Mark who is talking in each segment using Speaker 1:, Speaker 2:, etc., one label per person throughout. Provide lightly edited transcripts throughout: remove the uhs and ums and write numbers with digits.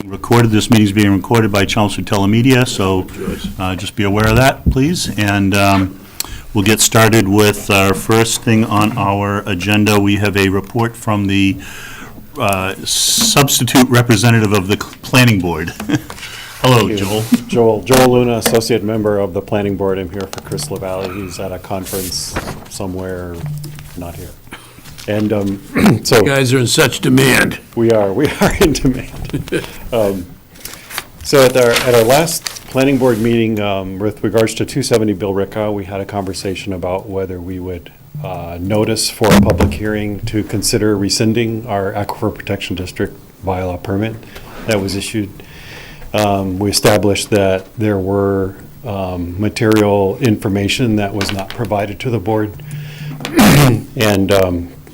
Speaker 1: recorded. This meeting is being recorded by Chelmsford Telemedia, so just be aware of that, please. And we'll get started with our first thing on our agenda. We have a report from the substitute representative of the Planning Board. Hello, Joel.
Speaker 2: Joel Luna, associate member of the Planning Board. I'm here for Chris LaValle. He's at a conference somewhere, not here. And so
Speaker 3: you guys are in such demand.
Speaker 2: We are in demand. So at our last Planning Board meeting, with regards to 270 Bill Ricca, we had a conversation about whether we would notice for a public hearing to consider rescinding our Aquifer Protection District bylaw permit that was issued. We established that there were material information that was not provided to the board,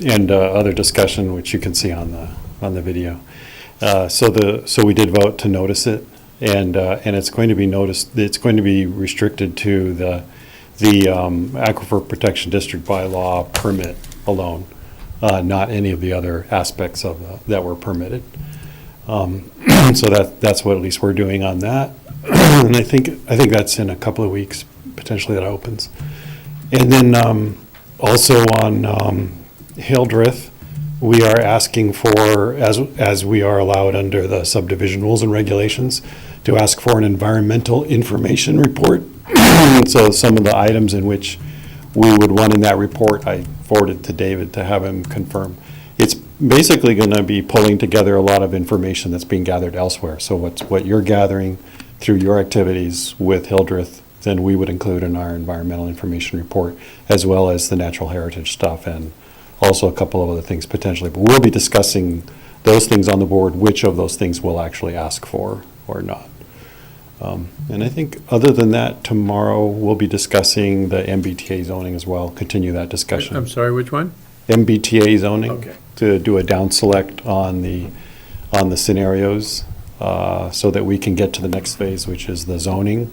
Speaker 2: and other discussion which you can see on the video. So we did vote to notice it, and it's going to be noticed. It's going to be restricted to the Aquifer Protection District bylaw permit alone, not any of the other aspects of that were permitted. So that's what at least we're doing on that, and I think that's in a couple of weeks potentially that opens, and then also on Hildreth, we are asking for, as we are allowed under the subdivision rules and regulations, to ask for an environmental information report. So some of the items in which we would want in that report, I forwarded to David to have him confirm. It's basically going to be pulling together a lot of information that's being gathered elsewhere. So what you're gathering through your activities with Hildreth, then we would include in our environmental information report, as well as the natural heritage stuff and also a couple of other things potentially. But we'll be discussing those things on the board, which of those things we'll actually ask for or not. And I think other than that, tomorrow we'll be discussing the MBTA zoning as well, continue that discussion.
Speaker 3: I'm sorry, which one?
Speaker 2: MBTA zoning.
Speaker 3: Okay.
Speaker 2: To do a down select on the scenarios, so that we can get to the next phase, which is the zoning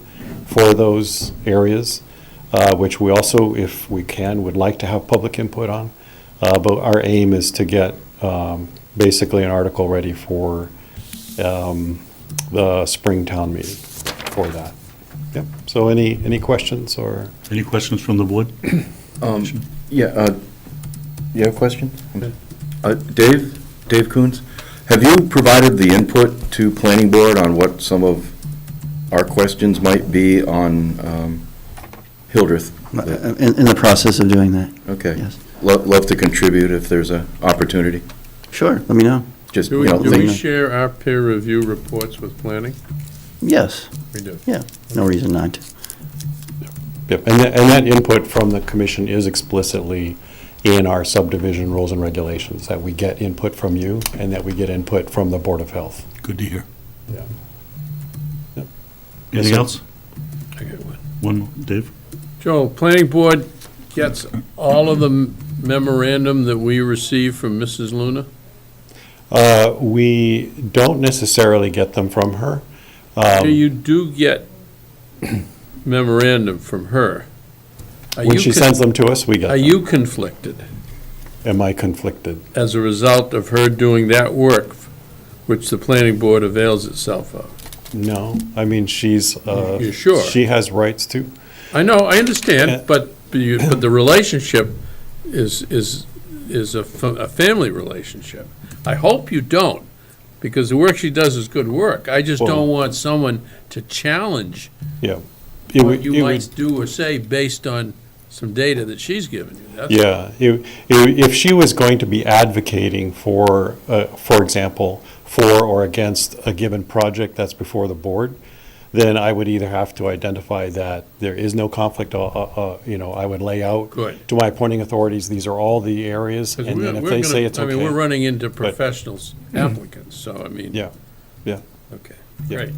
Speaker 2: for those areas, which we also, if we can, would like to have public input on. But our aim is to get basically an article ready for the spring town meeting for that. Yep. So any questions or?
Speaker 1: Any questions from the board?
Speaker 4: Yeah, you have a question? Dave Coons, have you provided the input to Planning Board on what some of our questions might be on Hildreth?
Speaker 5: In the process of doing that.
Speaker 4: Okay.
Speaker 5: Yes.
Speaker 4: Love to contribute if there's an opportunity.
Speaker 5: Sure, let me know.
Speaker 4: Just,
Speaker 3: Do we share our peer review reports with planning?
Speaker 5: Yes,
Speaker 3: We do.
Speaker 5: yeah, no reason not to.
Speaker 2: Yep. And that input from the commission is explicitly in our subdivision rules and regulations, that we get input from you and that we get input from the Board of Health.
Speaker 1: Good to hear.
Speaker 2: Yeah. Yep.
Speaker 1: Anything else?
Speaker 3: I get one.
Speaker 1: One, Dave?
Speaker 3: Joel, planning board gets all of the memorandum that we receive from Mrs. Luna?
Speaker 2: We don't necessarily get them from her.
Speaker 3: You do get memorandum from her.
Speaker 2: When she sends them to us, we get them.
Speaker 3: Are you conflicted
Speaker 2: Am I conflicted?
Speaker 3: as a result of her doing that work, which the planning board avails itself of?
Speaker 2: No, I mean, she's.
Speaker 3: You're sure?
Speaker 2: She has rights too.
Speaker 3: I know, I understand, but the relationship is a family relationship. I hope you don't, because the work she does is good work. I just don't want someone to challenge
Speaker 2: Yeah.
Speaker 3: what you might do or say based on some data that she's given you. That's
Speaker 2: Yeah, if she was going to be advocating for example, for or against a given project that's before the board, then I would either have to identify that there is no conflict, I would lay out
Speaker 3: Good.
Speaker 2: to my appointing authorities, these are all the areas,
Speaker 3: 'Cause
Speaker 2: and then if they say it's okay.
Speaker 3: I mean, we're running into professionals, applicants, so I mean.
Speaker 2: Yeah, yeah.
Speaker 3: Okay,
Speaker 2: Yeah.
Speaker 3: great.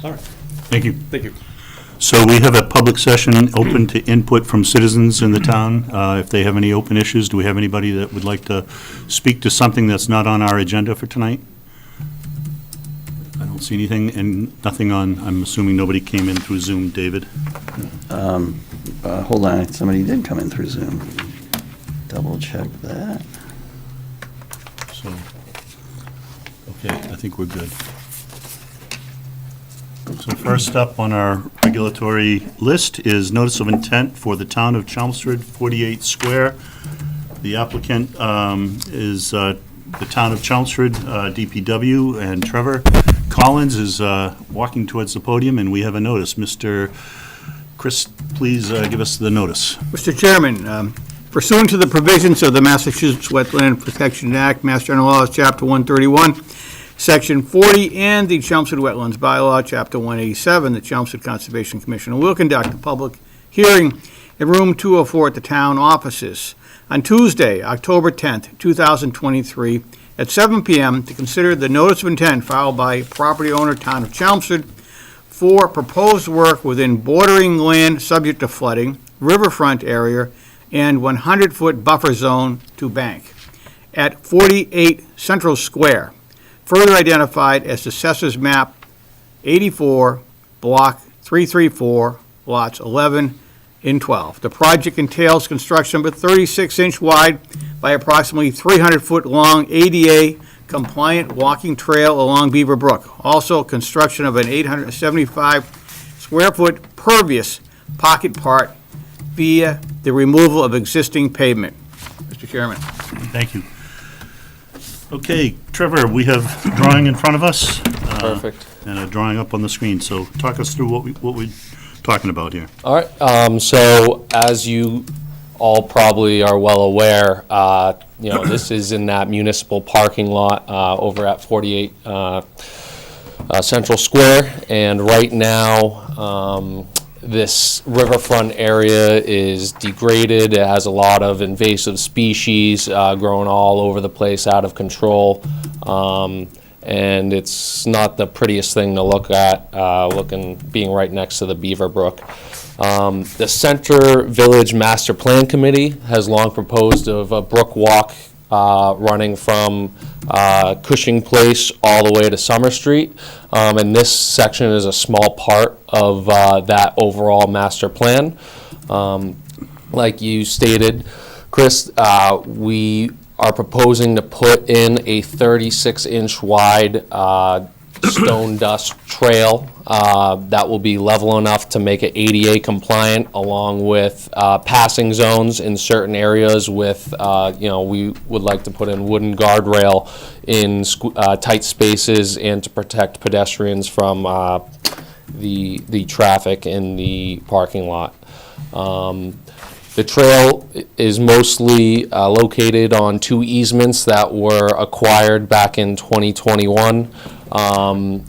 Speaker 2: All right.
Speaker 1: Thank you.
Speaker 2: Thank you.
Speaker 1: So we have a public session open to input from citizens in the town. If they have any open issues, do we have anybody that would like to speak to something that's not on our agenda for tonight? I don't see anything, and nothing on, I'm assuming nobody came in through Zoom, David?
Speaker 5: Hold on, somebody did come in through Zoom. Double check that.
Speaker 1: So Okay, I think we're good. So first up on our regulatory list is notice of intent for the town of Chelmsford, 48 Square. The applicant is the town of Chelmsford, DPW, and Trevor Collins is walking towards the podium, and we have a notice. Mr. Chris, please give us the notice.
Speaker 6: Mr. Chairman, pursuant to the provisions of the Massachusetts Wetland Protection Act, Mass General Laws, Chapter 131, Section 40, and the Chelmsford Wetlands Bylaw, Chapter 187, the Chelmsford Conservation Commission will conduct a public hearing in Room 204 at the town offices on Tuesday, October 10th, 2023, at 7 p.m. to consider the notice of intent filed by property owner, Town of Chelmsford, for proposed work within bordering land subject to flooding, riverfront area, and 100-foot buffer zone to bank at 48 Central Square, further identified as Assessors Map 84, Block 334, Lots 11 and 12. The project entails construction of a 36-inch wide by approximately 300-foot long ADA-compliant walking trail along Beaver Brook. Also, construction of an 875-square-foot pervious pocket park via the removal of existing pavement. Mr. Chairman.
Speaker 1: Thank you. Okay, Trevor, we have a drawing in front of us.
Speaker 7: Perfect.
Speaker 1: And a drawing up on the screen, so talk us through what we're talking about here.
Speaker 7: All right, so as you all probably are well aware, this is in that municipal parking lot over at 48 Central Square, and right now, this riverfront area is degraded. It has a lot of invasive species growing all over the place, out of control. And it's not the prettiest thing to look at, being right next to the Beaver Brook. The Center Village Master Plan Committee has long proposed of a brook walk running from Cushing Place all the way to Summer Street. And this section is a small part of that overall master plan. Like you stated, Chris, we are proposing to put in a 36-inch wide stone dust trail that will be level enough to make it ADA compliant, along with passing zones in certain areas with, we would like to put in wooden guardrail in tight spaces and to protect pedestrians from the traffic in the parking lot. The trail is mostly located on 2 easements that were acquired back in 2021. And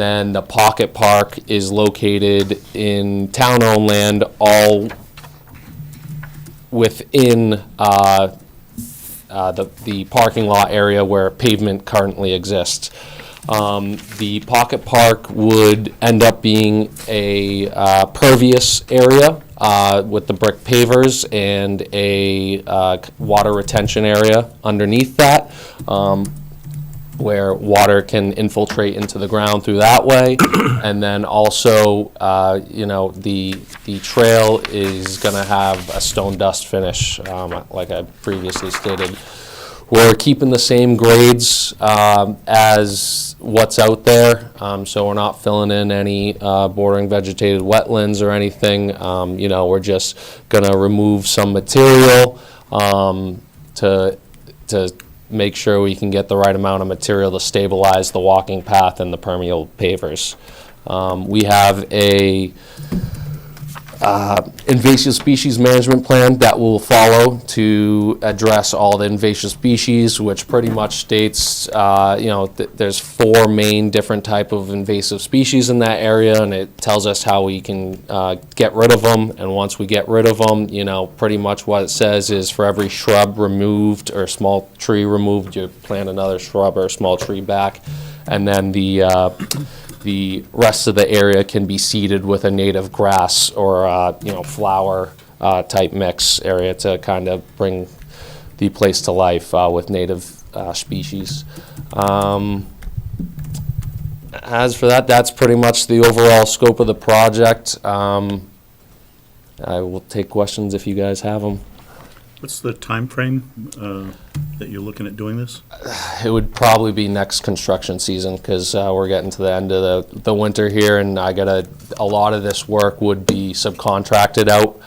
Speaker 7: then the pocket park is located in town-owned land, all within the parking lot area where pavement currently exists. The pocket park would end up being a pervious area with the brick pavers and a water retention area underneath that, where water can infiltrate into the ground through that way. And then also, the trail is going to have a stone dust finish, like I previously stated. We're keeping the same grades as what's out there, so we're not filling in any bordering vegetated wetlands or anything. We're just going to remove some material to make sure we can get the right amount of material to stabilize the walking path and the permeable pavers. We have a invasive species management plan that will follow to address all the invasive species, which pretty much states, there's 4 main different type of invasive species in that area, and it tells us how we can get rid of them. And once we get rid of them, pretty much what it says is for every shrub removed or small tree removed, you plant another shrub or small tree back, and then the rest of the area can be seeded with a native grass or flower type mix area to kind of bring the place to life with native species. As for that, that's pretty much the overall scope of the project. I will take questions if you guys have them.
Speaker 1: What's the timeframe that you're looking at doing this?
Speaker 7: It would probably be next construction season, because we're getting to the end of the winter here, and a lot of this work would be subcontracted out.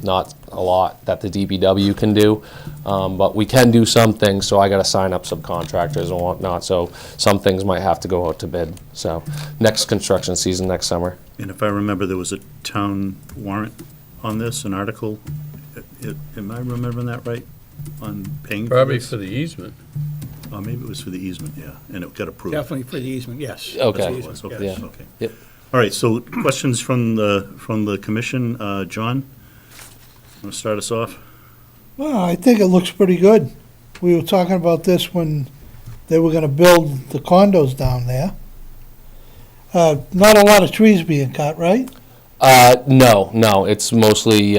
Speaker 7: Not a lot that the DPW can do, but we can do some things, so I gotta sign up subcontractors and whatnot, so some things might have to go out to bid. So, next construction season, next summer.
Speaker 1: And if I remember, there was a town warrant on this, an article. Am I remembering that right? On paying for
Speaker 3: Probably
Speaker 1: this?
Speaker 3: for the easement.
Speaker 1: Oh, maybe it was for the easement, yeah, and it got approved.
Speaker 6: Definitely for the easement, yes.
Speaker 7: Okay.
Speaker 1: That's what it was, okay,
Speaker 7: Yeah.
Speaker 1: okay.
Speaker 7: Yep.
Speaker 1: All right, so questions from the commission. John, want to start us off?
Speaker 8: Well, I think it looks pretty good. We were talking about this when they were gonna build the condos down there. Not a lot of trees being cut, right?
Speaker 7: No, it's mostly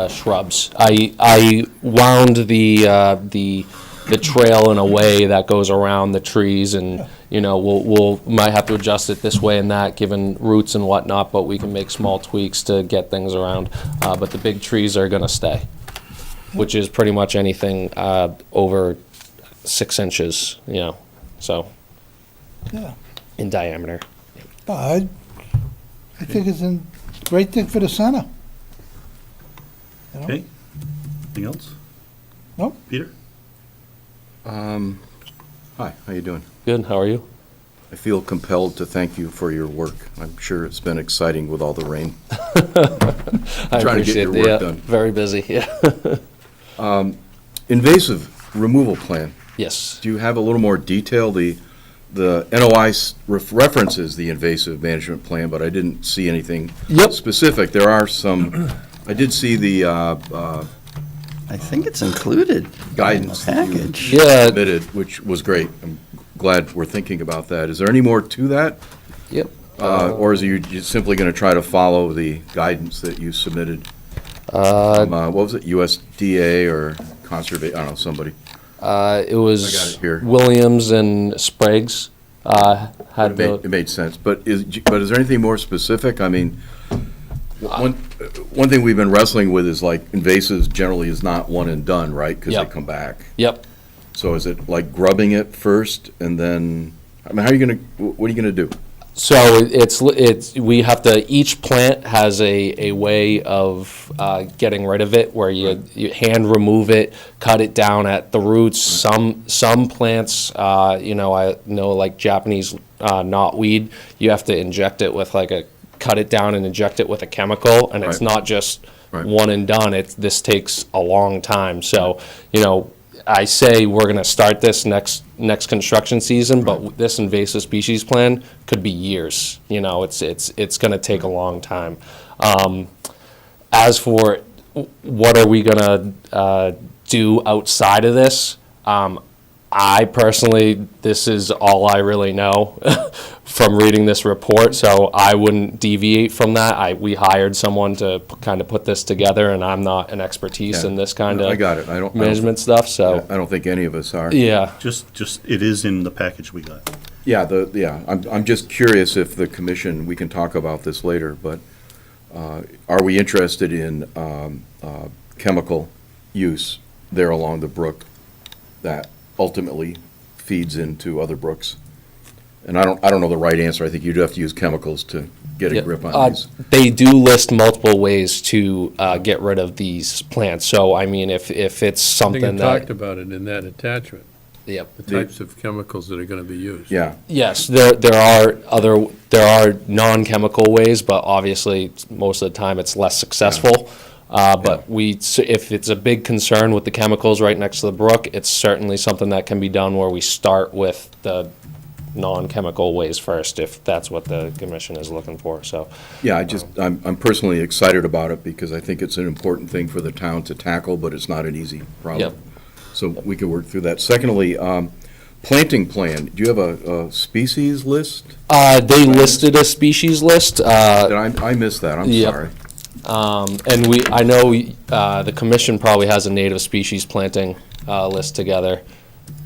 Speaker 7: shrubs. I wound the trail in a way that goes around the trees, and, you know, we'll might have to adjust it this way and that, given roots and whatnot, but we can make small tweaks to get things around. But the big trees are gonna stay, which is pretty much anything over 6 inches, you know, so,
Speaker 8: Yeah.
Speaker 7: in diameter.
Speaker 8: I think it's a great thing for the center. You know?
Speaker 1: Okay, anything else?
Speaker 8: Nope.
Speaker 1: Peter?
Speaker 4: Hi, how you doing?
Speaker 7: Good, how are you?
Speaker 4: I feel compelled to thank you for your work. I'm sure it's been exciting with all the rain.
Speaker 7: I
Speaker 4: Trying to get
Speaker 7: appreciate
Speaker 4: your
Speaker 7: the,
Speaker 4: work
Speaker 7: yeah,
Speaker 4: done.
Speaker 7: very busy, yeah.
Speaker 4: Invasive removal plan.
Speaker 7: Yes.
Speaker 4: Do you have a little more detail? The NOI references the invasive management plan, but I didn't see anything
Speaker 7: Yep.
Speaker 4: specific. There are some, I did see the
Speaker 5: I think it's included
Speaker 4: guidance
Speaker 5: in the
Speaker 4: that you
Speaker 5: package.
Speaker 7: Yeah,
Speaker 4: submitted, which was great. I'm glad we're thinking about that. Is there any more to that?
Speaker 7: yep.
Speaker 4: Or is you just simply going to try to follow the guidance that you submitted? What was it, USDA or Conservation, I don't know, somebody?
Speaker 7: It
Speaker 4: I got
Speaker 7: was
Speaker 4: it here.
Speaker 7: Williams and Sprague's, had
Speaker 4: It
Speaker 7: the,
Speaker 4: made sense, but is there anything more specific? I mean, one thing we've been wrestling with is like invasives generally is not one and done, right? Because they
Speaker 7: Yep.
Speaker 4: come back.
Speaker 7: yep.
Speaker 4: So is it like grubbing it first and then, I mean, how are you gonna, what are you gonna do?
Speaker 7: So we have to, each plant has a way of getting rid of it, where you hand remove it, cut it down at the roots. Some plants, you know, I know like Japanese knotweed, you have to inject it with cut it down and inject it with a chemical, and it's
Speaker 4: Right.
Speaker 7: not just
Speaker 4: Right.
Speaker 7: one and done. This takes a long time. So, you know, I say we're gonna start this next construction season, but this invasive species plan could be years. You know, it's gonna take a long time. As for what are we gonna do outside of this, I personally, this is all I really know from reading this report, so I wouldn't deviate from that. We hired someone to kind of put this together, and I'm not an expertise
Speaker 4: Yeah.
Speaker 7: in this kind of
Speaker 4: I got it. I don't-
Speaker 7: management stuff, so,
Speaker 4: I don't think any of us are.
Speaker 7: yeah.
Speaker 1: Just, it is in the package we got.
Speaker 4: Yeah, I'm just curious if the commission, we can talk about this later, but are we interested in chemical use there along the brook that ultimately feeds into other brooks? And I don't know the right answer. I think you'd have to use chemicals to get a
Speaker 7: Yeah.
Speaker 4: grip on these.
Speaker 7: They do list multiple ways to get rid of these plants, so I mean, if it's
Speaker 3: I think
Speaker 7: something
Speaker 3: I talked
Speaker 7: that,
Speaker 3: about it in that attachment,
Speaker 7: yep.
Speaker 3: the types of chemicals that are gonna be used.
Speaker 4: Yeah,
Speaker 7: Yes, there are non-chemical ways, but obviously, most of the time, it's less successful. But if it's a big concern with the chemicals right next to the brook, it's certainly something that can be done where we start with the non-chemical ways first, if that's what the commission is looking for, so.
Speaker 4: yeah, I'm personally excited about it because I think it's an important thing for the town to tackle, but it's not an easy problem.
Speaker 7: Yep.
Speaker 4: So we can work through that. Secondly, planting plan, do you have a species list?
Speaker 7: They listed a species list,
Speaker 4: Did I missed that, I'm
Speaker 7: Yep.
Speaker 4: sorry.
Speaker 7: and I know, the commission probably has a native species planting, list together.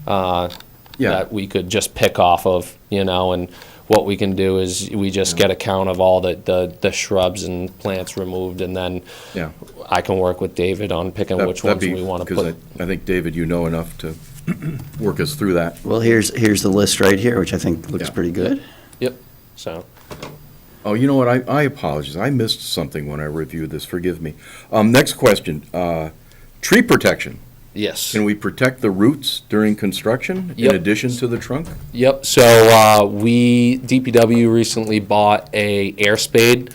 Speaker 4: Yeah,
Speaker 7: That we could just pick off of, you know, and what we can do is we just get a count of all the shrubs and plants removed, and then
Speaker 4: Yeah.
Speaker 7: I can work with David on picking which ones we want to
Speaker 4: Because
Speaker 7: put.
Speaker 4: I think, David, you know enough to work us through that.
Speaker 5: Well, here's the list right here, which I think looks
Speaker 4: Yeah.
Speaker 5: pretty good.
Speaker 7: Yep, so.
Speaker 4: Oh, you know what, I apologize, I missed something when I reviewed this, forgive me. Next question, tree protection.
Speaker 7: Yes.
Speaker 4: Can we protect the roots during construction in
Speaker 7: Yep.
Speaker 4: addition to the trunk?
Speaker 7: Yep, so DPW recently bought a air spade,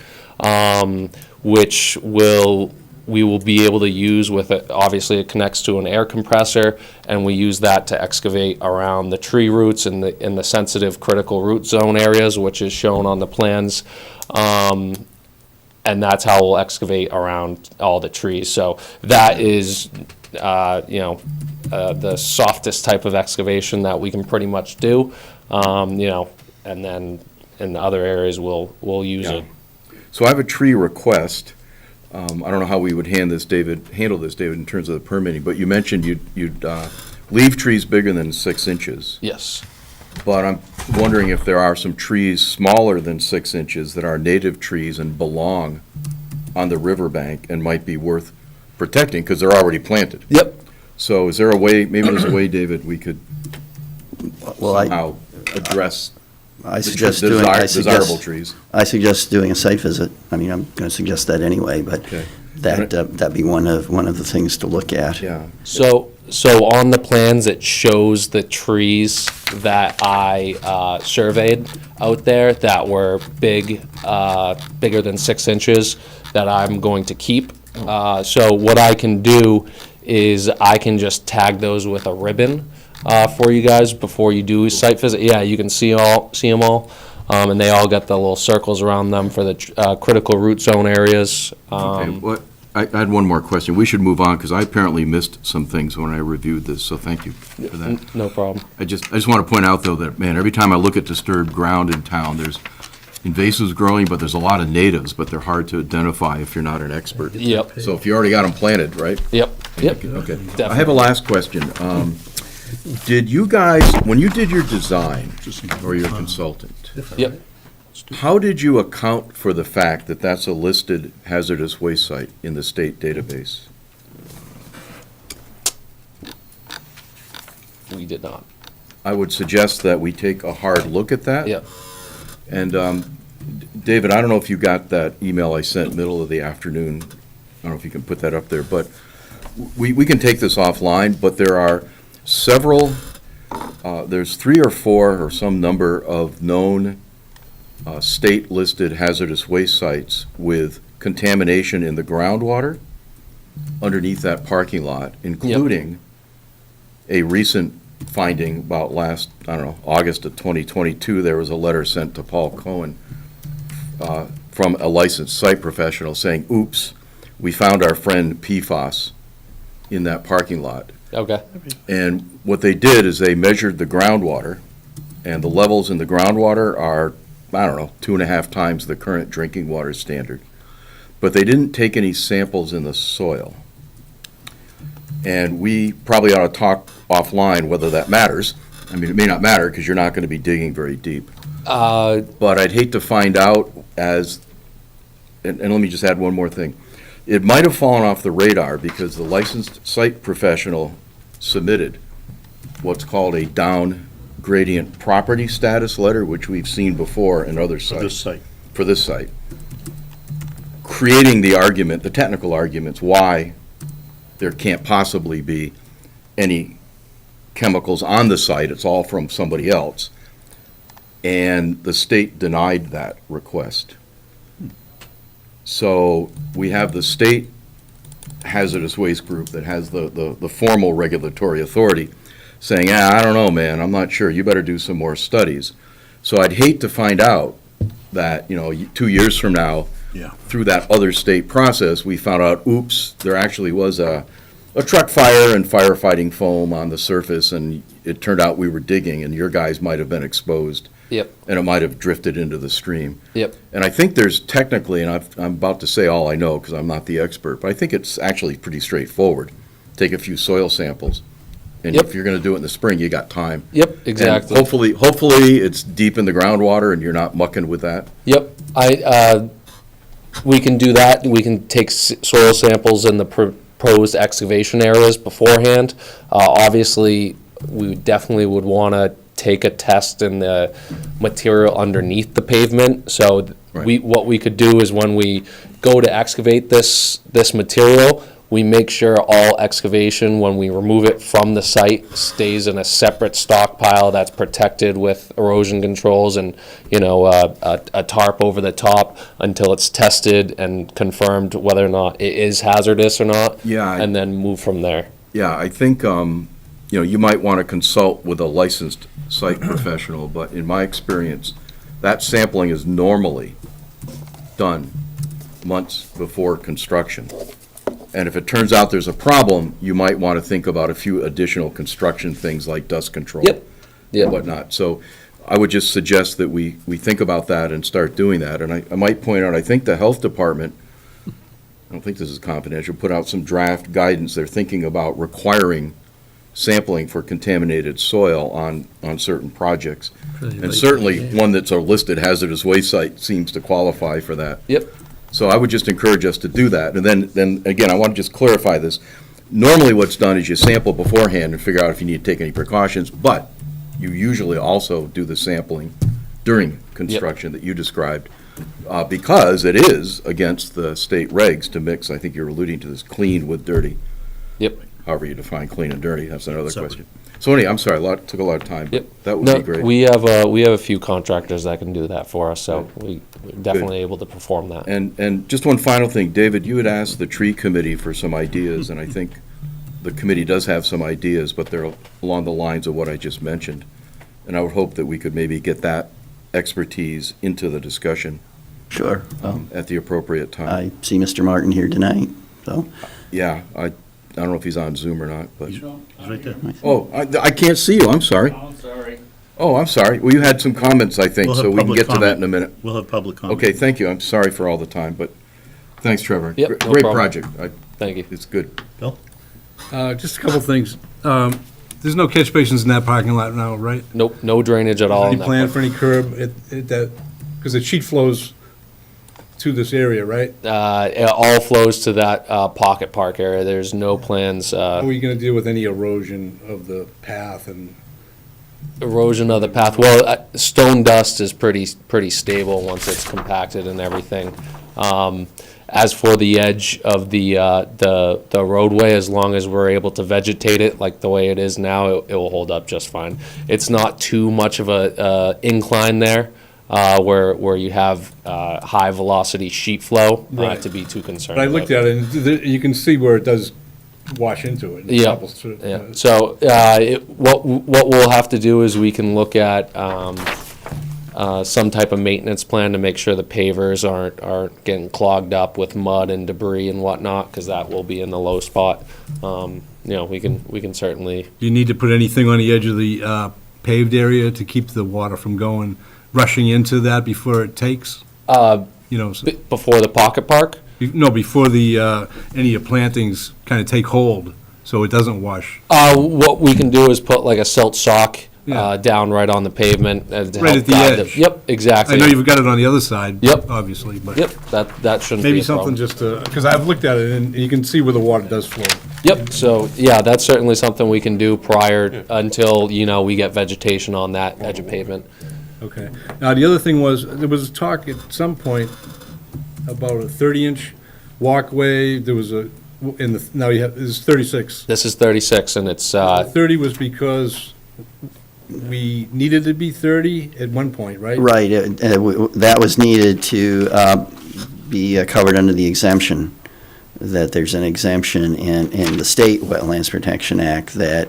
Speaker 7: which we will be able to use with it. Obviously, it connects to an air compressor, and we use that to excavate around the tree roots in the sensitive critical root zone areas, which is shown on the plans. And that's how we'll excavate around all the trees. So that is, the softest type of excavation that we can pretty much do. And then in the other areas, we'll use
Speaker 4: Yeah.
Speaker 7: it.
Speaker 4: So I have a tree request. I don't know how we would handle this, David, in terms of the permitting, but you mentioned you'd leave trees bigger than 6 inches.
Speaker 7: Yes.
Speaker 4: But I'm wondering if there are some trees smaller than 6 inches that are native trees and belong on the riverbank and might be worth protecting because they're already planted.
Speaker 7: Yep.
Speaker 4: So is there a way, maybe there's a way, David, we could
Speaker 5: Well,
Speaker 4: somehow address
Speaker 5: I
Speaker 4: the
Speaker 5: suggest doing, I
Speaker 4: desirable
Speaker 5: suggest,
Speaker 4: trees?
Speaker 5: I suggest doing a site visit. I mean, I'm going to suggest that anyway, but
Speaker 4: Okay.
Speaker 5: that'd be one of the things to look at.
Speaker 4: Yeah.
Speaker 7: So on the plans, it shows the trees that I surveyed out there that were bigger than 6 inches, that I'm going to keep. So what I can do is I can just tag those with a ribbon for you guys before you do a site visit. Yeah, you can see them all, and they all got the little circles around them for the critical root zone areas.
Speaker 4: Okay, what, I had one more question. We should move on, because I apparently missed some things when I reviewed this, so thank you for that.
Speaker 7: No problem.
Speaker 4: I just want to point out, though, that, man, every time I look at disturbed ground in town, there's invasives growing, but there's a lot of natives, but they're hard to identify if you're not an expert.
Speaker 7: Yep.
Speaker 4: So if you already got them planted, right?
Speaker 7: Yep.
Speaker 4: Okay. I have a last question. Did you guys, when you did your design, or your consultant,
Speaker 7: Yep.
Speaker 4: how did you account for the fact that that's a listed hazardous waste site in the state database?
Speaker 7: We did not.
Speaker 4: I would suggest that we take a hard look at that.
Speaker 7: Yep.
Speaker 4: And, David, I don't know if you got that email I sent middle of the afternoon. I don't know if you can put that up there, but we can take this offline, but there are several, there's 3 or 4 or some number of known state-listed hazardous waste sites with contamination in the groundwater underneath that parking lot, including a recent finding about last, I don't know, August of 2022, there was a letter sent to Paul Cohen from a licensed site professional saying, oops, we found our friend PFAS in that parking lot.
Speaker 7: Okay.
Speaker 4: And what they did is they measured the groundwater, and the levels in the groundwater are, I don't know, 2.5 times the current drinking water standard. But they didn't take any samples in the soil. And we probably ought to talk offline whether that matters. I mean, it may not matter because you're not going to be digging very deep. But I'd hate to find out and let me just add one more thing. It might have fallen off the radar because the licensed site professional submitted what's called a down gradient property status letter, which we've seen before in other sites. For this site. Creating the argument, the technical arguments, why there can't possibly be any chemicals on the site. It's all from somebody else. And the state denied that request. So we have the state hazardous waste group that has the formal regulatory authority saying, I don't know, man, I'm not sure, you better do some more studies. So I'd hate to find out that, 2 years from now, through that other state process, we found out, oops, there actually was a truck fire and firefighting foam on the surface, and it turned out we were digging, and your guys might have been exposed.
Speaker 7: Yep.
Speaker 4: And it might have drifted into the stream.
Speaker 7: Yep.
Speaker 4: And I think there's technically, and I'm about to say all I know because I'm not the expert, but I think it's actually pretty straightforward. Take a few soil samples And
Speaker 7: Yep.
Speaker 4: if you're gonna do it in the spring, you got time.
Speaker 7: Yep,
Speaker 4: And
Speaker 7: exactly.
Speaker 4: hopefully it's deep in the groundwater and you're not mucking with that.
Speaker 7: Yep, we can do that. We can take soil samples in the proposed excavation areas beforehand. Obviously, we definitely would want to take a test in the material underneath the pavement. So what we could do is when we go to excavate this material, we make sure all excavation, when we remove it from the site, stays in a separate stockpile that's protected with erosion controls and, a tarp over the top until it's tested and confirmed whether or not it is hazardous or not.
Speaker 4: Yeah,
Speaker 7: And then move from there.
Speaker 4: Yeah, I think, you might want to consult with a licensed site professional, but in my experience, that sampling is normally done months before construction. And if it turns out there's a problem, you might want to think about a few additional construction things like dust control.
Speaker 7: Yep. Yep.
Speaker 4: And whatnot. So I would just suggest that we think about that and start doing that. And I might point out, I think the health department, I don't think this is confidential, put out some draft guidance. They're thinking about requiring sampling for contaminated soil on certain projects. And certainly, one that's a listed hazardous waste site seems to qualify for that.
Speaker 7: Yep.
Speaker 4: So I would just encourage us to do that. And then again, I want to just clarify this. Normally, what's done is you sample beforehand and figure out if you need to take any precautions, but you usually also do the sampling during construction that you described, because it is against the state regs to mix, I think you're alluding to this, clean with dirty.
Speaker 7: Yep.
Speaker 4: However you define clean and dirty, that's another
Speaker 1: Separate.
Speaker 4: question. So anyway, I'm sorry, took a lot of time, but
Speaker 7: Yep.
Speaker 4: that would
Speaker 7: No,
Speaker 4: be great.
Speaker 7: we have a few contractors that can do that for us, so we're definitely able to perform that.
Speaker 4: And just one final thing, David, you had asked the tree committee for some ideas, and I think the committee does have some ideas, but they're along the lines of what I just mentioned. And I would hope that we could maybe get that expertise into the discussion
Speaker 5: Sure.
Speaker 4: at the appropriate time.
Speaker 5: I see Mr. Martin here tonight, so.
Speaker 4: Yeah, I don't know if he's on Zoom or not, but,
Speaker 1: He's right there.
Speaker 4: oh, I can't see you, I'm sorry.
Speaker 7: I'm sorry.
Speaker 4: Oh, I'm sorry. Well, you had some comments, I think,
Speaker 1: We'll have
Speaker 4: so we can
Speaker 1: public
Speaker 4: get to that
Speaker 1: comment.
Speaker 4: in a minute.
Speaker 1: We'll have public comment.
Speaker 4: Okay, thank you. I'm sorry for all the time, but thanks, Trevor.
Speaker 7: Yep, no
Speaker 4: Great
Speaker 7: problem.
Speaker 4: project.
Speaker 7: Thank you.
Speaker 4: It's good.
Speaker 1: Bill?
Speaker 9: Just a couple things. There's no catch basins in that parking lot now, right?
Speaker 7: Nope, no drainage at all.
Speaker 9: Any
Speaker 7: in that
Speaker 9: plan
Speaker 7: part.
Speaker 9: for any curb because the sheet flows to this area, right?
Speaker 7: It all flows to that pocket park area. There's no plans,
Speaker 9: How are you gonna deal with any erosion of the path and?
Speaker 7: erosion of the path. Well, stone dust is pretty stable once it's compacted and everything. As for the edge of the roadway, as long as we're able to vegetate it like the way it is now, it will hold up just fine. It's not too much of a incline there, where you have high velocity sheet flow,
Speaker 9: Right.
Speaker 7: to be too concerned
Speaker 9: But I looked
Speaker 7: about.
Speaker 9: at it, and you can see where it does wash into it. and it
Speaker 7: Yeah,
Speaker 9: bubbles through.
Speaker 7: yeah. So, what we'll have to do is we can look at, some type of maintenance plan to make sure the pavers aren't getting clogged up with mud and debris and whatnot, because that will be in the low spot. We can certainly,
Speaker 9: Do you need to put anything on the edge of the paved area to keep the water from rushing into that before it takes?
Speaker 7: before the pocket park,
Speaker 9: No, before any of the plantings kind of take hold, so it doesn't wash.
Speaker 7: what we can do is put like a silt sock,
Speaker 9: Yeah.
Speaker 7: down right on the pavement. To
Speaker 9: Right
Speaker 7: help
Speaker 9: at the
Speaker 7: guide
Speaker 9: edge.
Speaker 7: Yep, exactly.
Speaker 9: I know you've got it on the other side.
Speaker 7: Yep.
Speaker 9: Obviously, but.
Speaker 7: Yep, that shouldn't be
Speaker 9: Maybe
Speaker 7: a problem.
Speaker 9: something just to, because I've looked at it, and you can see where the water does flow.
Speaker 7: Yep, so, yeah, that's certainly something we can do prior, until, we get vegetation on that edge of pavement.
Speaker 9: Okay. Now, the other thing was, there was talk at some point about a 30-inch walkway. There was now you have, this is 36.
Speaker 7: This is 36, and it's,
Speaker 9: 30 was because we needed to be 30 at one point, right?
Speaker 5: Right, that was needed to be covered under the exemption, that there's an exemption in the State Wetlands Protection Act that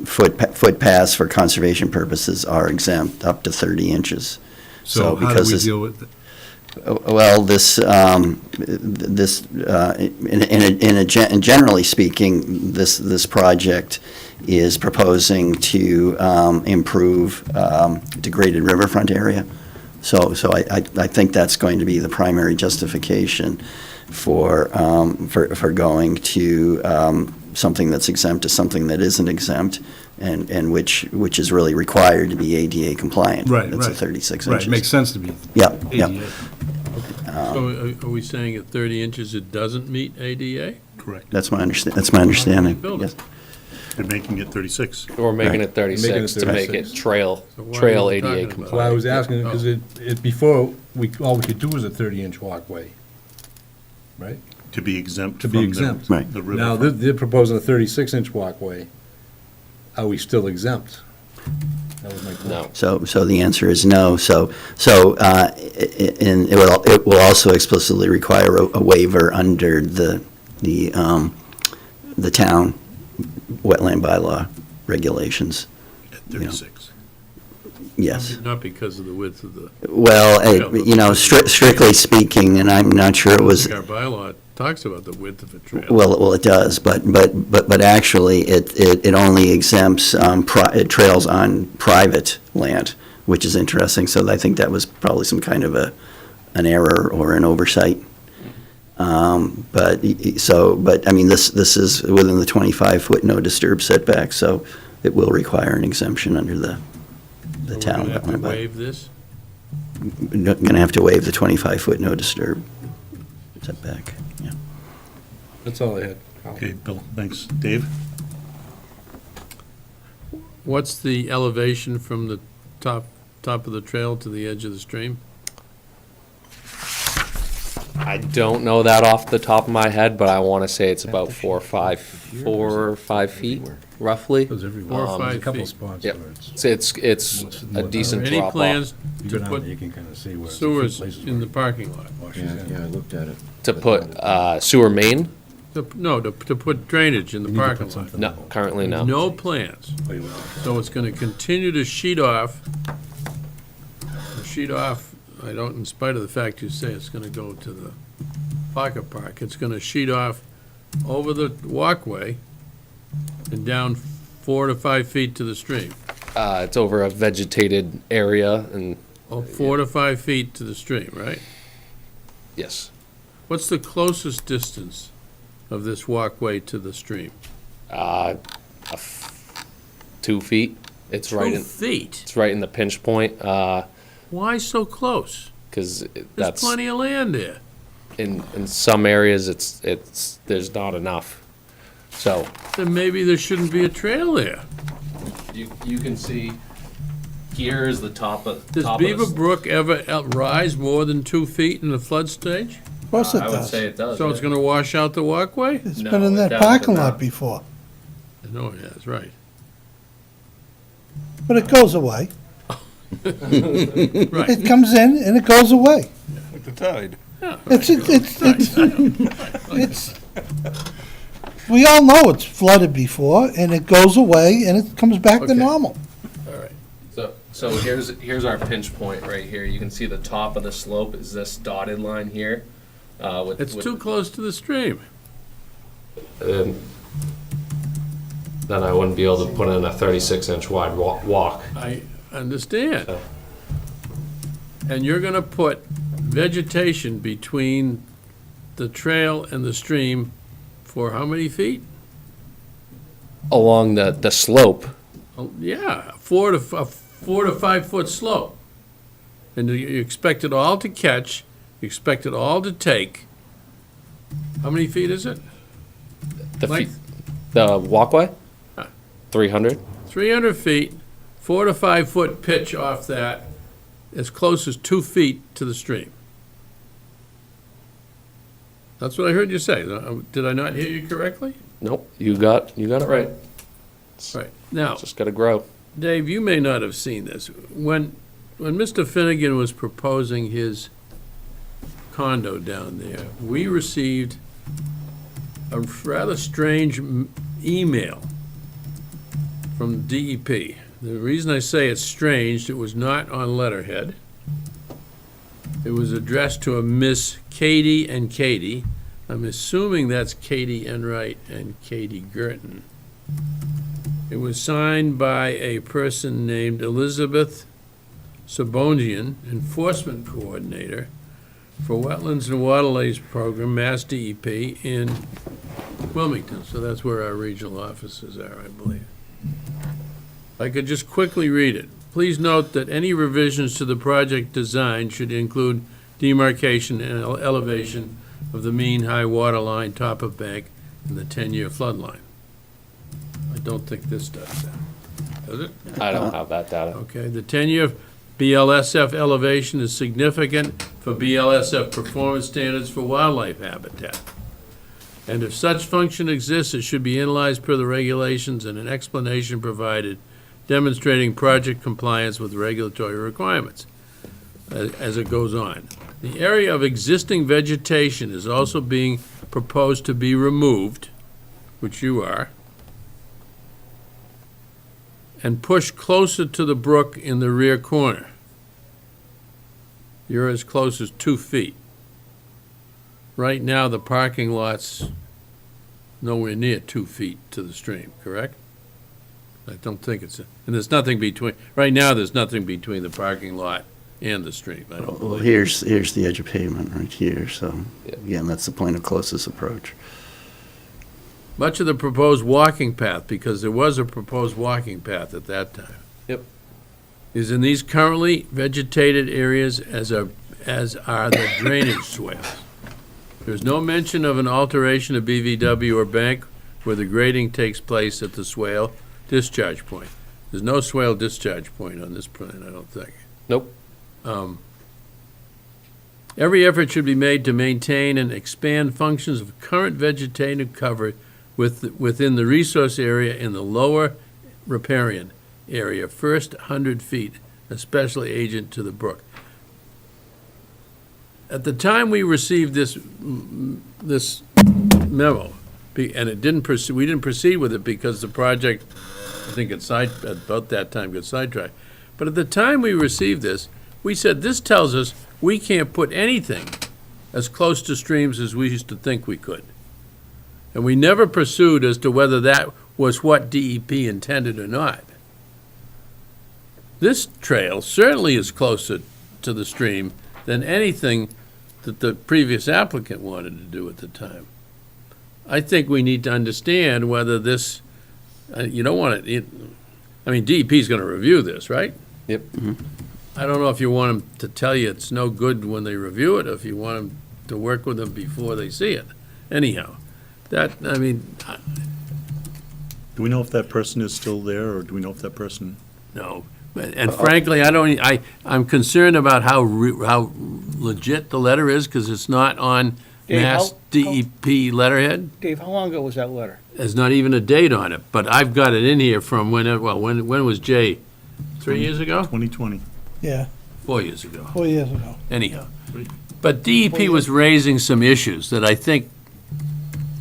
Speaker 5: footpaths for conservation purposes are exempt up to 30 inches.
Speaker 9: So how do
Speaker 5: because
Speaker 9: we
Speaker 5: this-
Speaker 9: deal with it?
Speaker 5: Well, generally speaking, this project is proposing to improve degraded riverfront area. So I think that's going to be the primary justification for going to something that's exempt to something that isn't exempt, and which is really required to be ADA compliant.
Speaker 9: Right,
Speaker 5: That's a
Speaker 9: right.
Speaker 5: 36
Speaker 9: Right,
Speaker 5: inches.
Speaker 9: makes sense to be
Speaker 5: Yep, yep.
Speaker 9: ADA.
Speaker 3: So are we saying at 30 inches it doesn't meet ADA?
Speaker 1: Correct.
Speaker 5: That's my understanding.
Speaker 3: Build it.
Speaker 5: Yes.
Speaker 1: They're making it 36.
Speaker 7: We're making
Speaker 5: Right.
Speaker 7: it 36 to make it
Speaker 9: 36.
Speaker 7: trail,
Speaker 3: So why are
Speaker 7: trail
Speaker 3: we
Speaker 7: ADA
Speaker 3: talking about
Speaker 7: compliant.
Speaker 9: Well, I was asking, because
Speaker 3: Oh.
Speaker 9: before, all we could do was a 30-inch walkway, right?
Speaker 1: To be exempt
Speaker 9: To
Speaker 1: from
Speaker 9: be
Speaker 1: the
Speaker 9: exempt.
Speaker 5: Right.
Speaker 1: the
Speaker 9: Now,
Speaker 1: river.
Speaker 9: they're proposing a 36-inch walkway. Are we still exempt? That was my question.
Speaker 7: No.
Speaker 5: So the answer is no. And it will also explicitly require a waiver under the town wetland bylaw regulations.
Speaker 1: At 36.
Speaker 5: Yes.
Speaker 3: Not because of the width of the,
Speaker 5: Well, strictly speaking, and I'm not sure it was,
Speaker 3: our bylaw talks about the width of a trail.
Speaker 5: well, it does, but actually, it only exempts trails on private land, which is interesting. So I think that was probably some kind of an error or an oversight. But I mean, this is within the 25-foot no disturb setback, so it will require an exemption under the
Speaker 3: So
Speaker 5: town.
Speaker 3: We're gonna have to
Speaker 5: wetland bylaw.
Speaker 3: waive this?
Speaker 5: Going to have to waive the 25-foot no disturb setback, yeah.
Speaker 9: That's all I had.
Speaker 1: Okay, Bill, thanks. Dave?
Speaker 3: What's the elevation from the top of the trail to the edge of the stream?
Speaker 7: I don't know that off the top of my head, but I want to say it's about 4 or 5 feet, roughly.
Speaker 9: Goes everywhere.
Speaker 3: 4 or 5
Speaker 9: There's a couple
Speaker 3: feet.
Speaker 9: spots
Speaker 7: Yep.
Speaker 9: where it's,
Speaker 7: It's a decent
Speaker 3: Any
Speaker 7: drop off.
Speaker 3: plans
Speaker 9: you
Speaker 3: to
Speaker 9: go down
Speaker 3: put
Speaker 9: there, you can kind of see where. it's a few
Speaker 3: sewers
Speaker 9: places
Speaker 3: in the
Speaker 9: where
Speaker 3: parking lot?
Speaker 9: it washes
Speaker 4: Yeah,
Speaker 9: in.
Speaker 4: yeah, I looked at it.
Speaker 7: To put sewer main?
Speaker 3: No, to put drainage in the
Speaker 9: You need to
Speaker 3: parking
Speaker 9: put
Speaker 3: lot.
Speaker 9: something-
Speaker 7: No, currently no.
Speaker 3: No plans.
Speaker 9: Oh, you will.
Speaker 3: So it's gonna continue to sheet off. I don't, in spite of the fact you say it's gonna go to the pocket park, it's gonna sheet off over the walkway and down 4 to 5 feet to the stream.
Speaker 7: It's over a vegetated area, and
Speaker 3: Oh, 4 to 5 feet to the stream, right?
Speaker 7: yes,
Speaker 3: What's the closest distance of this walkway to the stream?
Speaker 7: 2 feet. It's right
Speaker 3: 2
Speaker 7: in,
Speaker 3: feet?
Speaker 7: it's right in the pinch point,
Speaker 3: Why so close?
Speaker 7: because
Speaker 3: There's
Speaker 7: that's,
Speaker 3: plenty of land there.
Speaker 7: in some areas, there's not enough. So,
Speaker 3: Then maybe there shouldn't be a trail there.
Speaker 7: you can see, here is the top of.
Speaker 3: Does Beaver Brook ever rise more than 2 feet in the flood stage?
Speaker 8: Of course it
Speaker 7: I would
Speaker 8: does.
Speaker 7: say it does.
Speaker 3: So it's gonna wash out the walkway?
Speaker 8: It's
Speaker 7: No,
Speaker 8: been in
Speaker 7: it
Speaker 8: that
Speaker 7: doesn't
Speaker 8: parking
Speaker 7: now.
Speaker 8: lot before,
Speaker 3: No, yeah, that's right.
Speaker 8: but it goes away.
Speaker 3: Right.
Speaker 8: It comes in and it goes away.
Speaker 10: Like the tide.
Speaker 8: It's, we all know it's flooded before, and it goes away, and it comes back to
Speaker 3: Okay.
Speaker 8: normal.
Speaker 7: So here's our pinch point right here. You can see the top of the slope is this dotted line here.
Speaker 3: It's too close to the stream.
Speaker 7: Then I wouldn't be able to put in a 36-inch wide walk.
Speaker 3: I understand.
Speaker 7: So-
Speaker 3: And you're gonna put vegetation between the trail and the stream for how many feet?
Speaker 7: Along the slope,
Speaker 3: Oh, yeah, 4 to 5 foot slope. And you expect it all to catch, you expect it all to take. How many feet is it?
Speaker 7: the
Speaker 3: Length?
Speaker 7: the walkway,
Speaker 3: Huh.
Speaker 7: 300.
Speaker 3: 300 feet, 4 to 5 foot pitch off that, as close as 2 feet to the stream. That's what I heard you say. Did I not hear you correctly?
Speaker 7: Nope, you got it right.
Speaker 3: Right. Now,
Speaker 7: Just got to grow.
Speaker 3: Dave, you may not have seen this. When Mr. Finnegan was proposing his condo down there, we received a rather strange email from DEP. The reason I say it's strange, it was not on letterhead. It was addressed to a Miss Katie and Katie. I'm assuming that's Katie Enright and Katie Girton. It was signed by a person named Elizabeth Sabonian, Enforcement Coordinator for Wetlands and Waterways Program, Mass DEP, in Wilmington, so that's where our regional offices are, I believe. I could just quickly read it. Please note that any revisions to the project design should include demarcation and elevation of the mean high water line, top of bank, and the 10-year flood line. I don't think this does that. Does it?
Speaker 7: I don't have that data.
Speaker 3: Okay, the 10-year BLSF elevation is significant for BLSF performance standards for wildlife habitat. And if such function exists, it should be analyzed per the regulations and an explanation provided demonstrating project compliance with regulatory requirements as it goes on. The area of existing vegetation is also being proposed to be removed, which you are, and pushed closer to the brook in the rear corner. You're as close as 2 feet. Right now, the parking lot's nowhere near 2 feet to the stream, correct? I don't think it's, and there's nothing between, right now, there's nothing between the parking lot and the stream, I don't
Speaker 5: Well,
Speaker 3: believe.
Speaker 5: here's the edge of pavement right here, so, again, that's the point of closest approach.
Speaker 3: Much of the proposed walking path, because there was a proposed walking path at that time.
Speaker 7: Yep.
Speaker 3: Is in these currently vegetated areas as are the drainage swales. There's no mention of an alteration of BVW or bank where the grading takes place at the swale discharge point. There's no swale discharge point on this plan, I don't think.
Speaker 7: Nope.
Speaker 3: Every effort should be made to maintain and expand functions of current vegetative cover within the resource area in the lower riparian area, first 100 feet, especially adjacent to the brook. At the time we received this memo, and it didn't proceed, we didn't proceed with it because the project, I think about that time got sidetracked. But at the time we received this, we said, this tells us we can't put anything as close to streams as we used to think we could. And we never pursued as to whether that was what DEP intended or not. This trail certainly is closer to the stream than anything that the previous applicant wanted to do at the time. I think we need to understand whether this, you don't want it, I mean, DEP's going to review this, right?
Speaker 7: Yep.
Speaker 3: I don't know if you want them to tell you it's no good when they review it, or if you want them to work with them before they see it. Anyhow, that, I mean,
Speaker 1: Do we know if that person is still there, or do we know if that person?
Speaker 3: no. And frankly, I'm concerned about how legit the letter is, because it's not on
Speaker 6: Dave,
Speaker 3: Mass DEP letterhead.
Speaker 6: Dave, how long ago was that letter?
Speaker 3: There's not even a date on it, but I've got it in here from when was Jay? 3 years ago?
Speaker 1: 2020.
Speaker 8: Yeah,
Speaker 3: 4 years ago.
Speaker 8: 4 years ago.
Speaker 3: Anyhow. But DEP was raising some issues that I think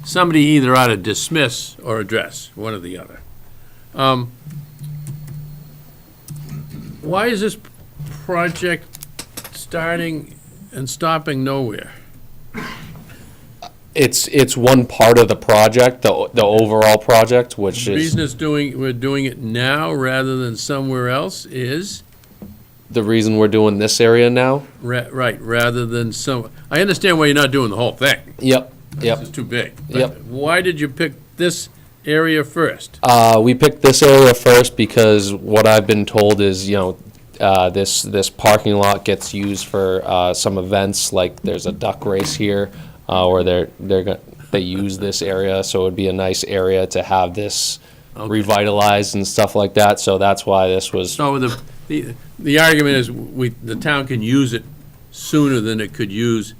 Speaker 3: somebody either ought to dismiss or address, one or the other. Why is this project starting and stopping nowhere?
Speaker 7: It's one part of the project, the overall project, which
Speaker 3: The
Speaker 7: is,
Speaker 3: reason we're doing it now rather than somewhere else is,
Speaker 7: the reason we're doing this area now.
Speaker 3: right, rather than I understand why you're not doing the whole thing.
Speaker 7: Yep, yep.
Speaker 3: It's too big. But
Speaker 7: Yep.
Speaker 3: why did you pick this area first?
Speaker 7: We picked this area first because what I've been told is, this parking lot gets used for some events, like there's a duck race here, where they use this area, so it'd be a nice area to have this revitalized and stuff like that. So that's why this was.
Speaker 3: So the argument is the town can use it sooner than it could use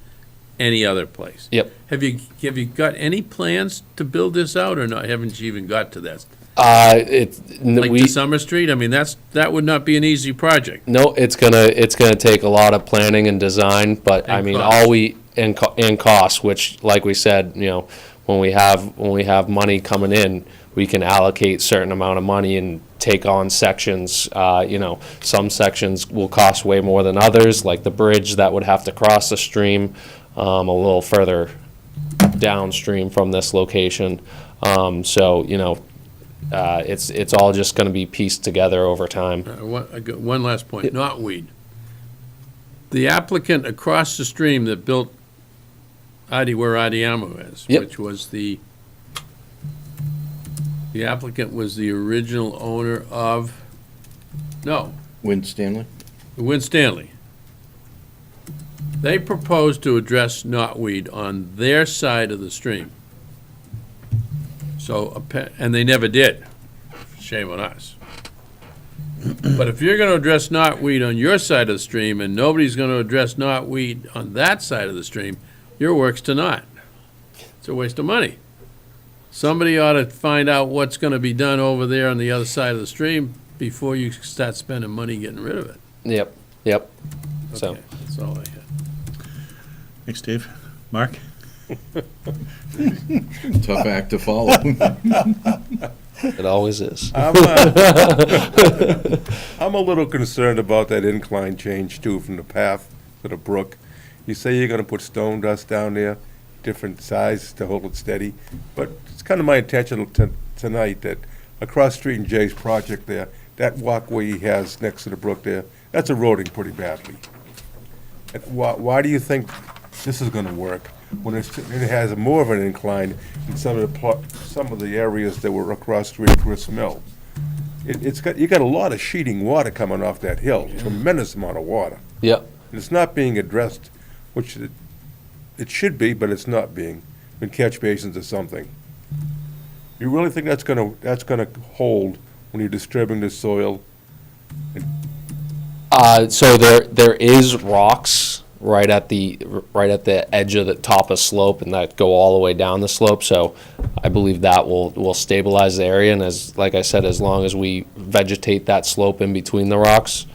Speaker 3: any other place.
Speaker 7: Yep.
Speaker 3: Have you got any plans to build this out, or not? Haven't you even got to that? Like
Speaker 7: We
Speaker 3: to Summer Street? I mean, that would not be an easy project.
Speaker 7: No, it's gonna take a lot of planning and design, but I
Speaker 3: And
Speaker 7: mean,
Speaker 3: cost.
Speaker 7: and cost, which, like we said, when we have money coming in, we can allocate certain amount of money and take on sections. Some sections will cost way more than others, like the bridge that would have to cross the stream a little further downstream from this location. It's all just gonna be pieced together over time.
Speaker 3: I got one last point, knotweed. The applicant across the stream that built where Adiamo is,
Speaker 7: Yep.
Speaker 3: which was the The applicant was the original owner of, no,
Speaker 4: Win Stanley?
Speaker 3: Win Stanley. They proposed to address knotweed on their side of the stream. So, and they never did. Shame on us. But if you're gonna address knotweed on your side of the stream and nobody's gonna address knotweed on that side of the stream, your work's to naught. It's a waste of money. Somebody ought to find out what's gonna be done over there on the other side of the stream before you start spending money getting rid of it.
Speaker 7: Yep. So,
Speaker 3: Okay, that's all I had.
Speaker 1: Thanks, Dave. Mark?
Speaker 4: Tough act to follow.
Speaker 7: it always is.
Speaker 10: I'm a little concerned about that incline change too, from the path to the brook. You say you're gonna put stone dust down there, different size to hold it steady, but it's kind of my intention tonight that across street in Jay's project there, that walkway he has next to the brook there, that's eroding pretty badly. And why do you think this is gonna work when it has more of an incline in some of the areas that were across Street Grist Mill? You got a lot of sheeting water coming off that hill, tremendous amount of water.
Speaker 7: Yep.
Speaker 10: And it's not being addressed, which it should be, but it's not being, in catch basins or something. You really think that's gonna hold when you're disturbing the soil?
Speaker 7: So there is rocks right at the edge of the top of slope and that go all the way down the slope. So I believe that will stabilize the area. And like I said, as long as we vegetate that slope in between the rocks,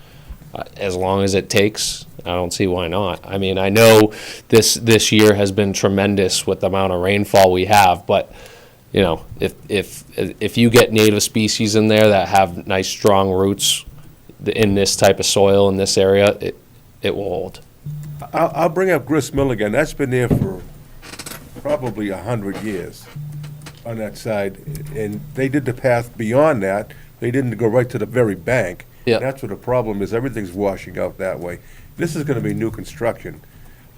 Speaker 7: as long as it takes, I don't see why not. I mean, I know this year has been tremendous with the amount of rainfall we have, but you know, if you get native species in there that have nice strong roots in this type of soil in this area, it will hold.
Speaker 10: I'll bring up Grist Mill again. That's been there for probably 100 years on that side. And they did the path beyond that. They didn't go right to the very bank.
Speaker 7: Yeah.
Speaker 10: And that's what the problem is. Everything's washing out that way. This is gonna be new construction.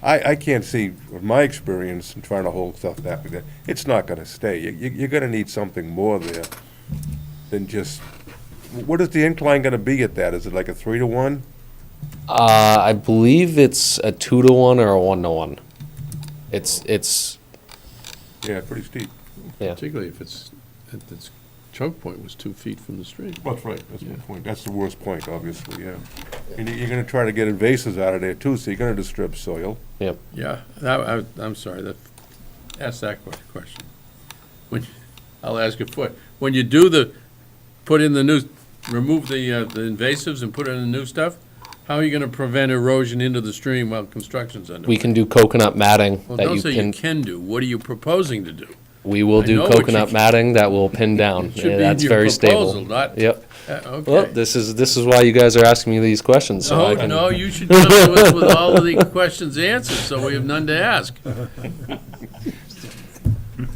Speaker 10: I can't see, from my experience in trying to hold stuff that way, that it's not gonna stay. You're gonna need something more there than just, what is the incline gonna be at that? Is it like a 3-to-1?
Speaker 7: I believe it's a 2-to-1 or a 1-to-1. It's
Speaker 10: Yeah, pretty steep.
Speaker 7: yeah.
Speaker 3: Particularly if its choke point was 2 feet from the stream.
Speaker 10: That's right, that's my point. That's the worst point, obviously, yeah. And you're gonna try to get invasives out of there too, so you're gonna disturb soil.
Speaker 3: Yeah, I'm sorry, ask that question. I'll ask it for, when you do put in the new, remove the invasives and put in the new stuff, how are you gonna prevent erosion into the stream while construction's underway?
Speaker 7: We can do coconut matting
Speaker 3: Well,
Speaker 7: that
Speaker 3: don't
Speaker 7: you
Speaker 3: say
Speaker 7: can.
Speaker 3: you can do, what are you proposing to do?
Speaker 7: We will
Speaker 3: I
Speaker 7: do
Speaker 3: know what you
Speaker 7: coconut
Speaker 3: can-
Speaker 7: matting that will pin down.
Speaker 3: It should be in
Speaker 7: That's
Speaker 3: your
Speaker 7: very
Speaker 3: proposal,
Speaker 7: stable.
Speaker 3: not-
Speaker 7: Yep.
Speaker 3: Okay.
Speaker 7: Well, this is why you guys are asking me these questions. So I can,
Speaker 3: No, you should come to us with all of the questions answered, so we have none to ask.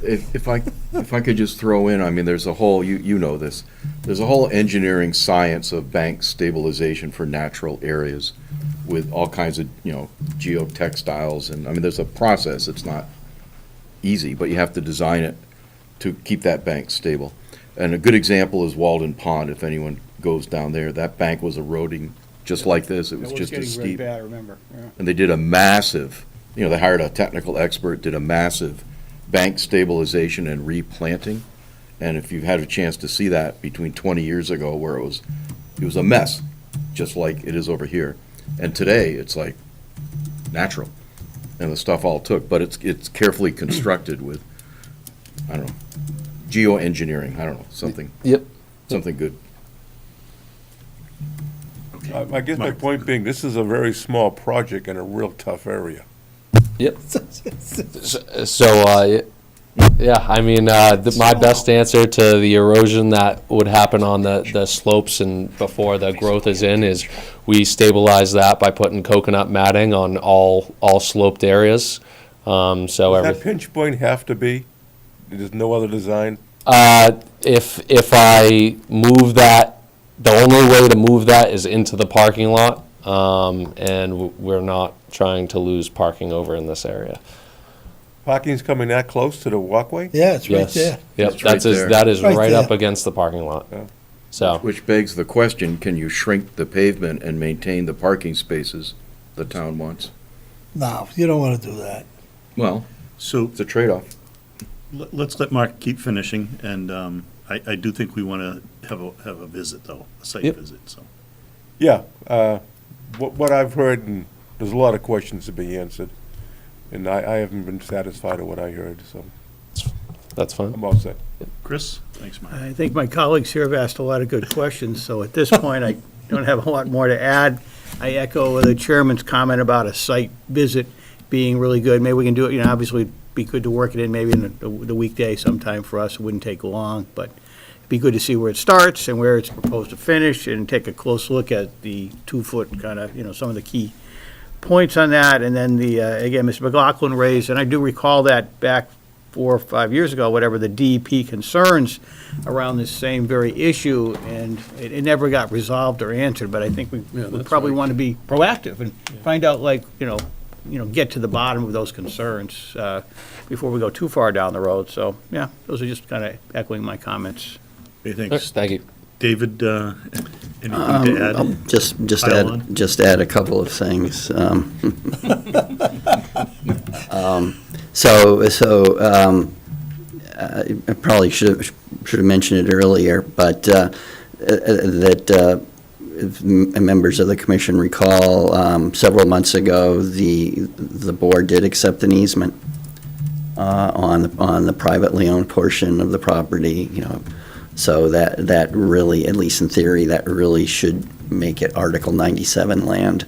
Speaker 4: If I could just throw in, I mean, there's a whole, you know this, there's a whole engineering science of bank stabilization for natural areas with all kinds of, geotextiles, and, I mean, there's a process, it's not easy, but you have to design it to keep that bank stable. And a good example is Walden Pond, if anyone goes down there, that bank was eroding just like this, it was just as steep.
Speaker 6: I remember, yeah.
Speaker 4: And they did a massive, they hired a technical expert, did a massive bank stabilization and replanting. And if you've had a chance to see that between 20 years ago where it was a mess, just like it is over here. And today, it's like natural. And the stuff all took, but it's carefully constructed with, I don't know, geoengineering, I don't know, something.
Speaker 7: Yep.
Speaker 4: Something good.
Speaker 10: I guess my point being, this is a very small project in a real tough area.
Speaker 7: Yep. So, yeah, I mean, my best answer to the erosion that would happen on the slopes and before the growth is in is we stabilize that by putting coconut matting on all sloped areas. So
Speaker 10: Does that
Speaker 7: everything.
Speaker 10: pinch point have to be? There's no other design?
Speaker 7: If I move that, the only way to move that is into the parking lot, and we're not trying to lose parking over in this area.
Speaker 10: Parking's coming that close to the walkway?
Speaker 8: Yeah, it's right
Speaker 7: Yes.
Speaker 8: there.
Speaker 7: Yep,
Speaker 4: It's right there.
Speaker 7: that is
Speaker 8: Right
Speaker 7: right up
Speaker 8: there.
Speaker 7: against the parking lot.
Speaker 10: Yeah.
Speaker 7: So,
Speaker 4: Which begs the question, can you shrink the pavement and maintain the parking spaces the town wants?
Speaker 8: No, you don't want to do that.
Speaker 4: Well,
Speaker 1: So
Speaker 4: it's a trade-off.
Speaker 1: let's let Mark keep finishing, and I do think we want to have a visit, though, a site
Speaker 7: Yep.
Speaker 1: visit, so.
Speaker 10: Yeah, what I've heard, and there's a lot of questions to be answered, and I haven't been satisfied with what I heard, so
Speaker 7: that's fine.
Speaker 10: I'm all set.
Speaker 1: Chris? Thanks, Mark.
Speaker 6: I think my colleagues here have asked a lot of good questions, so at this point, I don't have a lot more to add. I echo the chairman's comment about a site visit being really good. Maybe we can do it, obviously, it'd be good to work it in maybe in the weekday sometime for us. It wouldn't take long, but it'd be good to see where it starts and where it's proposed to finish and take a close look at the 2-foot kind of, some of the key points on that. And then again, Mr. McLaughlin raised, and I do recall that back 4 or 5 years ago, whatever, the DEP concerns around this same very issue, and it never got resolved or answered, but I think we
Speaker 3: that's
Speaker 6: probably
Speaker 3: right.
Speaker 6: want to be proactive and find out, get to the bottom of those concerns before we go too far down the road. So, yeah, those are just kind of echoing my comments.
Speaker 1: Hey, thanks.
Speaker 7: Thank you.
Speaker 1: David, anything to add?
Speaker 5: I'll just
Speaker 1: Pile on?
Speaker 5: add a couple of things. I probably should have mentioned it earlier, but that members of the commission recall, several months ago, the board did accept an easement on the privately owned portion of the property, so that really, at least in theory, that really should make it Article 97 land,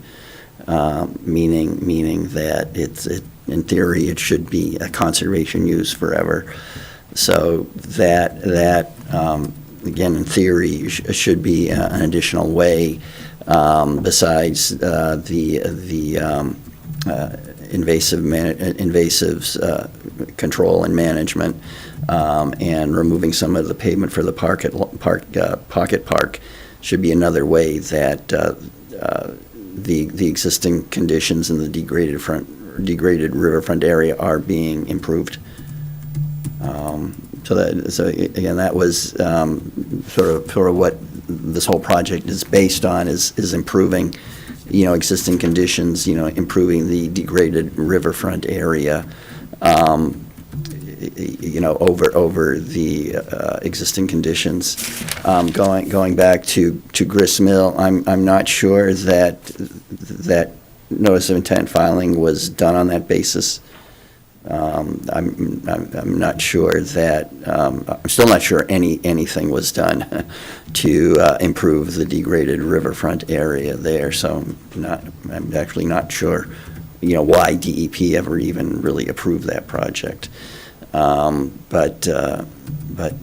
Speaker 5: meaning that in theory, it should be a conservation use forever. So that again, in theory, should be an additional way besides the invasives control and management, and removing some of the pavement for the pocket park should be another way that the existing conditions in the degraded riverfront area are being improved. So again, that was sort of what this whole project is based on, is improving, existing conditions, improving the degraded riverfront area, over the existing conditions. Going back to Grist Mill, I'm not sure that notice of intent filing was done on that basis. I'm not sure that, I'm still not sure anything was done to improve the degraded riverfront area there, so I'm actually not sure, why DEP ever even really approved that project. But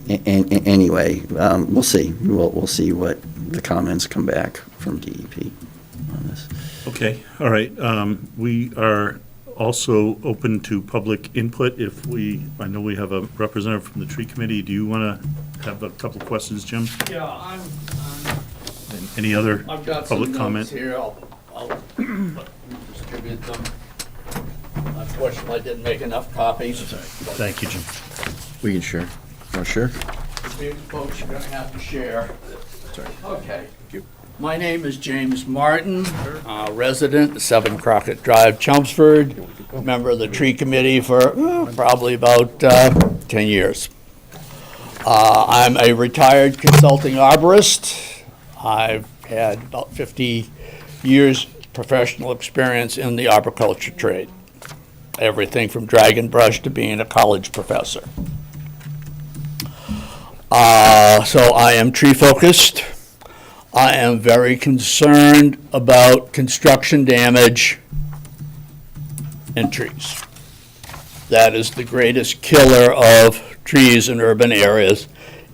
Speaker 5: anyway, we'll see. We'll see what the comments come back from DEP on this.
Speaker 1: Okay, all right. We are also open to public input I know we have a representative from the tree committee. Do you want to have a couple of questions, Jim?
Speaker 11: Yeah,
Speaker 1: And any other
Speaker 11: I've got
Speaker 1: public
Speaker 11: some
Speaker 1: comment?
Speaker 11: notes here, I'll distribute them. Unfortunately, I didn't make enough copies.
Speaker 1: Thank you, Jim.
Speaker 4: We can share. Want to share?
Speaker 11: You folks are gonna have to share. Okay. My name is James Martin, resident, 7 Crockett Drive, Chelmsford, member of the tree committee for probably about 10 years. I'm a retired consulting arborist. I've had about 50 years professional experience in the arboriculture trade. Everything from dragon brush to being a college professor. So I am tree focused. I am very concerned about construction damage in trees. That is the greatest killer of trees in urban areas,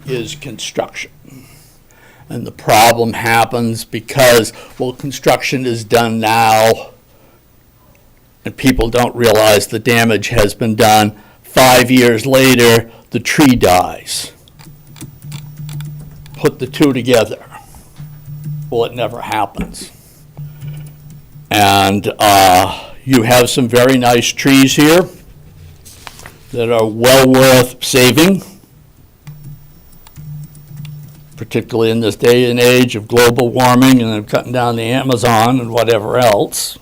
Speaker 11: is construction. And the problem happens because, construction is done now, and people don't realize the damage has been done. 5 years later, the tree dies. Put the two together. Well, it never happens. And you have some very nice trees here. that are well worth saving, particularly in this day and age of global warming and cutting down the Amazon and whatever else.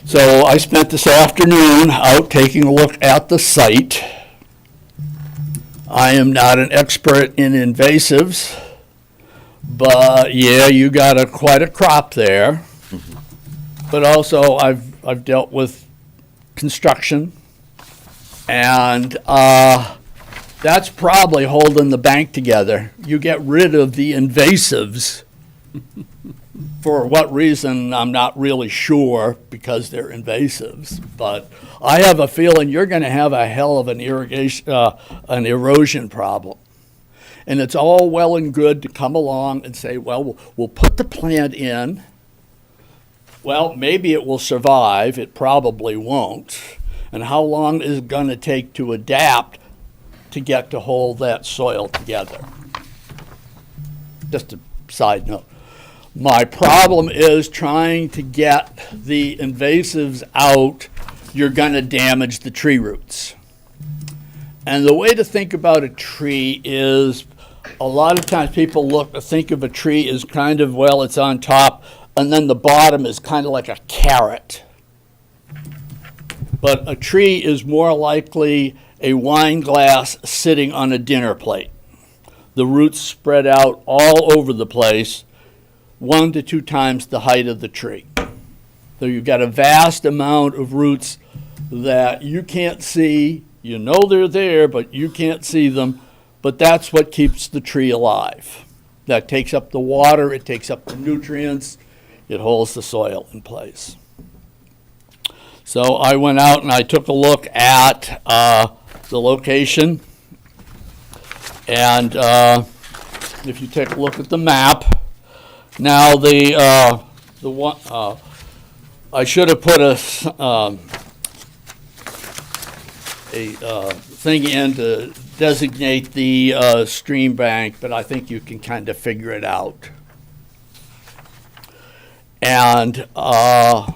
Speaker 11: So I spent this afternoon out taking a look at the site. I am not an expert in invasives, but yeah, you got quite a crop there. But also I've dealt with construction, and that's probably holding the bank together. You get rid of the invasives. For what reason, I'm not really sure, because they're invasives. But I have a feeling you're going to have a hell of an erosion problem. And it's all well and good to come along and say, well, we'll put the plant in. Well, maybe it will survive. It probably won't. And how long is it going to take to adapt to get to hold that soil together? Just a side note. My problem is trying to get the invasives out. You're going to damage the tree roots. And the way to think about a tree is, a lot of times people think of a tree as kind of, well, it's on top, and then the bottom is kind of like a carrot. But a tree is more likely a wine glass sitting on a dinner plate. The roots spread out all over the place, 1 to 2 times the height of the tree. So you've got a vast amount of roots that you can't see. You know they're there, but you can't see them. But that's what keeps the tree alive. That takes up the water, it takes up the nutrients, it holds the soil in place. So I went out and I took a look at the location. And if you take a look at the map, now the one I should have put a thing in to designate the stream bank, but I think you can kind of figure it out. And on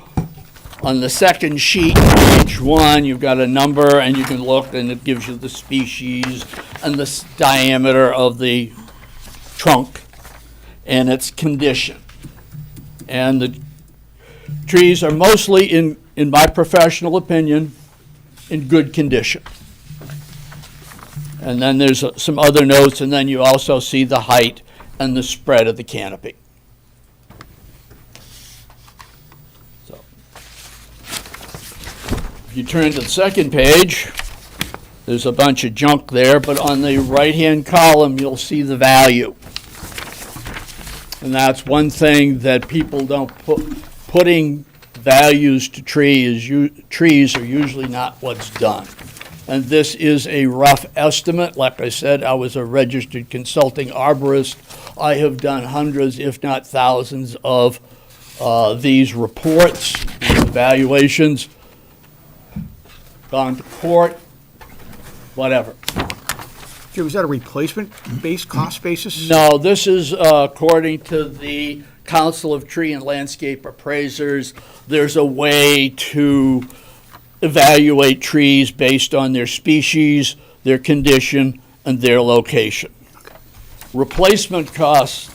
Speaker 11: the second sheet, page 1, you've got a number, and you can look, and it gives you the species and the diameter of the trunk and its condition. And the trees are mostly, in my professional opinion, in good condition. And then there's some other notes, and then you also see the height and the spread of the canopy. So, if you turn to the second page, there's a bunch of junk there, but on the right-hand column, you'll see the value. And that's one thing that people don't putting values to trees are usually not what's done. And this is a rough estimate. Like I said, I was a registered consulting arborist. I have done hundreds, if not thousands, of these reports, evaluations, gone to court, whatever.
Speaker 6: Jim, is that a replacement-based cost basis?
Speaker 11: No, this is according to the Council of Tree and Landscape Appraisers. There's a way to evaluate trees based on their species, their condition, and their location. Replacement costs,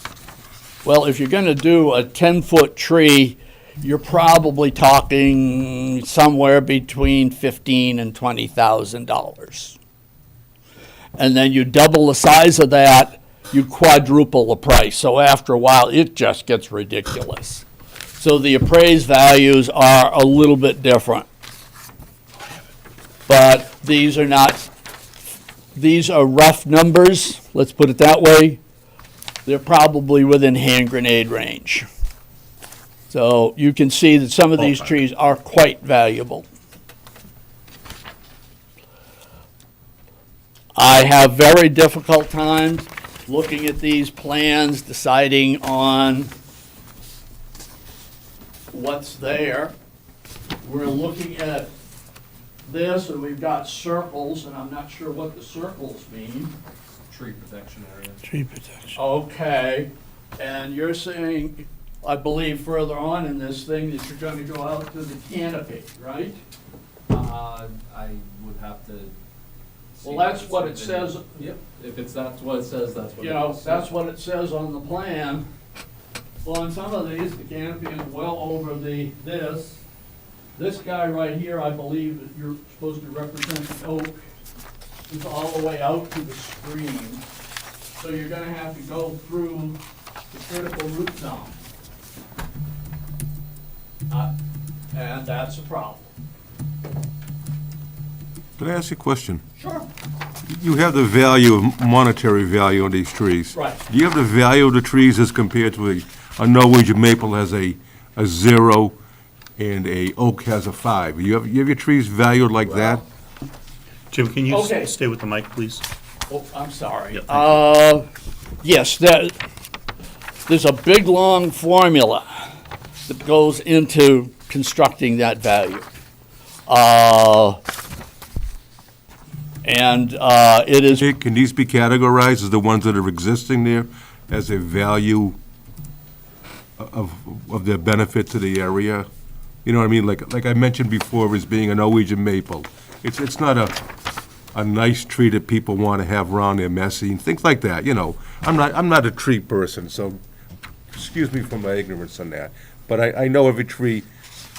Speaker 11: well, if you're going to do a 10-foot tree, you're probably talking somewhere between $15,000 and $20,000. And then you double the size of that, you quadruple the price. So after a while, it just gets ridiculous. So the appraised values are a little bit different. But these are rough numbers, let's put it that way. They're probably within hand grenade range. So you can see that some of these trees are quite valuable. I have very difficult times looking at these plans, deciding on what's there. We're looking at this, and we've got circles, and I'm not sure what the circles mean.
Speaker 7: Tree protection area.
Speaker 8: Tree protection.
Speaker 11: Okay, and you're saying, I believe further on in this thing, that you're going to go out to the canopy, right?
Speaker 7: I would have to.
Speaker 11: Well, that's what it says.
Speaker 7: Yep, if that's what it says, that's what it
Speaker 11: You know,
Speaker 7: is.
Speaker 11: that's what it says on the plan. Well, on some of these, the canopy is well over this. This guy right here, I believe that you're supposed to represent the oak, is all the way out to the screen. So you're gonna have to go through the critical root zone. And that's a problem.
Speaker 10: Can I ask you a question?
Speaker 11: Sure.
Speaker 10: You have the value, monetary value on these trees.
Speaker 11: Right.
Speaker 10: Do you have the value of the trees as compared to a Norwegian maple has a 0 and a oak has a 5? You have your trees valued like that?
Speaker 1: Jim, can you
Speaker 11: Okay.
Speaker 1: stay with the mic, please?
Speaker 11: Oh, I'm sorry.
Speaker 1: Yeah,
Speaker 11: Yes, there's a big, long formula that goes into constructing that value. It is,
Speaker 10: Can these be categorized as the ones that are existing there as a value of their benefit to the area? You know what I mean? Like I mentioned before, as being a Norwegian maple. It's not a nice tree that people want to have around their messy and things like that, you know. I'm not a tree person, so excuse me for my ignorance on that. But I know every tree,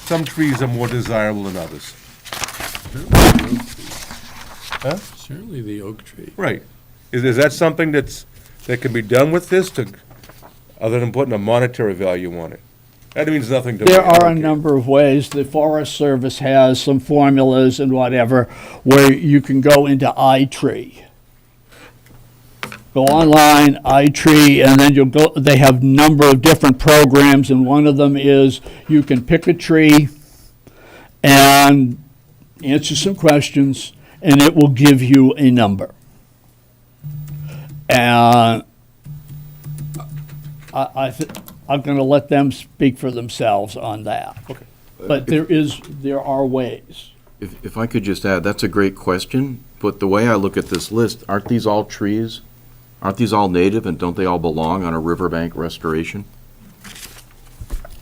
Speaker 10: some trees are more desirable than others. Huh?
Speaker 3: Certainly the oak tree.
Speaker 10: Right. Is that something that can be done with this other than putting a monetary value on it? That means nothing to me.
Speaker 11: there
Speaker 10: I
Speaker 11: are
Speaker 10: don't
Speaker 11: a
Speaker 10: care.
Speaker 11: number of ways. The Forest Service has some formulas and whatever where you can go into iTree. Go online, iTree, and then you'll go, they have a number of different programs, and one of them is you can pick a tree and answer some questions, and it will give you a number. And I'm going to let them speak for themselves on that. Okay. But there are ways.
Speaker 4: If I could just add, that's a great question, but the way I look at this list, aren't these all trees? Aren't these all native, and don't they all belong on a riverbank restoration?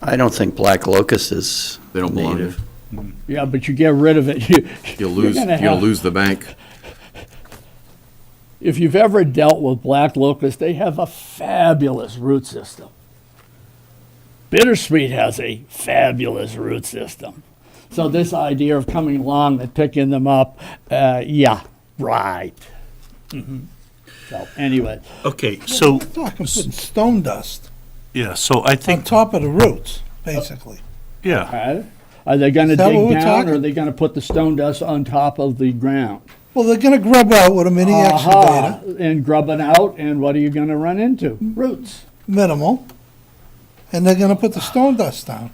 Speaker 5: I don't think black locust is
Speaker 4: They don't belong
Speaker 5: native.
Speaker 11: Yeah, but you get rid of it.
Speaker 4: You'll
Speaker 11: you're gonna
Speaker 4: you'll
Speaker 11: have-
Speaker 4: lose the bank.
Speaker 11: If you've ever dealt with black locust, they have a fabulous root system. Bittersweet has a fabulous root system. So this idea of coming along and picking them up, yeah, right. So anyway,
Speaker 1: Okay, so,
Speaker 8: We're talking putting stone dust
Speaker 1: yeah, so I
Speaker 8: on
Speaker 1: think,
Speaker 8: top of the roots, basically.
Speaker 1: yeah,
Speaker 11: are they going to
Speaker 8: Is that what
Speaker 11: dig
Speaker 8: we're
Speaker 11: down,
Speaker 8: talking?
Speaker 11: or are they going to put the stone dust on top of the ground?
Speaker 8: Well, they're gonna grub out with a mini excavator,
Speaker 11: And grubbing out, and what are you going to run into? Roots.
Speaker 8: minimal, and they're gonna put the stone dust down.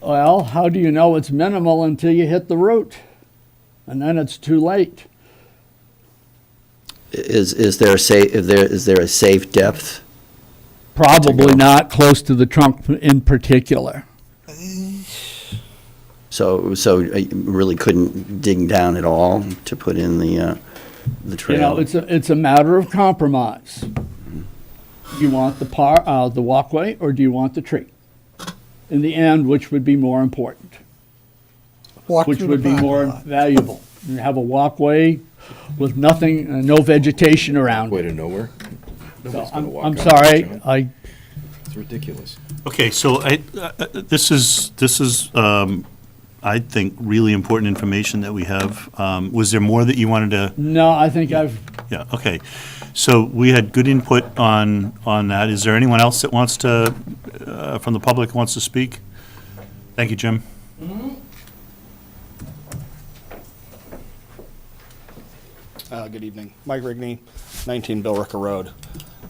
Speaker 11: Well, how do you know it's minimal until you hit the root? And then it's too late.
Speaker 5: Is there a safe depth?
Speaker 11: Probably not close to the trunk in particular.
Speaker 5: So you really couldn't dig down at all to put in the
Speaker 11: You
Speaker 5: trail?
Speaker 11: know, it's a matter of compromise. You want the walkway, or do you want the tree? In the end, which would be more important?
Speaker 8: Walk
Speaker 11: Which
Speaker 8: through
Speaker 11: would
Speaker 8: the
Speaker 11: be
Speaker 8: parking
Speaker 11: more
Speaker 8: lot.
Speaker 11: valuable? You have a walkway with nothing, no vegetation around
Speaker 4: Way
Speaker 11: it.
Speaker 4: to nowhere.
Speaker 11: So
Speaker 4: Nobody's gonna walk
Speaker 11: I'm
Speaker 4: out,
Speaker 11: sorry,
Speaker 4: John. It's ridiculous.
Speaker 1: okay, so this is, I think, really important information that we have. Was there more that you wanted to?
Speaker 11: no, I think I've,
Speaker 1: Yeah, okay. So we had good input on that. Is there anyone else that wants to, from the public, wants to speak? Thank you, Jim.
Speaker 12: Good evening. Mike Rigney, 19 Billrica Road.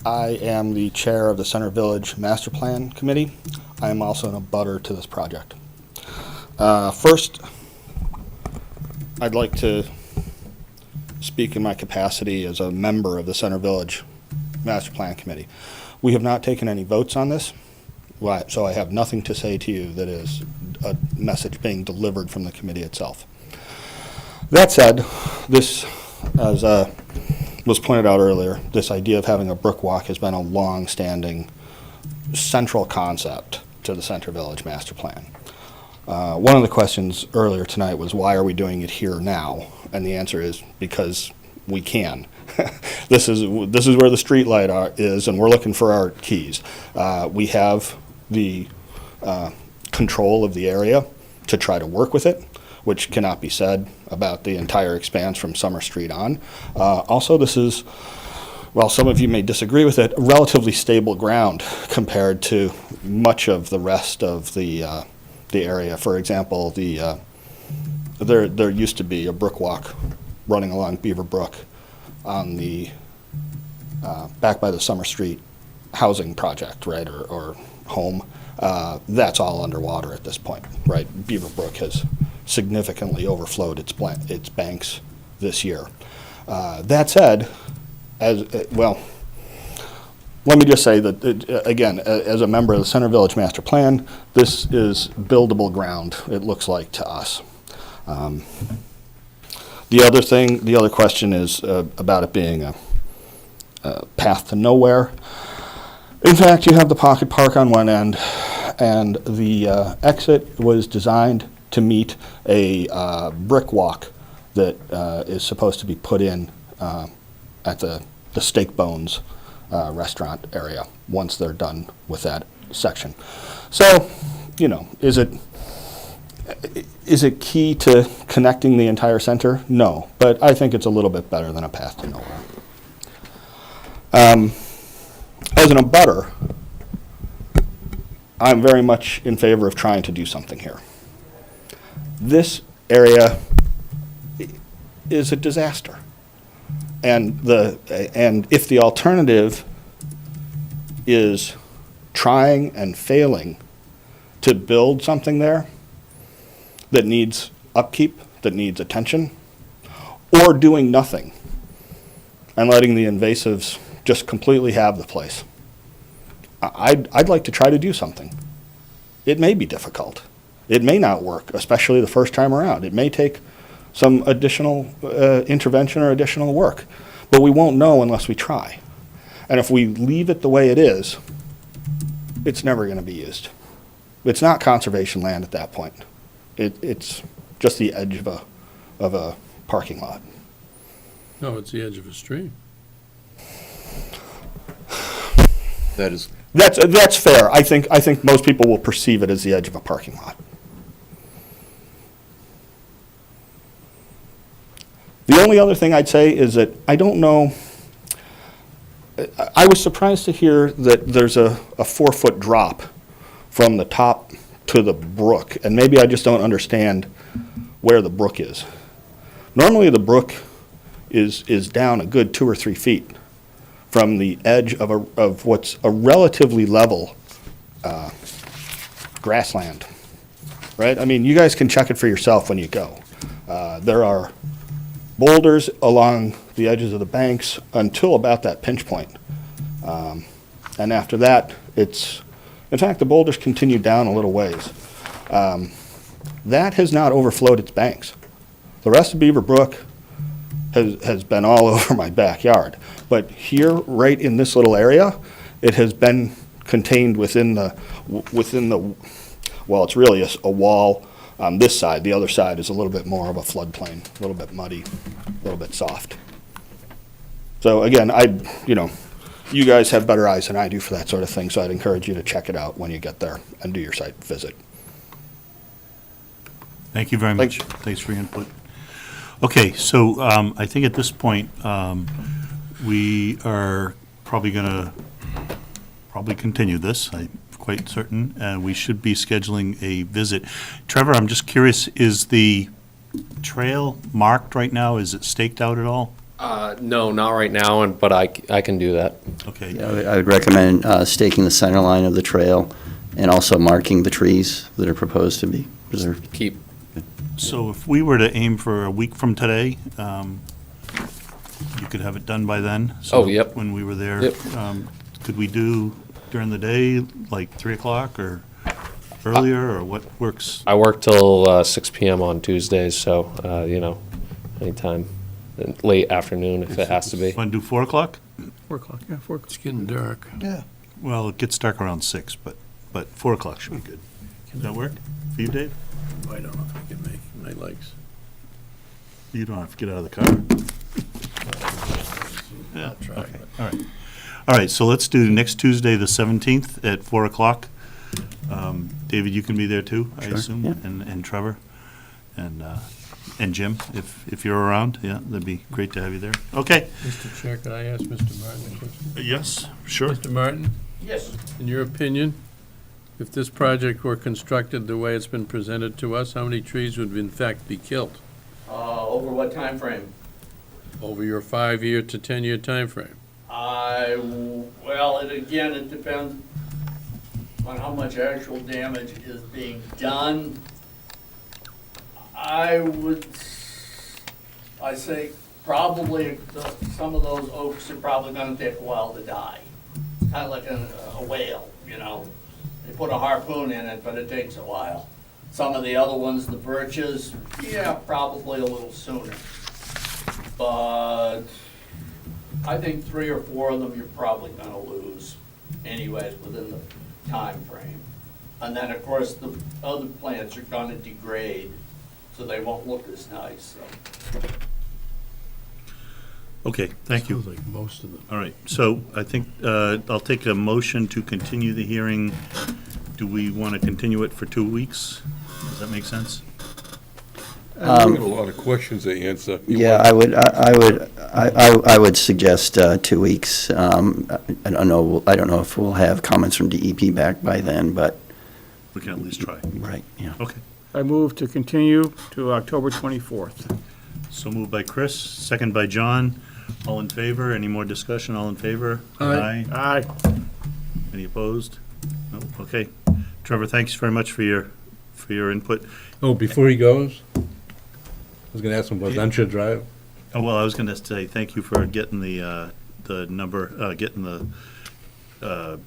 Speaker 12: I am the chair of the Center Village Master Plan Committee. I am also an abutter to this project. First, I'd like to speak in my capacity as a member of the Center Village Master Plan Committee. We have not taken any votes on this, so I have nothing to say to you that is a message being delivered from the committee itself. That said, this, as was pointed out earlier, this idea of having a brick walk has been a long-standing central concept to the Center Village Master Plan. One of the questions earlier tonight was, why are we doing it here now? And the answer is because we can. This is where the street light is, and we're looking for our keys. We have the control of the area to try to work with it, which cannot be said about the entire expanse from Summer Street on. Also, this is, while some of you may disagree with it, relatively stable ground compared to much of the rest of the area. For example, there used to be a brick walk running along Beaver Brook on the back by the Summer Street housing project, right, or home. That's all underwater at this point, right? Beaver Brook has significantly overflowed its banks this year. That said, well, let me just say that, again, as a member of the Center Village Master Plan, this is buildable ground, it looks like to us. The other question is about it being a path to nowhere. In fact, you have the pocket park on one end, and the exit was designed to meet a brick walk that is supposed to be put in at the Steak Bones restaurant area once they're done with that section. So, you know, is it key to connecting the entire center? No, but I think it's a little bit better than a path to nowhere. As an abutter, I'm very much in favor of trying to do something here. This area is a disaster. And if the alternative is trying and failing to build something there that needs upkeep, that needs attention, or doing nothing and letting the invasives just completely have the place, I'd like to try to do something. It may be difficult. It may not work, especially the first time around. It may take some additional intervention or additional work, but we won't know unless we try. And if we leave it the way it is, it's never going to be used. It's not conservation land at that point. It's just the edge of a parking lot.
Speaker 3: No, it's the edge of a stream.
Speaker 12: That's fair. I think most people will perceive it as the edge of a parking lot. The only other thing I'd say is that I don't know. I was surprised to hear that there's a 4-foot drop from the top to the brook, and maybe I just don't understand where the brook is. Normally, the brook is down a good 2 or 3 feet from the edge of what's a relatively level grassland, right? I mean, you guys can check it for yourself when you go. There are boulders along the edges of the banks until about that pinch point. And after that, in fact, the boulders continue down a little ways. That has not overflowed its banks. The rest of Beaver Brook has been all over my backyard. But here, right in this little area, it has been contained within the, well, it's really a wall on this side. The other side is a little bit more of a floodplain, a little bit muddy, a little bit soft. So again, you guys have better eyes than I do for that sort of thing, so I'd encourage you to check it out when you get there and do your site visit.
Speaker 1: Thank you very much. Thanks for your input. Okay, so I think at this point, we are probably going to continue this, I'm quite certain, and we should be scheduling a visit. Trevor, I'm just curious, is the trail marked right now? Is it staked out at all?
Speaker 7: No, not right now, but I can do that.
Speaker 1: Okay.
Speaker 5: I would recommend staking the center line of the trail and also marking the trees that are proposed to be preserved.
Speaker 1: So if we were to aim for a week from today, you could have it done by then?
Speaker 7: Oh, yep.
Speaker 1: When we were there?
Speaker 7: Yep.
Speaker 1: Could we do during the day, like 3 o'clock or earlier, or what works?
Speaker 7: I work till 6 p.m. on Tuesdays, so, anytime, late afternoon if it has to be.
Speaker 1: Want to do 4 o'clock?
Speaker 6: 4 o'clock, yeah, 4 o'clock.
Speaker 3: It's getting dark.
Speaker 8: Yeah.
Speaker 1: Well, it gets dark around 6, but 4 o'clock should be good. Does that work for you, Dave?
Speaker 3: I don't know if I can make my legs.
Speaker 1: You don't have to get out of the car.
Speaker 3: I'll try.
Speaker 1: Okay, all right. All right, so let's do next Tuesday, the 17th at 4 o'clock. David, you can be there too, I assume?
Speaker 5: yeah.
Speaker 1: And Trevor, and Jim, if you're around, yeah, that'd be great to have you there. Okay.
Speaker 3: Mr. Chair, could I ask Mr. Martin a question?
Speaker 1: Yes, sure.
Speaker 3: Mr. Martin,
Speaker 11: Yes.
Speaker 3: in your opinion, if this project were constructed the way it's been presented to us, how many trees would in fact be killed
Speaker 11: Over what time frame?
Speaker 3: over your 5-year to 10-year timeframe?
Speaker 11: Well, again, it depends on how much actual damage is being done. I say probably some of those oaks are probably gonna take a while to die. Kind of like a whale, you know? They put a harpoon in it, but it takes a while. Some of the other ones, the birches, yeah, probably a little sooner. But I think 3 or 4 of them you're probably gonna lose anyways within the time frame. And then, of course, the other plants are gonna degrade, so they won't look as nice, so.
Speaker 1: Okay, thank you.
Speaker 3: Sounds like most of them.
Speaker 1: All right, so I think I'll take a motion to continue the hearing. Do we want to continue it for 2 weeks? Does that make sense?
Speaker 10: We have a lot of questions to answer.
Speaker 5: Yeah, I would suggest 2 weeks. I don't know if we'll have comments from DEP back by then, but,
Speaker 1: We can at least try.
Speaker 5: right, yeah.
Speaker 1: Okay.
Speaker 6: I move to continue to October 24th.
Speaker 1: So moved by Chris, second by John. All in favor? Any more discussion? All in favor?
Speaker 3: Aye.
Speaker 6: Aye.
Speaker 1: Any opposed? No? Okay. Trevor, thanks very much for your input.
Speaker 9: Oh, before he goes, I was gonna ask him about Duncher Drive.
Speaker 1: Oh, well, I was going to say thank you for getting the number, getting the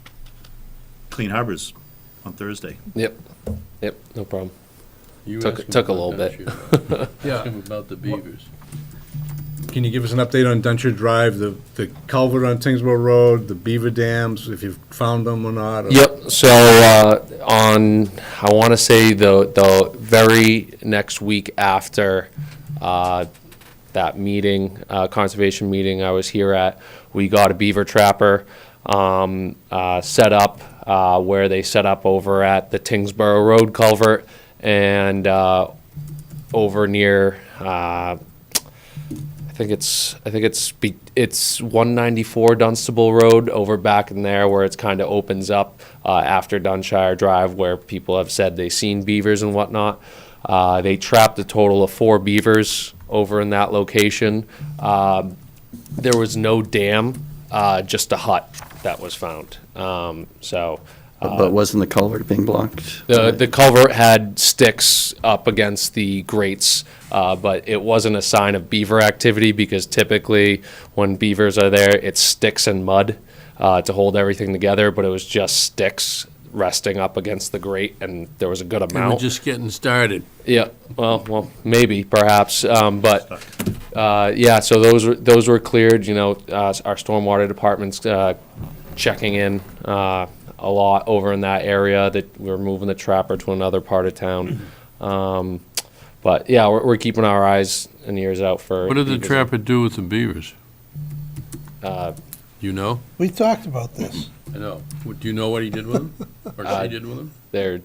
Speaker 1: Clean Harbors on Thursday.
Speaker 7: Yep, no problem.
Speaker 3: You
Speaker 7: Took-
Speaker 3: ask him
Speaker 7: took a
Speaker 3: about
Speaker 7: little
Speaker 3: that,
Speaker 7: bit.
Speaker 3: Ask
Speaker 9: Yeah.
Speaker 3: him about the beavers.
Speaker 9: Can you give us an update on Duncher Drive, the culvert on Tingsboro Road, the beaver dams, if you've found them or not? or-
Speaker 7: Yep, so, on, I wanna say the very next week after, that meeting, conservation meeting I was here at, we got a beaver trapper, set up, where they set up over at the Tingsboro Road culvert and, over near, I think it's 194 Dunstable Road over back in there where it's kind of opens up after Dunshire Drive where people have said they've seen beavers and whatnot. They trapped a total of 4 beavers over in that location. There was no dam, just a hut that was found.
Speaker 5: But wasn't the culvert being blocked?
Speaker 7: The culvert had sticks up against the grates, but it wasn't a sign of beaver activity because typically when beavers are there, it's sticks and mud to hold everything together, but it was just sticks resting up against the grate, and there was a good
Speaker 3: They were
Speaker 7: amount.
Speaker 3: just getting started.
Speaker 7: Yeah, well, maybe, perhaps, but, yeah, so those were cleared, our stormwater department's checking in a lot over in that area, that we're moving the trapper to another part of town. But, yeah, we're keeping our eyes and ears out for.
Speaker 3: What did the
Speaker 7: beavers.
Speaker 3: trapper do with the beavers? You know?
Speaker 8: We talked about this.
Speaker 3: I know. Do you know what he did with them? Or she did with them?
Speaker 7: They're,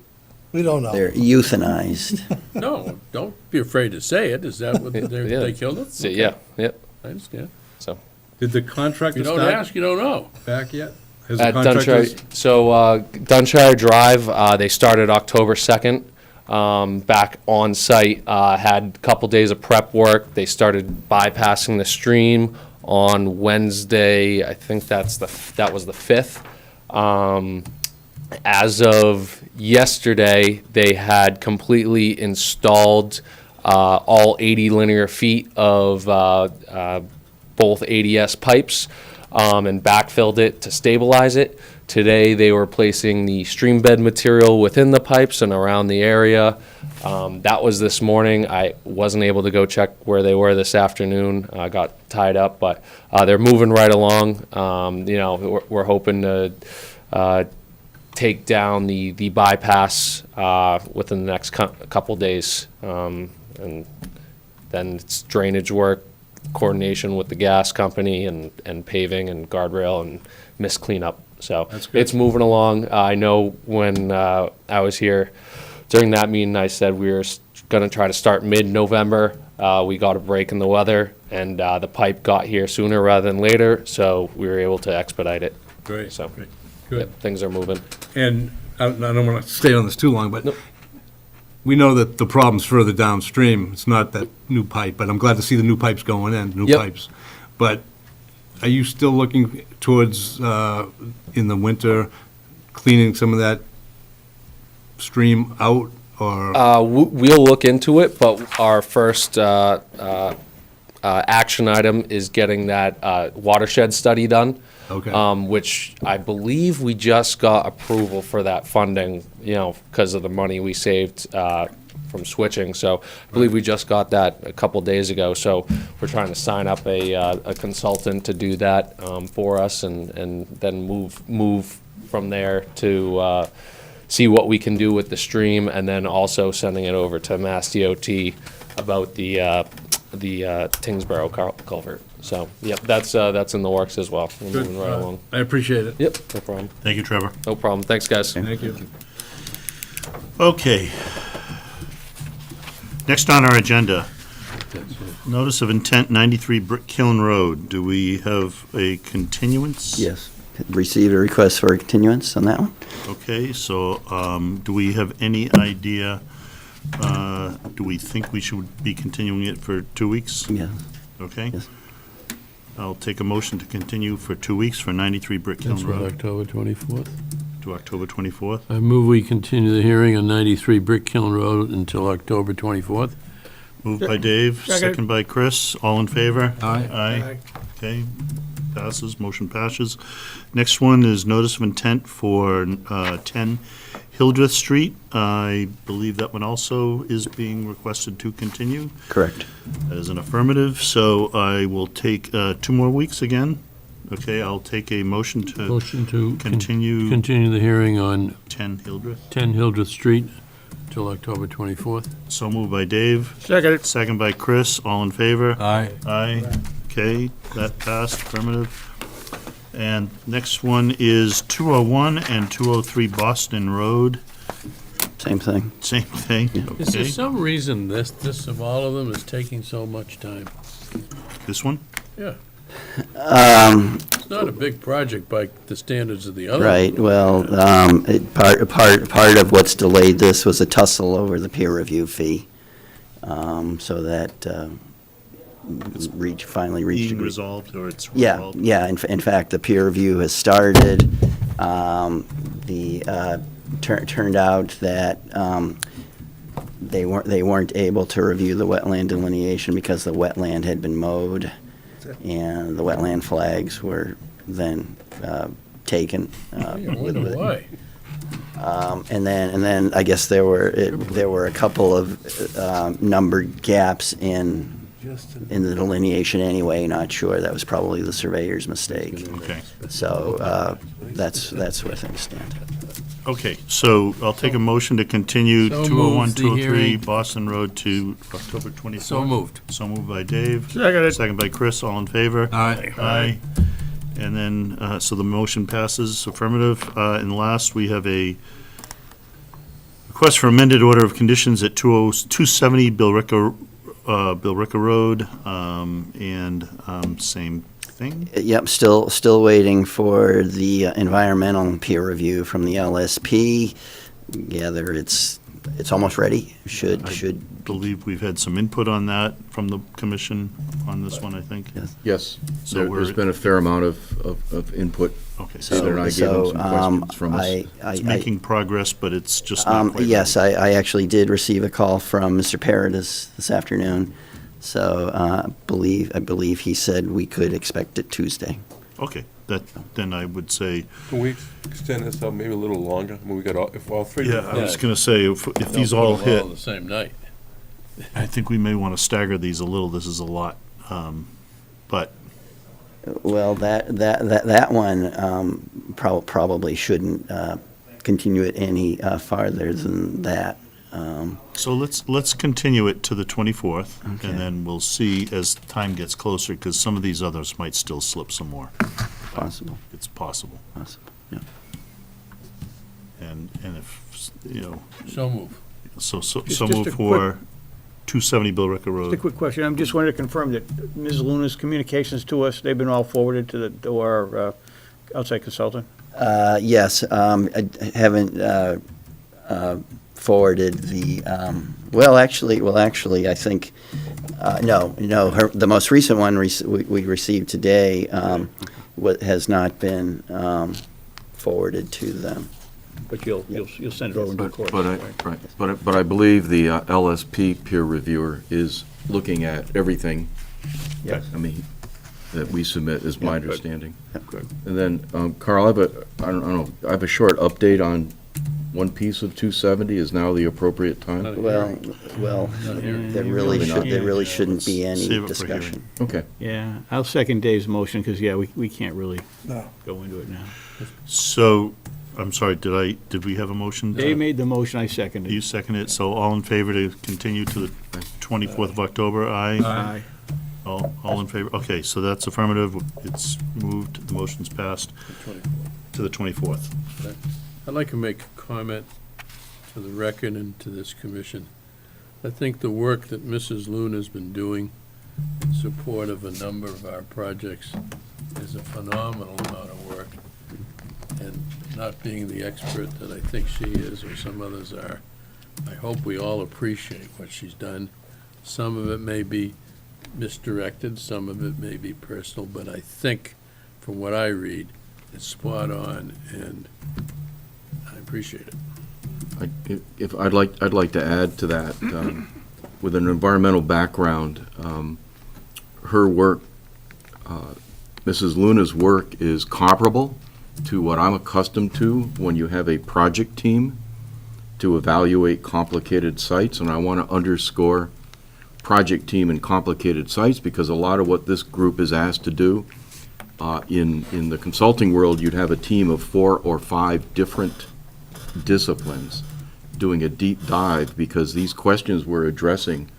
Speaker 8: We don't know.
Speaker 5: They're euthanized.
Speaker 3: No, don't be afraid to say it. Is that what they killed them?
Speaker 7: so, yeah, yep,
Speaker 3: I understand.
Speaker 7: so.
Speaker 9: Did the
Speaker 3: If
Speaker 9: contractor
Speaker 3: you don't
Speaker 9: start
Speaker 3: ask, you don't know.
Speaker 9: back yet? Has the
Speaker 7: At
Speaker 9: contractors-
Speaker 7: Dunshire, so Dunshire Drive, they started October 2nd, back on site, had a couple days of prep work. They started bypassing the stream on Wednesday. I think that was the 5th. As of yesterday, they had completely installed all 80 linear feet of both ADS pipes and backfilled it to stabilize it. Today, they were placing the stream bed material within the pipes and around the area. That was this morning. I wasn't able to go check where they were this afternoon. I got tied up, but they're moving right along. We're hoping to take down the bypass within the next couple days. And then it's drainage work, coordination with the gas company, and paving and guardrail and mist cleanup. So
Speaker 9: That's good.
Speaker 7: it's moving along. I know when I was here during that meeting, I said we were going to try to start mid-November. We got a break in the weather, and the pipe got here sooner rather than later, so we were able to expedite it.
Speaker 9: Great,
Speaker 7: So,
Speaker 9: good.
Speaker 7: yep, things are moving.
Speaker 9: And I don't want to stay on this too long, but
Speaker 7: Nope.
Speaker 9: we know that the problem's further downstream. It's not that new pipe, but I'm glad to see the new pipes going in, new
Speaker 7: Yep.
Speaker 9: pipes. But are you still looking towards, in the winter, cleaning some of that stream out, or?
Speaker 7: We'll look into it, but our first action item is getting that watershed study done.
Speaker 9: Okay.
Speaker 7: Which I believe we just got approval for that funding, because of the money we saved from switching. So I believe we just got that a couple days ago. So we're trying to sign up a consultant to do that for us, and then move from there to see what we can do with the stream, and then also sending it over to Mass DOT about the Tingsboro culvert. So, yep, that's in the works as well. We're
Speaker 9: Good.
Speaker 7: moving right along.
Speaker 9: I appreciate it.
Speaker 7: Yep, no problem.
Speaker 1: Thank you, Trevor.
Speaker 7: No problem. Thanks, guys.
Speaker 9: Thank you.
Speaker 1: Okay. Next on our agenda, notice of intent 93 Brick Kiln Road. Do we have a continuance?
Speaker 5: Yes. Received a request for a continuance on that one?
Speaker 1: Okay, so do we have any idea, do we think we should be continuing it for 2 weeks?
Speaker 5: Yeah.
Speaker 1: Okay?
Speaker 5: Yes.
Speaker 1: I'll take a motion to continue for 2 weeks for 93 Brick
Speaker 3: That's
Speaker 1: Kiln
Speaker 3: what,
Speaker 1: Road
Speaker 3: October 24th?
Speaker 1: to October 24th.
Speaker 3: I move we continue the hearing on 93 Brick Kiln Road until October 24th.
Speaker 1: Moved by Dave,
Speaker 6: Second.
Speaker 1: second by Chris. All in favor?
Speaker 9: Aye.
Speaker 1: Aye. Okay, passes, motion passes. Next one is notice of intent for 10 Hildreth Street. I believe that one also is being requested to continue.
Speaker 5: Correct.
Speaker 1: That is an affirmative, so I will take 2 more weeks again. Okay, I'll take a motion to
Speaker 3: Motion to
Speaker 1: continue
Speaker 3: continue the hearing on
Speaker 1: 10 Hildreth.
Speaker 3: 10 Hildreth Street till October 24th.
Speaker 1: So moved by Dave,
Speaker 6: Second.
Speaker 1: second by Chris. All in favor?
Speaker 9: Aye.
Speaker 1: Aye. Okay, that passed, affirmative. And next one is 201 and 203 Boston Road.
Speaker 5: Same thing.
Speaker 1: Same thing.
Speaker 3: Is there
Speaker 1: Okay.
Speaker 3: some reason this of all of them is taking so much time?
Speaker 1: This one?
Speaker 3: Yeah,
Speaker 5: Um,
Speaker 3: it's not a big project by the standards of the other.
Speaker 5: Right, well, part of what's delayed this was a tussle over the peer review fee. So that finally reached.
Speaker 1: Being
Speaker 5: agreement.
Speaker 1: resolved, or it's
Speaker 5: Yeah,
Speaker 1: resolved?
Speaker 5: yeah, in fact, the peer review has started. Turned out that they weren't able to review the wetland delineation because the wetland had been mowed, and the wetland flags were then taken.
Speaker 3: I wonder why.
Speaker 5: And then I guess there were a couple of numbered gaps in the delineation anyway, not sure. That was probably the surveyor's mistake.
Speaker 1: Okay.
Speaker 5: So that's where things stand.
Speaker 1: Okay, so I'll take a motion to continue
Speaker 3: So
Speaker 1: 201,
Speaker 3: moved, the
Speaker 1: 203
Speaker 3: hearing.
Speaker 1: Boston Road to October 24th.
Speaker 3: So moved.
Speaker 1: So moved by Dave.
Speaker 6: Seconded.
Speaker 1: Second by Chris, all in favor?
Speaker 9: Aye.
Speaker 1: Aye. And then, so the motion passes affirmative. And last, we have a request for amended order of conditions at 270 Billerica Road, and same thing.
Speaker 5: Yep, still waiting for the environmental peer review from the LSP. Gather it's almost ready. Should
Speaker 1: Believe we've had some input on that from the commission on this one, I think.
Speaker 5: Yes.
Speaker 4: Yes,
Speaker 1: So
Speaker 4: there's
Speaker 1: we're-
Speaker 4: been a fair amount of input.
Speaker 1: Okay,
Speaker 4: Heather and I gave them some questions from us.
Speaker 1: it's making progress, but it's just not quite.
Speaker 5: Yes, I actually did receive a call from Mr. Parrott this afternoon. So I believe he said we could expect it Tuesday.
Speaker 1: Okay, then I would say,
Speaker 10: Can we extend this out maybe a little longer? I mean, we got all, if all three.
Speaker 1: yeah, I was gonna say, if these all hit,
Speaker 3: the same night.
Speaker 1: I think we may want to stagger these a little. This is a lot. But,
Speaker 5: Well, that one probably shouldn't continue it any farther than that.
Speaker 1: So let's continue it to the 24th,
Speaker 5: Okay.
Speaker 1: and then we'll see as time gets closer, because some of these others might still slip some more.
Speaker 5: Possible,
Speaker 1: It's possible.
Speaker 5: yeah.
Speaker 1: And if, you know,
Speaker 3: So move.
Speaker 1: so
Speaker 6: Just a
Speaker 1: move
Speaker 6: quick-
Speaker 1: for 270 Billerica
Speaker 6: Just a
Speaker 1: Road.
Speaker 6: quick question. I'm just wanted to confirm that Ms. Luna's communications to us, they've been all forwarded to our outside consultant?
Speaker 5: Yes, I haven't forwarded the, well, actually, I think, no, the most recent one we received today has not been forwarded to them.
Speaker 6: But you'll send it over in due course.
Speaker 4: But I believe the LSP peer reviewer is looking at everything.
Speaker 5: Yes.
Speaker 4: I mean, that we submit, is my
Speaker 6: Yeah, good.
Speaker 4: understanding.
Speaker 6: Good.
Speaker 4: And then, Carl, I don't know, I have a short update on one piece of 270. Is now the appropriate time?
Speaker 5: Well, there really
Speaker 1: Yeah,
Speaker 5: shouldn't be
Speaker 1: let's
Speaker 5: any
Speaker 1: save it for
Speaker 5: discussion.
Speaker 4: Okay.
Speaker 6: Yeah, I'll second Dave's motion, because, yeah, we can't really
Speaker 8: No.
Speaker 6: go into it now.
Speaker 1: So, I'm sorry, did we have a motion?
Speaker 6: Dave made the motion, I seconded.
Speaker 1: You seconded it, so all in favor to continue to the 24th of October? Aye.
Speaker 6: Aye.
Speaker 1: All in favor? Okay, so that's affirmative. It's moved, the motion's passed to the 24th.
Speaker 3: I'd like to make a comment to the record and to this commission. I think the work that Mrs. Luna's been doing in support of a number of our projects is a phenomenal amount of work. And not being the expert that I think she is, or some others are, I hope we all appreciate what she's done. Some of it may be misdirected, some of it may be personal, but I think, from what I read, it's spot on, and I appreciate it.
Speaker 4: I'd like to add to that, with an environmental background, her work, Mrs. Luna's work is comparable to what I'm accustomed to when you have a project team to evaluate complicated sites, and I want to underscore project team and complicated sites, because a lot of what this group is asked to do, in the consulting world, you'd have a team of 4 or 5 different disciplines doing a deep dive, because these questions we're addressing,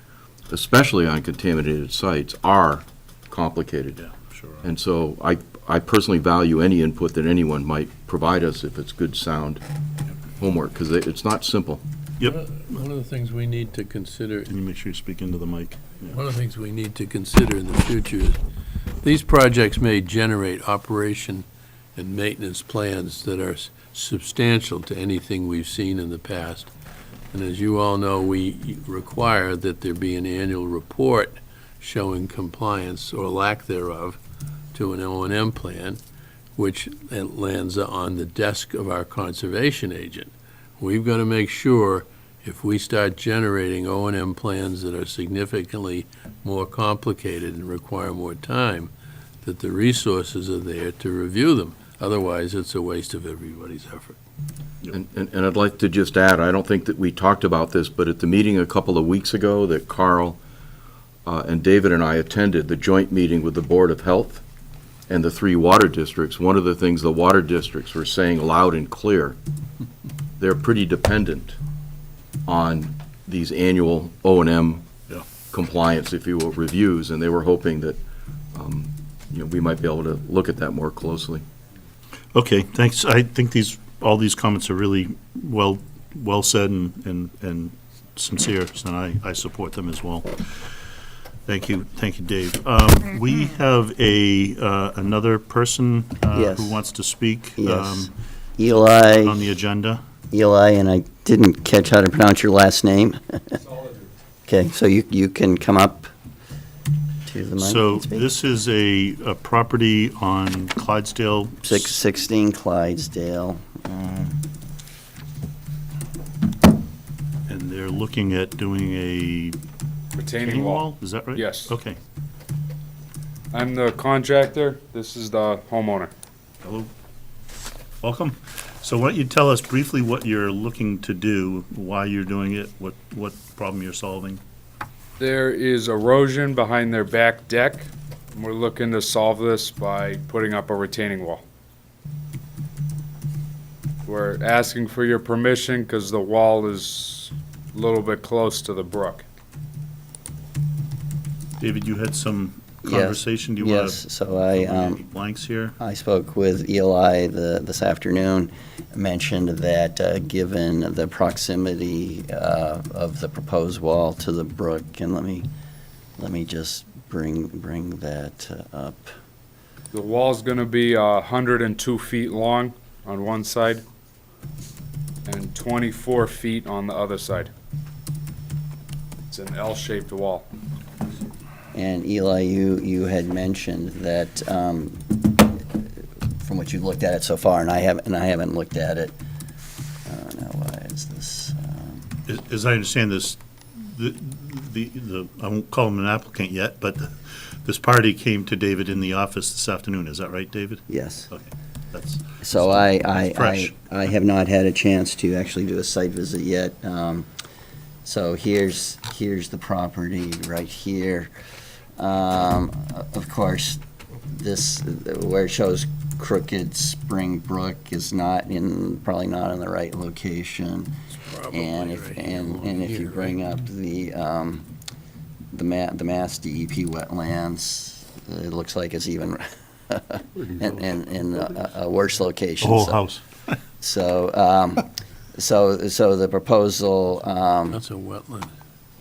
Speaker 4: especially on contaminated sites, are complicated.
Speaker 1: Yeah, sure.
Speaker 4: And so I personally value any input that anyone might provide us if it's good, sound homework, because it's not simple.
Speaker 1: Yep.
Speaker 3: One of the things we need to consider,
Speaker 1: Can you make sure you speak into the mic? Yeah.
Speaker 3: one of the things we need to consider in the future is, these projects may generate operation and maintenance plans that are substantial to anything we've seen in the past. And as you all know, we require that there be an annual report showing compliance or lack thereof to an O&M plan, which lands on the desk of our conservation agent. We've got to make sure, if we start generating O&M plans that are significantly more complicated and require more time, that the resources are there to review them. Otherwise, it's a waste of everybody's effort.
Speaker 4: And I'd like to just add, I don't think that we talked about this, but at the meeting a couple of weeks ago that Carl and David and I attended, the joint meeting with the Board of Health and the 3 water districts, one of the things the water districts were saying loud and clear, they're pretty dependent on these annual O&M
Speaker 1: Yeah.
Speaker 4: compliance, if you will, reviews, and they were hoping that, we might be able to look at that more closely.
Speaker 1: Okay, thanks. I think all these comments are really well said and sincere, and I support them as well. Thank you, Dave. We have another person
Speaker 5: Yes.
Speaker 1: who wants to speak
Speaker 5: Yes.
Speaker 1: on
Speaker 5: Eli,
Speaker 1: the agenda.
Speaker 5: and I didn't catch how to pronounce your last name. Okay, so you can come up to the mic
Speaker 1: So
Speaker 5: and speak.
Speaker 1: this is a property on Clydesdale.
Speaker 5: 616 Clydesdale.
Speaker 1: And they're looking at doing a retaining wall, is that right?
Speaker 13: Yes.
Speaker 1: Okay.
Speaker 13: I'm the contractor. This is the homeowner.
Speaker 1: Hello. Welcome. So why don't you tell us briefly what you're looking to do, why you're doing it, what problem you're solving?
Speaker 13: There is erosion behind their back deck. And we're looking to solve this by putting up a retaining wall. We're asking for your permission because the wall is a little bit close to the brook.
Speaker 1: David, you had some
Speaker 5: Yes,
Speaker 1: conversation? Do you want
Speaker 5: yes,
Speaker 1: to
Speaker 5: so
Speaker 1: fill in any blanks here?
Speaker 5: I spoke with Eli this afternoon, mentioned that given the proximity of the proposed wall to the brook, and let me just bring that up.
Speaker 13: The wall's gonna be 102 feet long on one side and 24 feet on the other side. It's an L-shaped wall.
Speaker 5: And Eli, you had mentioned that, from what you've looked at it so far, and I haven't looked at it. Now, why is this?
Speaker 1: As I understand this, the I won't call him an applicant yet, but this party came to David in the office this afternoon. Is that right, David?
Speaker 5: Yes.
Speaker 1: Okay, that's.
Speaker 5: So
Speaker 1: fresh.
Speaker 5: I have not had a chance to actually do a site visit yet. So here's the property right here. Of course, this, where it shows Crooked Spring Brook is probably not in the right location. And if you bring up the Mass DEP wetlands, it looks like it's even in a worse location.
Speaker 1: The whole house.
Speaker 5: So, so the proposal,
Speaker 3: That's a wetland.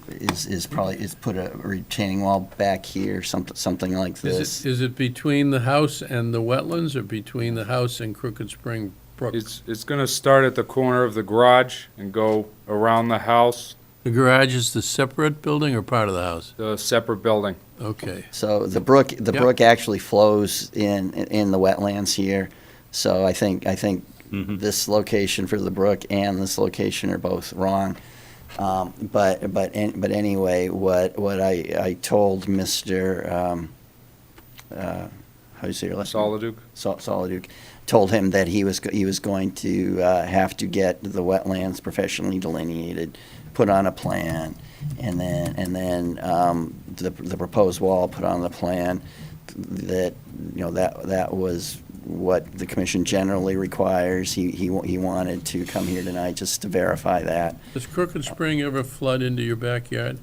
Speaker 5: is put a retaining wall back here, something like this.
Speaker 3: Is it between the house and the wetlands, or between the house and Crooked Spring Brook?
Speaker 13: It's gonna start at the corner of the garage and go around the house,
Speaker 3: The garage is the separate building or part of the house?
Speaker 13: the separate building.
Speaker 3: Okay.
Speaker 5: So the brook actually flows in the wetlands here. So I think this location for the brook and this location are both wrong. But anyway, what I told Mr. How do you say your last name?
Speaker 13: Soliduke?
Speaker 5: Soliduke, told him that he was going to have to get the wetlands professionally delineated, put on a plan, and then the proposed wall put on the plan. That that was what the commission generally requires. He wanted to come here tonight just to verify that.
Speaker 3: Does Crooked Spring ever flood into your backyard?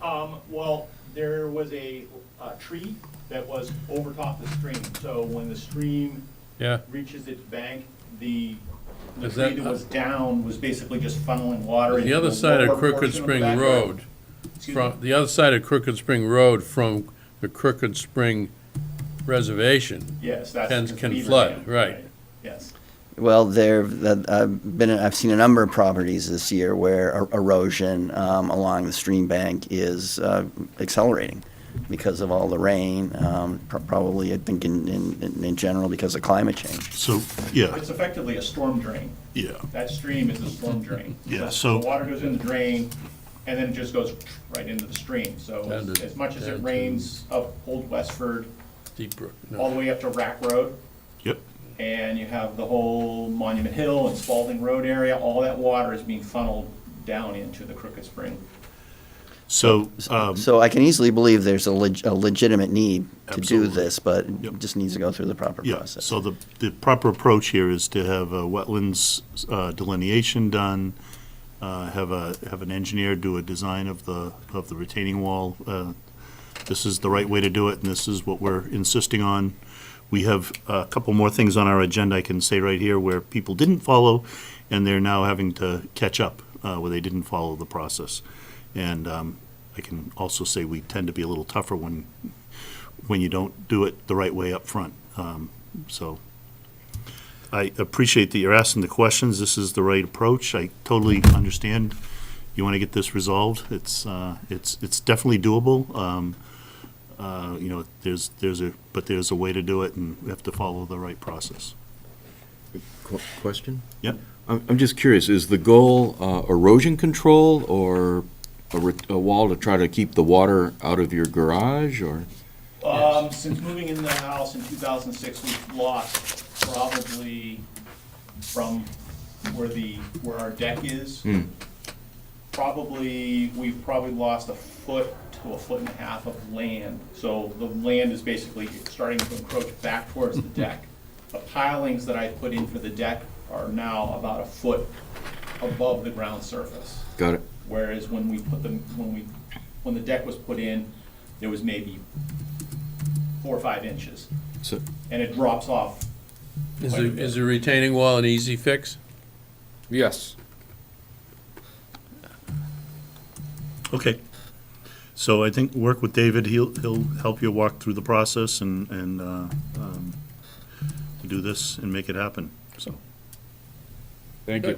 Speaker 14: Well, there was a tree that was over top the stream, so when the stream
Speaker 3: Yeah.
Speaker 14: reaches its bank, the
Speaker 3: Is
Speaker 14: tree
Speaker 3: that-
Speaker 14: that was down was basically just funneling water into
Speaker 3: The other side
Speaker 14: lower
Speaker 3: of Crooked
Speaker 14: portion of the
Speaker 3: Spring
Speaker 14: backyard.
Speaker 3: Road,
Speaker 14: Excuse me?
Speaker 3: the other side of Crooked Spring Road from the Crooked Spring Reservation
Speaker 14: Yes, that's.
Speaker 3: can
Speaker 14: the beaver
Speaker 3: flood,
Speaker 14: dam,
Speaker 3: right.
Speaker 14: Yes.
Speaker 5: Well, I've seen a number of properties this year where erosion along the stream bank is accelerating because of all the rain. Probably, I think, in general because of climate change.
Speaker 1: So, yeah,
Speaker 14: It's effectively a storm drain.
Speaker 1: yeah.
Speaker 14: That stream is a storm drain.
Speaker 1: Yeah, so-
Speaker 14: The water goes in the drain, and then it just goes right into the stream. So
Speaker 3: Down to-
Speaker 14: as much as
Speaker 3: down
Speaker 14: it
Speaker 3: to-
Speaker 14: rains up Old Westford,
Speaker 3: Deep Brook. no.
Speaker 14: all the way up to Rack Road,
Speaker 1: Yep.
Speaker 14: and you have the whole Monument Hill and Spalding Road area, all that water is being funneled down into the Crooked Spring.
Speaker 1: So,
Speaker 5: So I can easily believe there's a legitimate need to do
Speaker 1: Absolutely.
Speaker 5: this, but
Speaker 1: Yep.
Speaker 5: it just needs to go through the proper
Speaker 1: yeah,
Speaker 5: process.
Speaker 1: so the proper approach here is to have a wetlands delineation done, have an engineer do a design of the retaining wall. This is the right way to do it, and this is what we're insisting on. We have a couple more things on our agenda, I can say right here, where people didn't follow, and they're now having to catch up where they didn't follow the process. And I can also say we tend to be a little tougher when you don't do it the right way up front. So I appreciate that you're asking the questions. This is the right approach. I totally understand you want to get this resolved. It's definitely doable. There's a way to do it, and we have to follow the right process.
Speaker 4: Question?
Speaker 1: Yep.
Speaker 4: I'm just curious, is the goal erosion control or a wall to try to keep the water out of your garage, or?
Speaker 14: Since moving in the house in 2006, we've lost probably from where our deck is. We've probably lost a foot to a foot and a half of land. So the land is basically starting to encroach back towards the deck. the pilings that I put in for the deck are now about a foot above the ground surface.
Speaker 4: Got it.
Speaker 14: Whereas when we put them, when the deck was put in, there was maybe 4 or 5 inches,
Speaker 4: So,
Speaker 14: and it drops off.
Speaker 3: Is
Speaker 14: quite a
Speaker 3: the,
Speaker 14: bit.
Speaker 3: is the retaining wall an easy fix?
Speaker 13: Yes.
Speaker 1: Okay. So I think work with David, he'll help you walk through the process and to do this and make it happen, so.
Speaker 13: Thank you.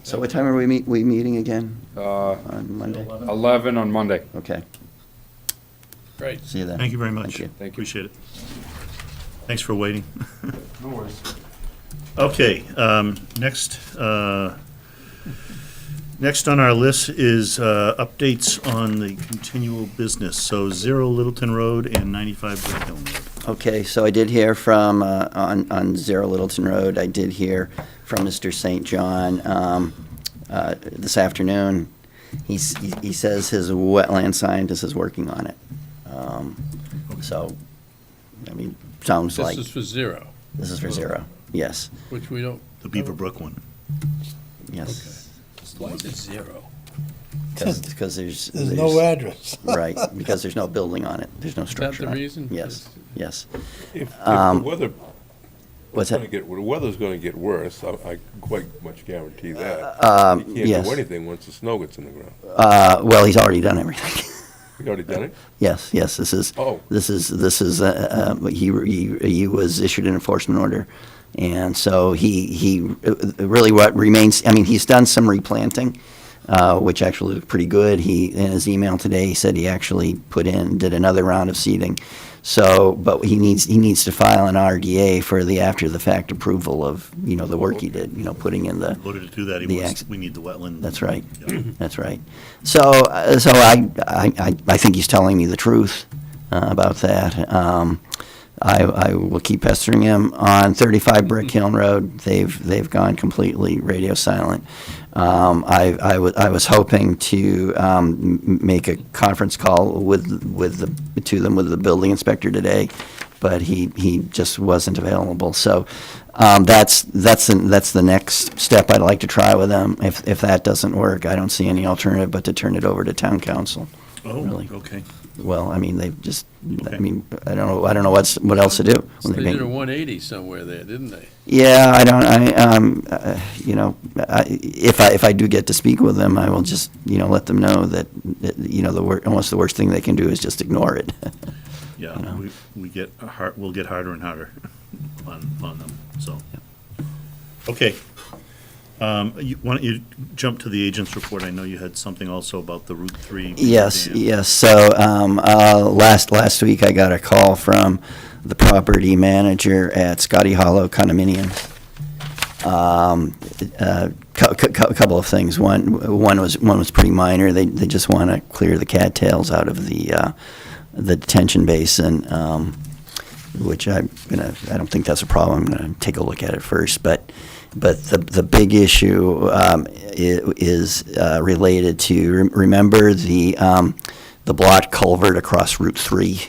Speaker 5: So what time are we meeting again
Speaker 13: Uh,
Speaker 5: on Monday?
Speaker 13: 11 on Monday.
Speaker 5: Okay,
Speaker 3: Right.
Speaker 5: see you then.
Speaker 1: Thank you very much.
Speaker 5: Thank you.
Speaker 13: Thank you.
Speaker 1: Appreciate it. Thanks for waiting.
Speaker 13: No worries.
Speaker 1: Okay, next on our list is updates on the continual business. So 0 Littleton Road and 95 Brick Hill Road.
Speaker 5: Okay, so I did hear from, on 0 Littleton Road, I did hear from Mr. St. John this afternoon. He says his wetland scientist is working on it. So, I mean, sounds
Speaker 3: This
Speaker 5: like,
Speaker 3: is for 0,
Speaker 5: this is for 0, yes,
Speaker 3: which we don't,
Speaker 1: The Beaver Brook one.
Speaker 5: yes.
Speaker 3: why is it 0?
Speaker 5: Because
Speaker 8: There's no address.
Speaker 5: right, because there's no building on it, there's no
Speaker 3: Is that
Speaker 5: structure
Speaker 3: the
Speaker 5: on it.
Speaker 3: reason?
Speaker 5: Yes, yes.
Speaker 10: If the weather,
Speaker 5: What's that?
Speaker 10: the weather's gonna get worse, I quite much guarantee that. You can't
Speaker 5: yes.
Speaker 10: do anything once the snow gets in the ground.
Speaker 5: Well, he's already done everything.
Speaker 10: You already done it?
Speaker 5: Yes, yes, this is,
Speaker 10: Oh.
Speaker 5: this is, he was issued an enforcement order. And so he really what remains, I mean, he's done some replanting, which actually looked pretty good. In his email today, he said he actually did another round of seeding. So, but he needs to file an RDA for the after-the-fact approval of, the work he did, putting in the.
Speaker 1: In order to do that, we need the wetland.
Speaker 5: That's right.
Speaker 1: Yeah.
Speaker 5: That's right. So I think he's telling me the truth about that. I will keep pestering him. On 35 Brick Hill Road, they've gone completely radio silent. I was hoping to make a conference call with the building inspector today, but he just wasn't available. So that's the next step I'd like to try with them. If that doesn't work, I don't see any alternative but to turn it over to town council.
Speaker 1: Oh,
Speaker 5: Really.
Speaker 1: okay.
Speaker 5: Well, I mean, they've just,
Speaker 1: Okay.
Speaker 5: I don't know what else to do.
Speaker 3: So they did a 180 somewhere there, didn't they?
Speaker 5: Yeah, if I do get to speak with them, I will just, let them know that, almost the worst thing they can do is just ignore it.
Speaker 1: Yeah, we'll get harder and harder on them, so. Okay. Why don't you jump to the agent's report? I know you had something also about the Route 3.
Speaker 5: Yes,
Speaker 1: dam.
Speaker 5: yes. So last week I got a call from the property manager at Scotty Hollow Condominiums. Couple of things. One was pretty minor. They just want to clear the cattails out of the detention basin, which I don't think that's a problem. I'm going to take a look at it first, but the big issue is related to, remember the block culvert across Route 3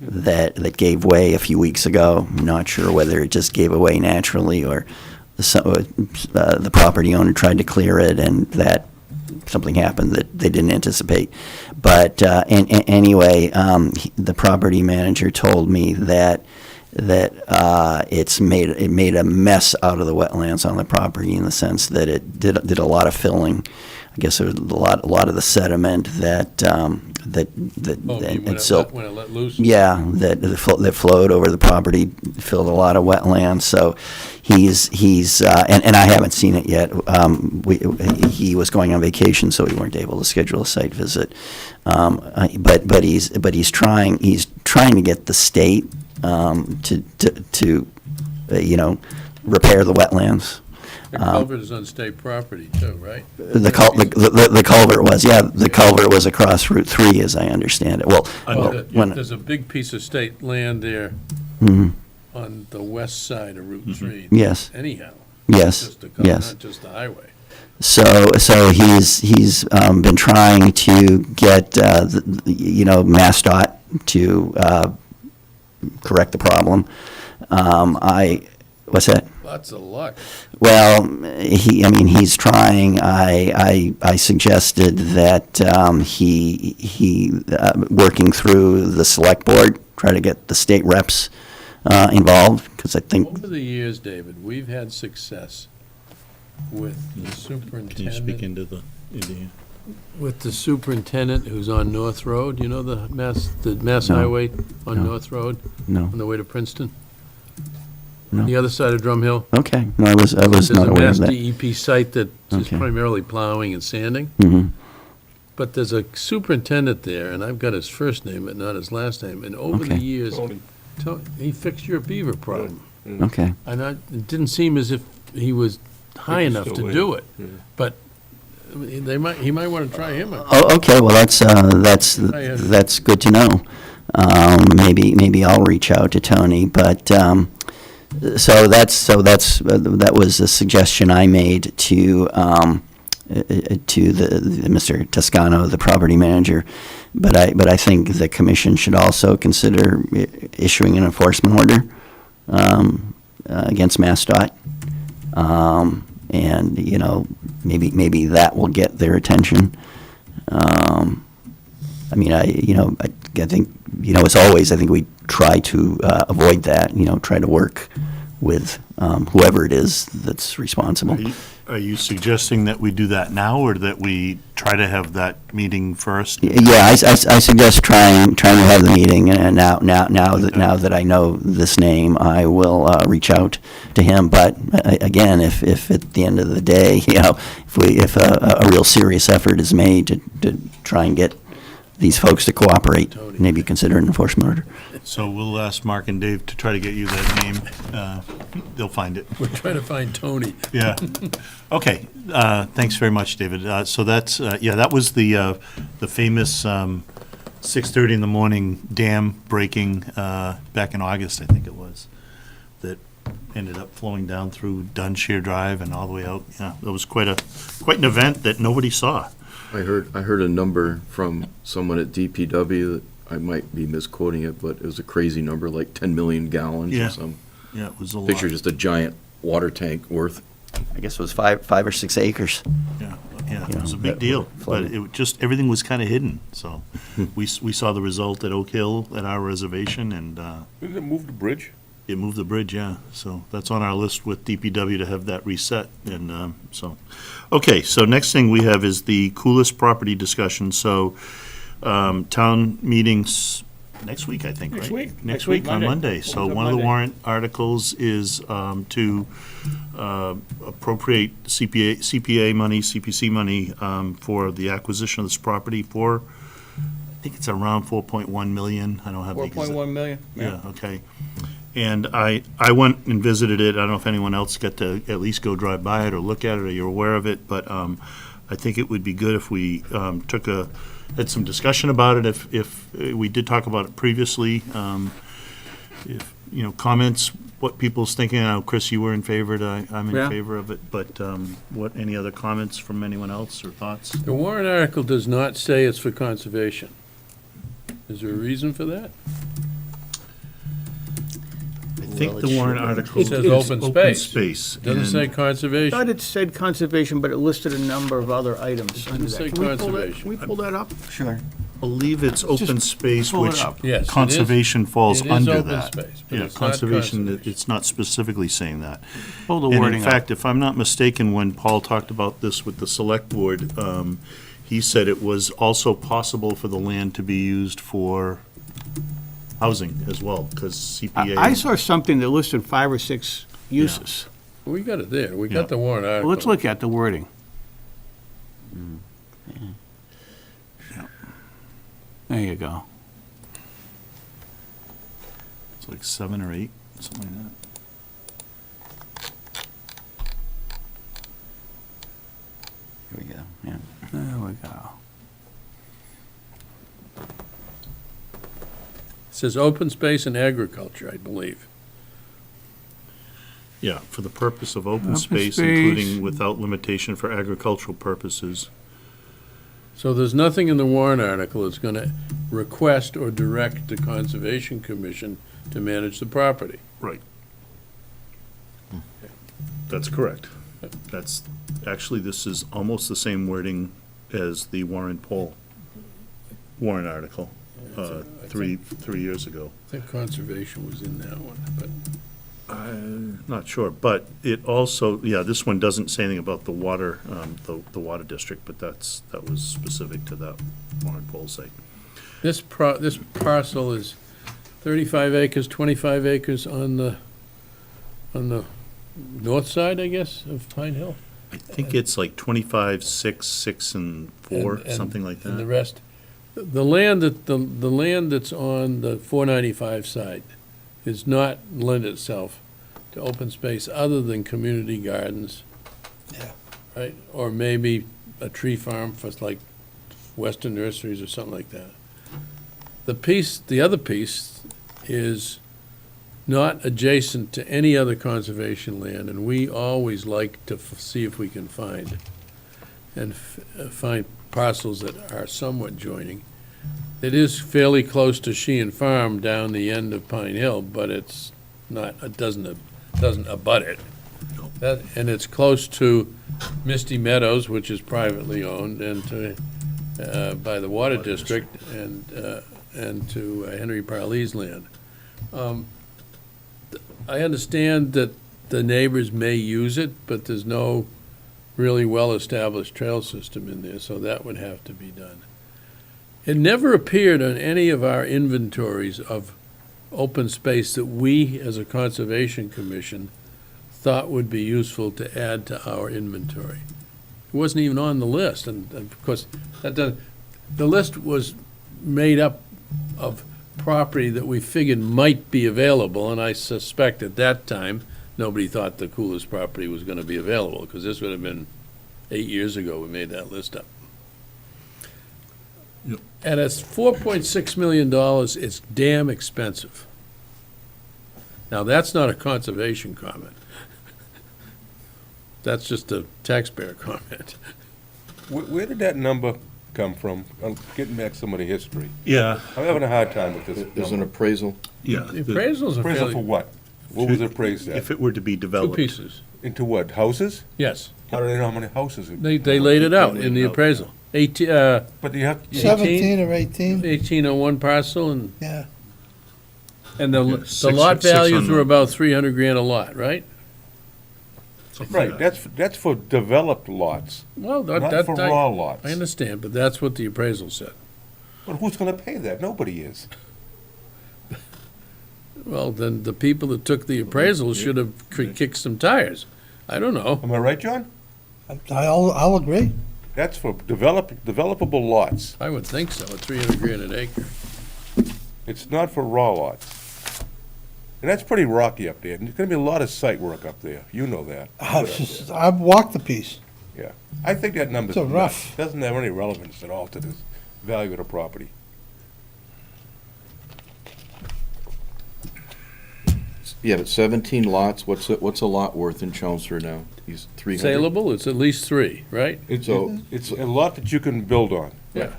Speaker 5: that gave way a few weeks ago? I'm not sure whether it just gave away naturally or the property owner tried to clear it and that something happened that they didn't anticipate. But anyway, the property manager told me that it made a mess out of the wetlands on the property in the sense that it did a lot of filling. I guess there was a lot of the sediment that
Speaker 3: When it let loose?
Speaker 5: yeah, that flowed over the property, filled a lot of wetlands. So he's and I haven't seen it yet. He was going on vacation, so we weren't able to schedule a site visit. But he's trying to get the state to repair the wetlands.
Speaker 3: The culvert is on state property too, right?
Speaker 5: The culvert was, the culvert was across Route 3, as I understand it. Well,
Speaker 3: There's a big piece of state land there
Speaker 5: Mhm.
Speaker 3: on the west side of Route 3.
Speaker 5: Yes.
Speaker 3: Anyhow.
Speaker 5: Yes,
Speaker 3: Just the culvert,
Speaker 5: yes.
Speaker 3: Not just the highway.
Speaker 5: So he's been trying to get MassDOT to correct the problem. What's that?
Speaker 3: Lots of luck.
Speaker 5: Well, he's trying. I suggested that he working through the select board, try to get the state reps involved, because I think,
Speaker 3: Over the years, David, we've had success with the superintendent.
Speaker 1: Can you speak into the,
Speaker 3: With the superintendent who's on North Road, you know the Mass
Speaker 5: No.
Speaker 3: Highway on
Speaker 5: No.
Speaker 3: North Road,
Speaker 5: no,
Speaker 3: on the way to Princeton?
Speaker 5: No.
Speaker 3: On the other side of Drum Hill?
Speaker 5: okay, no, I was not aware of
Speaker 3: There's a
Speaker 5: that.
Speaker 3: Mass DEP site that is
Speaker 5: Okay.
Speaker 3: primarily plowing and sanding,
Speaker 5: Mhm.
Speaker 3: but there's a superintendent there, and I've got his first name, but not his last name, and over the
Speaker 5: Okay.
Speaker 3: years, he fixed your beaver problem.
Speaker 5: Okay,
Speaker 3: And it didn't seem as if he was high enough to do it, but he might want to try him out.
Speaker 5: oh, okay, well, that's good to know. Maybe I'll reach out to Tony, but, that was a suggestion I made to the Mr. Toscano, the property manager. But I think the commission should also consider issuing an enforcement order against MassDOT. And, maybe that will get their attention. I think, as always, I think we try to avoid that, try to work with whoever it is that's responsible.
Speaker 1: are you suggesting that we do that now, or that we try to have that meeting first?
Speaker 5: Yeah, I suggest trying to have the meeting, and now that I know this name, I will reach out to him. But again, if at the end of the day, if a real serious effort is made to try and get these folks to cooperate, maybe consider an enforcement order.
Speaker 1: So we'll ask Mark and Dave to try to get you that name. They'll find it.
Speaker 3: We're trying to find Tony.
Speaker 1: Yeah. Okay. Thanks very much, David. So that's, that was the famous 6:30 in the morning dam breaking back in August, I think it was, that ended up flowing down through Dunshire Drive and all the way out. Yeah, it was quite an event that nobody saw.
Speaker 4: I heard a number from someone at DPW, that I might be misquoting it, but it was a crazy number, like 10 million gallons
Speaker 1: Yeah.
Speaker 4: or some.
Speaker 1: Yeah, it was a lot.
Speaker 4: Picture just a giant water tank worth.
Speaker 5: I guess it was 5 or 6 acres.
Speaker 1: Yeah, it was a big deal, but it just, everything was kind of hidden, so we saw the result at Oak Hill at our reservation, and
Speaker 10: Didn't it move the bridge?
Speaker 1: it moved the bridge, yeah, so that's on our list with DPW to have that reset, and okay, so next thing we have is the coolest property discussion, so town meetings next week, I think, right?
Speaker 6: Next week.
Speaker 1: Next week on Monday, so one of the warrant articles is to appropriate CPA money, CPC money for the acquisition of this property for, I think it's around 4.1 million, I don't have the exact.
Speaker 6: 4.1 million?
Speaker 1: Yeah, okay. And I went and visited it. I don't know if anyone else got to at least go drive by it or look at it, or you're aware of it, but I think it would be good if we had some discussion about it, if we did talk about it previously. If, comments, what people's thinking. I know, Chris, you were in favor, I'm in
Speaker 6: Yeah.
Speaker 1: favor of it, but any other comments from anyone else or thoughts?
Speaker 3: The warrant article does not say it's for conservation. Is there a reason for that?
Speaker 1: I think the warrant article
Speaker 3: It says
Speaker 1: is
Speaker 3: open
Speaker 1: open
Speaker 3: space.
Speaker 1: space.
Speaker 3: Doesn't say
Speaker 1: and-
Speaker 6: I
Speaker 3: conservation.
Speaker 6: thought it said conservation, but it listed a number of other items under
Speaker 3: say
Speaker 6: that. Can we pull that-
Speaker 3: conservation.
Speaker 6: Can we pull that up?
Speaker 5: Sure.
Speaker 1: I believe it's open space,
Speaker 6: pull it
Speaker 1: which
Speaker 6: up.
Speaker 3: Yes, it is.
Speaker 1: conservation falls
Speaker 3: It is
Speaker 1: under
Speaker 3: open
Speaker 1: that.
Speaker 3: space, but
Speaker 1: Yeah,
Speaker 3: it's not
Speaker 1: conservation,
Speaker 3: conservation.
Speaker 1: it's not specifically saying that.
Speaker 6: Pull the
Speaker 1: And in
Speaker 6: wording up.
Speaker 1: fact, if I'm not mistaken, when Paul talked about this with the select board, he said it was also possible for the land to be used for housing as well, because CPA.
Speaker 6: I saw something that listed 5 or 6 uses.
Speaker 3: We got it there. We
Speaker 1: Yeah.
Speaker 3: got the warrant article.
Speaker 6: Well, let's look at the wording. There you go.
Speaker 1: It's like 7 or 8, something like that.
Speaker 5: Here we go, yeah.
Speaker 6: There we go.
Speaker 3: It says open space and agriculture, I believe.
Speaker 1: Yeah, for the purpose of open
Speaker 6: Open
Speaker 1: space,
Speaker 6: space.
Speaker 1: including without limitation for agricultural purposes.
Speaker 3: So there's nothing in the warrant article that's going to request or direct the Conservation Commission to manage the property.
Speaker 1: Right. That's correct. That's, actually, this is almost the same wording as the warrant article, three years ago.
Speaker 3: I think conservation was in that one, but
Speaker 1: I'm not sure, but it also, yeah, this one doesn't say anything about the water, the water district, but that was specific to that warrant poll site.
Speaker 3: this parcel is 35 acres, 25 acres on the north side, I guess, of Pine Hill?
Speaker 1: I think it's like 25, 6, 6, and 4,
Speaker 3: And-
Speaker 1: something like
Speaker 3: And the
Speaker 1: that.
Speaker 3: rest, the land that's on the 495 side is not lend itself to open space other than community gardens.
Speaker 8: Yeah.
Speaker 3: Right, or maybe a tree farm for like Western Nurseries or something like that. The other piece is not adjacent to any other conservation land, and we always like to see if we can find parcels that are somewhat joining. It is fairly close to Sheehan Farm down the end of Pine Hill, but it's not, it doesn't abut it. And it's close to Misty Meadows, which is privately owned, and to, by the Water District, and to Henry Parley's land. I understand that the neighbors may use it, but there's no really well-established trail system in there, so that would have to be done. It never appeared on any of our inventories of open space that we, as a Conservation Commission, thought would be useful to add to our inventory. It wasn't even on the list, and of course, the list was made up of property that we figured might be available, and I suspect at that time, nobody thought the coolest property was gonna be available, because this would have been 8 years ago we made that list up.
Speaker 1: Yep.
Speaker 3: And it's $4.6 million, it's damn expensive. Now, that's not a conservation comment. That's just a taxpayer comment.
Speaker 10: Where did that number come from? I'm getting back some of the history.
Speaker 1: Yeah,
Speaker 10: I'm having a hard time with this
Speaker 4: There's an
Speaker 10: number.
Speaker 4: appraisal.
Speaker 1: yeah.
Speaker 3: The appraisals are
Speaker 10: Appraisal for
Speaker 3: fairly,
Speaker 10: what? What was it appraised
Speaker 1: If
Speaker 10: at?
Speaker 1: it were to be
Speaker 3: two
Speaker 1: developed.
Speaker 3: pieces,
Speaker 10: Into what, houses?
Speaker 3: yes.
Speaker 10: How do they know how many houses?
Speaker 3: They laid it out in the
Speaker 1: Laid it out.
Speaker 3: appraisal. 18,
Speaker 10: But you have,
Speaker 8: 17 or 18,
Speaker 3: 18 on one parcel, and
Speaker 8: yeah.
Speaker 3: the
Speaker 1: Yeah, six-
Speaker 3: lot
Speaker 1: six on
Speaker 3: values
Speaker 1: the-
Speaker 3: were about 300 grand a lot, right?
Speaker 10: right, that's for developed lots,
Speaker 3: Well,
Speaker 10: not for raw lots.
Speaker 3: I understand, but that's what the appraisal said.
Speaker 10: But who's gonna pay that? Nobody is.
Speaker 3: Well, then the people that took the appraisal should have kicked some tires. I don't know.
Speaker 10: Am I right, John?
Speaker 8: I'll agree.
Speaker 10: That's for developable lots.
Speaker 3: I would think so, at 300 grand an acre.
Speaker 10: It's not for raw lots. And that's pretty rocky up there, and there's gonna be a lot of site work up there. You know that.
Speaker 8: I've walked the piece.
Speaker 10: Yeah. I think that number's
Speaker 8: It's a
Speaker 10: nuts.
Speaker 8: rough-
Speaker 10: Doesn't have any relevance at all to the value of the property.
Speaker 4: Yeah, but 17 lots, what's a lot worth in Chelmsford now? He's 300?
Speaker 3: Saleable, it's at least 3, right?
Speaker 4: So,
Speaker 10: It's a lot that you can build on.
Speaker 3: Yeah.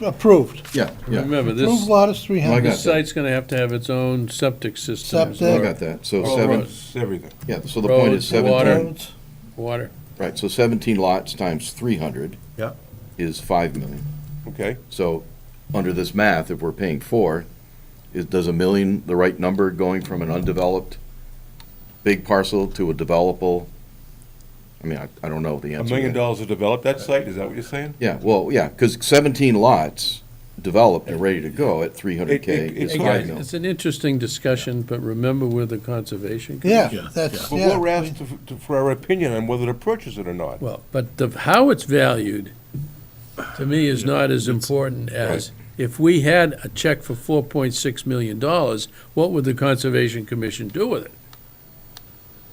Speaker 8: Approved.
Speaker 4: yeah, yeah,
Speaker 3: Remember,
Speaker 8: Approved
Speaker 3: this
Speaker 8: lot is
Speaker 4: I
Speaker 8: 300.
Speaker 4: got
Speaker 3: this site's gonna have to have its own septic system.
Speaker 8: Septic.
Speaker 4: I got that. So
Speaker 3: Oh,
Speaker 4: seven,
Speaker 10: It's everything.
Speaker 4: yeah, so the point
Speaker 3: Roads,
Speaker 4: is 17.
Speaker 3: water.
Speaker 8: Roads.
Speaker 3: Water.
Speaker 4: Right, so 17 lots times 300
Speaker 1: Yeah.
Speaker 4: is 5 million.
Speaker 10: Okay?
Speaker 4: So, under this math, if we're paying 4, does a million the right number going from an undeveloped big parcel to a developable? I mean, I don't know the
Speaker 10: $1
Speaker 4: answer.
Speaker 10: million
Speaker 4: yet.
Speaker 10: to develop that site, is that what you're saying?
Speaker 4: Yeah, well, yeah, because 17 lots developed and ready to go at 300K is
Speaker 10: It's
Speaker 4: 5
Speaker 10: hard.
Speaker 4: million.
Speaker 3: It's an interesting discussion, but remember we're the Conservation
Speaker 8: Yeah,
Speaker 3: Commission.
Speaker 8: that's,
Speaker 10: But
Speaker 8: yeah.
Speaker 10: we're asked for our opinion on whether to purchase it or not.
Speaker 3: Well, but how it's valued, to me, is not as important as, if we had a check for $4.6 million, what would the Conservation Commission do with it?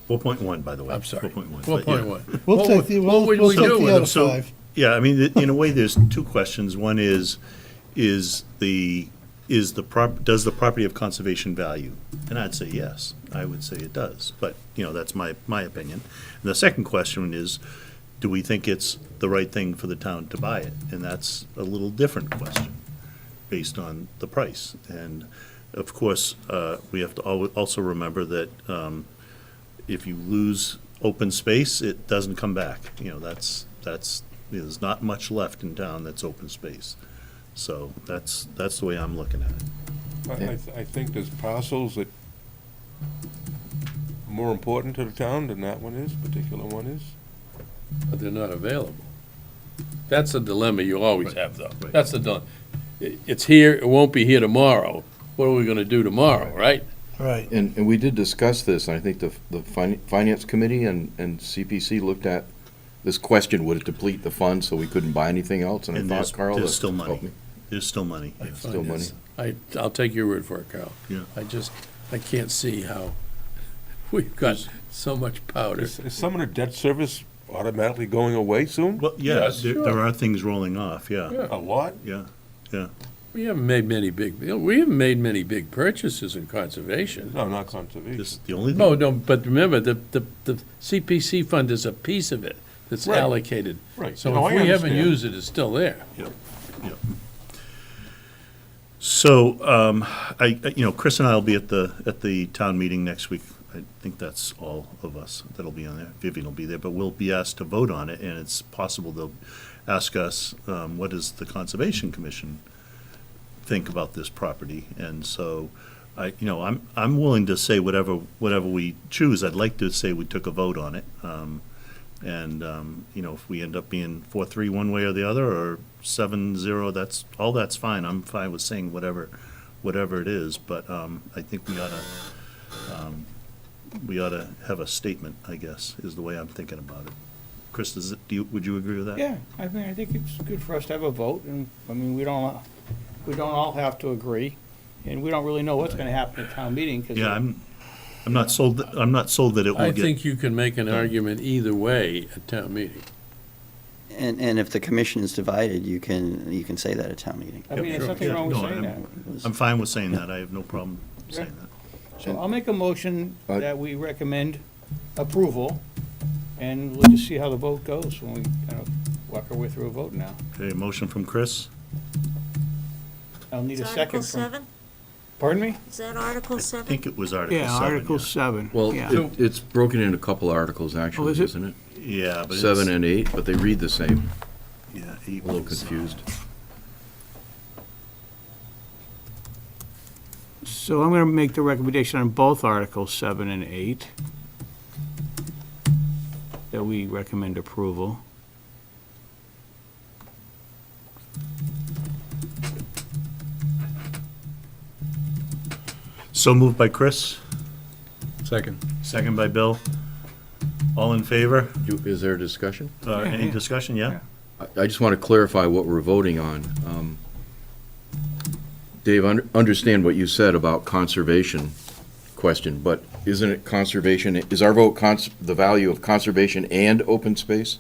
Speaker 1: 4.1, by the way.
Speaker 3: I'm sorry.
Speaker 1: 4.1.
Speaker 3: 4.1.
Speaker 8: We'll
Speaker 3: What
Speaker 8: take
Speaker 3: would-
Speaker 8: the,
Speaker 3: what
Speaker 8: we'll
Speaker 3: would
Speaker 8: we'll
Speaker 3: we
Speaker 8: take
Speaker 3: do
Speaker 8: the
Speaker 3: with
Speaker 8: other
Speaker 3: it?
Speaker 1: So-
Speaker 8: 5.
Speaker 1: Yeah, I mean, in a way, there's two questions. One is does the property have conservation value? And I'd say yes. I would say it does. But, that's my opinion. And the second question is, do we think it's the right thing for the town to buy it? And that's a little different question, based on the price. And, of course, we have to also remember that if you lose open space, it doesn't come back. That's, there's not much left in town that's open space. So that's the way I'm looking at it.
Speaker 10: I think there's parcels that are more important to the town than that one is, particular one is.
Speaker 3: But they're not available. That's the dilemma you always have, though.
Speaker 1: right.
Speaker 3: That's the dilemma. It's here, it won't be here tomorrow. What are we gonna do tomorrow, right?
Speaker 8: Right.
Speaker 4: And we did discuss this, and I think the Finance Committee and CPC looked at this question, would it deplete the fund so we couldn't buy anything else? And I
Speaker 1: And
Speaker 4: thought, Carl,
Speaker 1: there's
Speaker 4: that
Speaker 1: still money.
Speaker 4: helped me.
Speaker 1: There's still money. yeah.
Speaker 4: Still money.
Speaker 3: I'll take your word for it, Carl.
Speaker 1: Yeah.
Speaker 3: I can't see how we've got so much powder.
Speaker 10: Is some of the debt service automatically going away soon?
Speaker 1: Well, yeah,
Speaker 3: Yes,
Speaker 1: there
Speaker 3: sure.
Speaker 1: are things rolling off, yeah,
Speaker 10: A lot?
Speaker 1: yeah.
Speaker 3: We haven't made many big purchases in conservation.
Speaker 10: No, not conservation.
Speaker 1: This, the only
Speaker 3: No,
Speaker 1: thing,
Speaker 3: no, but remember, the CPC fund is a piece of it that's
Speaker 10: Right.
Speaker 3: allocated.
Speaker 10: Right.
Speaker 3: So
Speaker 10: No,
Speaker 3: if
Speaker 10: I
Speaker 3: we haven't
Speaker 10: understand.
Speaker 3: used it, it's still there.
Speaker 1: so, Chris and I will be at the town meeting next week. I think that's all of us that'll be on there. Vivian will be there, but we'll be asked to vote on it, and it's possible they'll ask us, what does the Conservation Commission think about this property? And so, I'm willing to say whatever we choose. I'd like to say we took a vote on it. If we end up being 4-3 one way or the other, or 7-0, that's fine. I'm fine with saying whatever it is, but I think we ought to have a statement, I guess, is the way I'm thinking about it. Chris, would you agree with that?
Speaker 6: Yeah, I think it's good for us to have a vote, and, we don't all have to agree, and we don't really know what's gonna happen at town meeting, because.
Speaker 1: Yeah, I'm not sold that it will
Speaker 3: I
Speaker 1: get.
Speaker 3: think you can make an argument either way at town meeting.
Speaker 5: And if the commission is divided, you can say that at town meeting.
Speaker 6: There's
Speaker 1: Sure.
Speaker 6: nothing
Speaker 1: Yeah,
Speaker 6: wrong with
Speaker 1: no,
Speaker 6: saying
Speaker 1: I'm-
Speaker 6: that.
Speaker 1: I'm fine with saying that. I have no problem saying that.
Speaker 6: So I'll make a motion
Speaker 4: Uh,
Speaker 6: that we recommend approval, and we'll just see how the vote goes when we kind of walk our way through a vote now.
Speaker 1: Okay, motion from Chris.
Speaker 6: I'll need
Speaker 15: Is
Speaker 6: a
Speaker 15: Article
Speaker 6: second from.
Speaker 15: 7?
Speaker 6: Pardon me?
Speaker 15: Is that Article
Speaker 1: I
Speaker 15: 7?
Speaker 1: think it was Article 7.
Speaker 6: Yeah, Article 7.
Speaker 4: Well,
Speaker 6: Yeah.
Speaker 4: it's broken into a couple articles, actually,
Speaker 6: is it?
Speaker 4: isn't it?
Speaker 1: Yeah, but it's.
Speaker 4: 7 and 8, but they read the same.
Speaker 1: Yeah,
Speaker 4: A
Speaker 1: 8
Speaker 4: little
Speaker 1: was,
Speaker 4: confused.
Speaker 6: So I'm gonna make the recommendation on both Articles 7 and 8, that we recommend approval.
Speaker 1: So moved by Chris,
Speaker 9: Second.
Speaker 1: second by Bill. All in favor?
Speaker 4: Is there a discussion?
Speaker 1: Any discussion? Yeah?
Speaker 4: I just want to clarify what we're voting on. Dave, understand what you said about conservation question, but isn't it conservation, is our vote the value of conservation and open space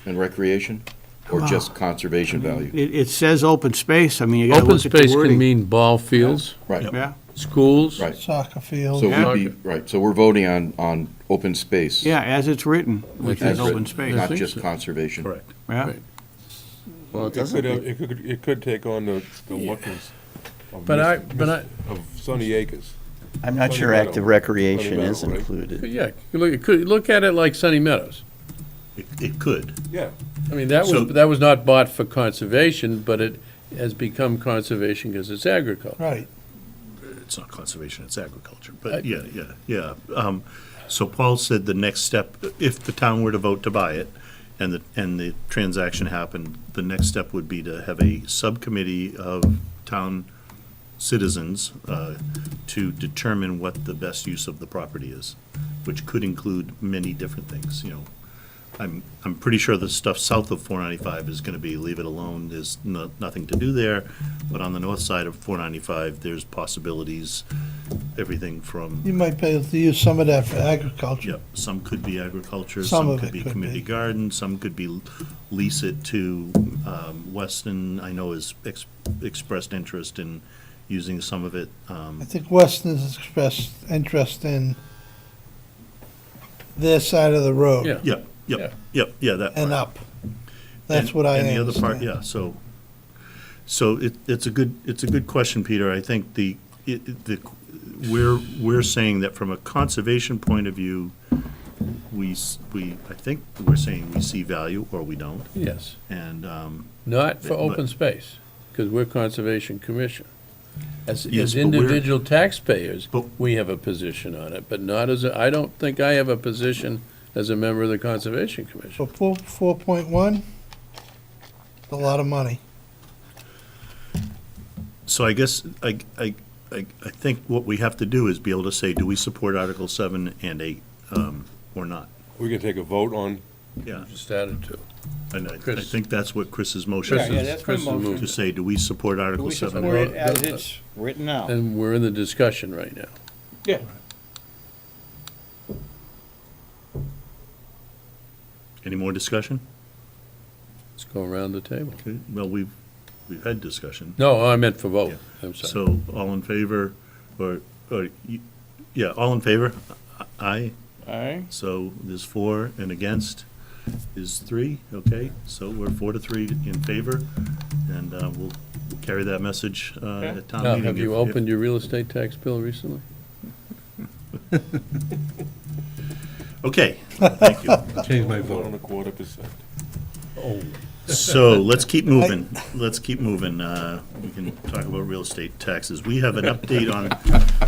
Speaker 4: and recreation? Or just conservation value?
Speaker 6: It says open space, you gotta
Speaker 3: Open
Speaker 6: look at the
Speaker 3: space can
Speaker 6: wording.
Speaker 3: mean ball fields,
Speaker 4: Right,
Speaker 6: Yeah,
Speaker 3: schools.
Speaker 4: right.
Speaker 8: Soccer field.
Speaker 4: So
Speaker 6: Yeah.
Speaker 4: we'd be, right, so we're voting on open space.
Speaker 6: yeah, as it's written, which
Speaker 4: as
Speaker 6: is open
Speaker 4: written,
Speaker 6: space.
Speaker 4: Not
Speaker 3: think
Speaker 4: just
Speaker 3: so.
Speaker 4: conservation.
Speaker 1: Correct.
Speaker 6: Yeah,
Speaker 3: Right.
Speaker 7: Well, it
Speaker 10: It could take on the lookings of
Speaker 3: But I-
Speaker 10: Mis-
Speaker 3: but I-
Speaker 10: of Sunny Acres.
Speaker 5: I'm not sure
Speaker 10: Sunny
Speaker 5: active
Speaker 10: Meadow.
Speaker 5: recreation
Speaker 10: Sunny
Speaker 5: is
Speaker 10: Meadow, right?
Speaker 5: included.
Speaker 3: Yeah, you could look at it like Sunny Meadows.
Speaker 1: It could.
Speaker 10: Yeah.
Speaker 3: I mean, that
Speaker 1: So-
Speaker 3: was not bought for conservation, but it has become conservation because it's agriculture.
Speaker 8: Right.
Speaker 1: It's not conservation, it's agriculture, but yeah. So Paul said the next step, if the town were to vote to buy it, and the transaction happened, the next step would be to have a subcommittee of town citizens to determine what the best use of the property is, which could include many different things, I'm pretty sure the stuff south of 495 is gonna be leave it alone, there's nothing to do there, but on the north side of 495, there's possibilities, everything from,
Speaker 8: You might be able to use some of that for agriculture.
Speaker 1: some could be agriculture,
Speaker 8: Some
Speaker 1: some
Speaker 8: of
Speaker 1: could
Speaker 8: it
Speaker 1: be
Speaker 8: could
Speaker 1: community
Speaker 8: be.
Speaker 1: garden, some could be lease it to, Weston, I know has expressed interest in using some of it,
Speaker 8: I think Weston has expressed interest in their side of the road.
Speaker 3: Yeah.
Speaker 1: Yeah, that part.
Speaker 8: And up. That's what I
Speaker 1: And the other part,
Speaker 8: understand.
Speaker 1: yeah, so it's a good question, Peter. I think we're saying that from a conservation point of view, I think we're saying we see value or we don't,
Speaker 3: Yes,
Speaker 1: and,
Speaker 3: not for
Speaker 1: But-
Speaker 3: open space, because we're Conservation Commission. As
Speaker 1: Yes, but we're-
Speaker 3: individual taxpayers,
Speaker 1: But-
Speaker 3: we have a position on it, but not as, I don't think I have a position as a member of the Conservation Commission.
Speaker 8: For 4.1, a lot of money.
Speaker 1: so I guess, I think what we have to do is be able to say, do we support Article 7 and 8, or not?
Speaker 10: We can take a vote on,
Speaker 1: Yeah,
Speaker 3: Just added to.
Speaker 1: and I
Speaker 3: Chris.
Speaker 1: think that's what Chris's motion
Speaker 3: Chris
Speaker 6: Yeah,
Speaker 1: is,
Speaker 6: that's my
Speaker 3: Chris's
Speaker 6: motion.
Speaker 1: to
Speaker 3: movement.
Speaker 1: say, do we support
Speaker 6: Do
Speaker 1: Article
Speaker 6: we
Speaker 1: 7?
Speaker 6: support it
Speaker 1: or-
Speaker 6: as it's written now?
Speaker 3: And we're in the discussion right now.
Speaker 6: Yeah.
Speaker 1: Any more discussion?
Speaker 3: Let's go around the table.
Speaker 1: Okay, well, we've had discussion.
Speaker 3: No, I meant for vote.
Speaker 1: Yeah.
Speaker 3: I'm sorry.
Speaker 1: So, all in favor, yeah, all in favor? Aye.
Speaker 6: All right.
Speaker 1: So there's 4 and against is 3, okay? So we're 4 to 3 in favor, and we'll carry that message at town
Speaker 3: Now,
Speaker 1: meeting.
Speaker 3: have you
Speaker 1: if-
Speaker 3: opened your real estate tax bill recently?
Speaker 1: Okay, thank you.
Speaker 9: Change my
Speaker 10: 1.25%.
Speaker 1: So let's keep moving. Let's keep moving. We can talk about real estate taxes. We have an update on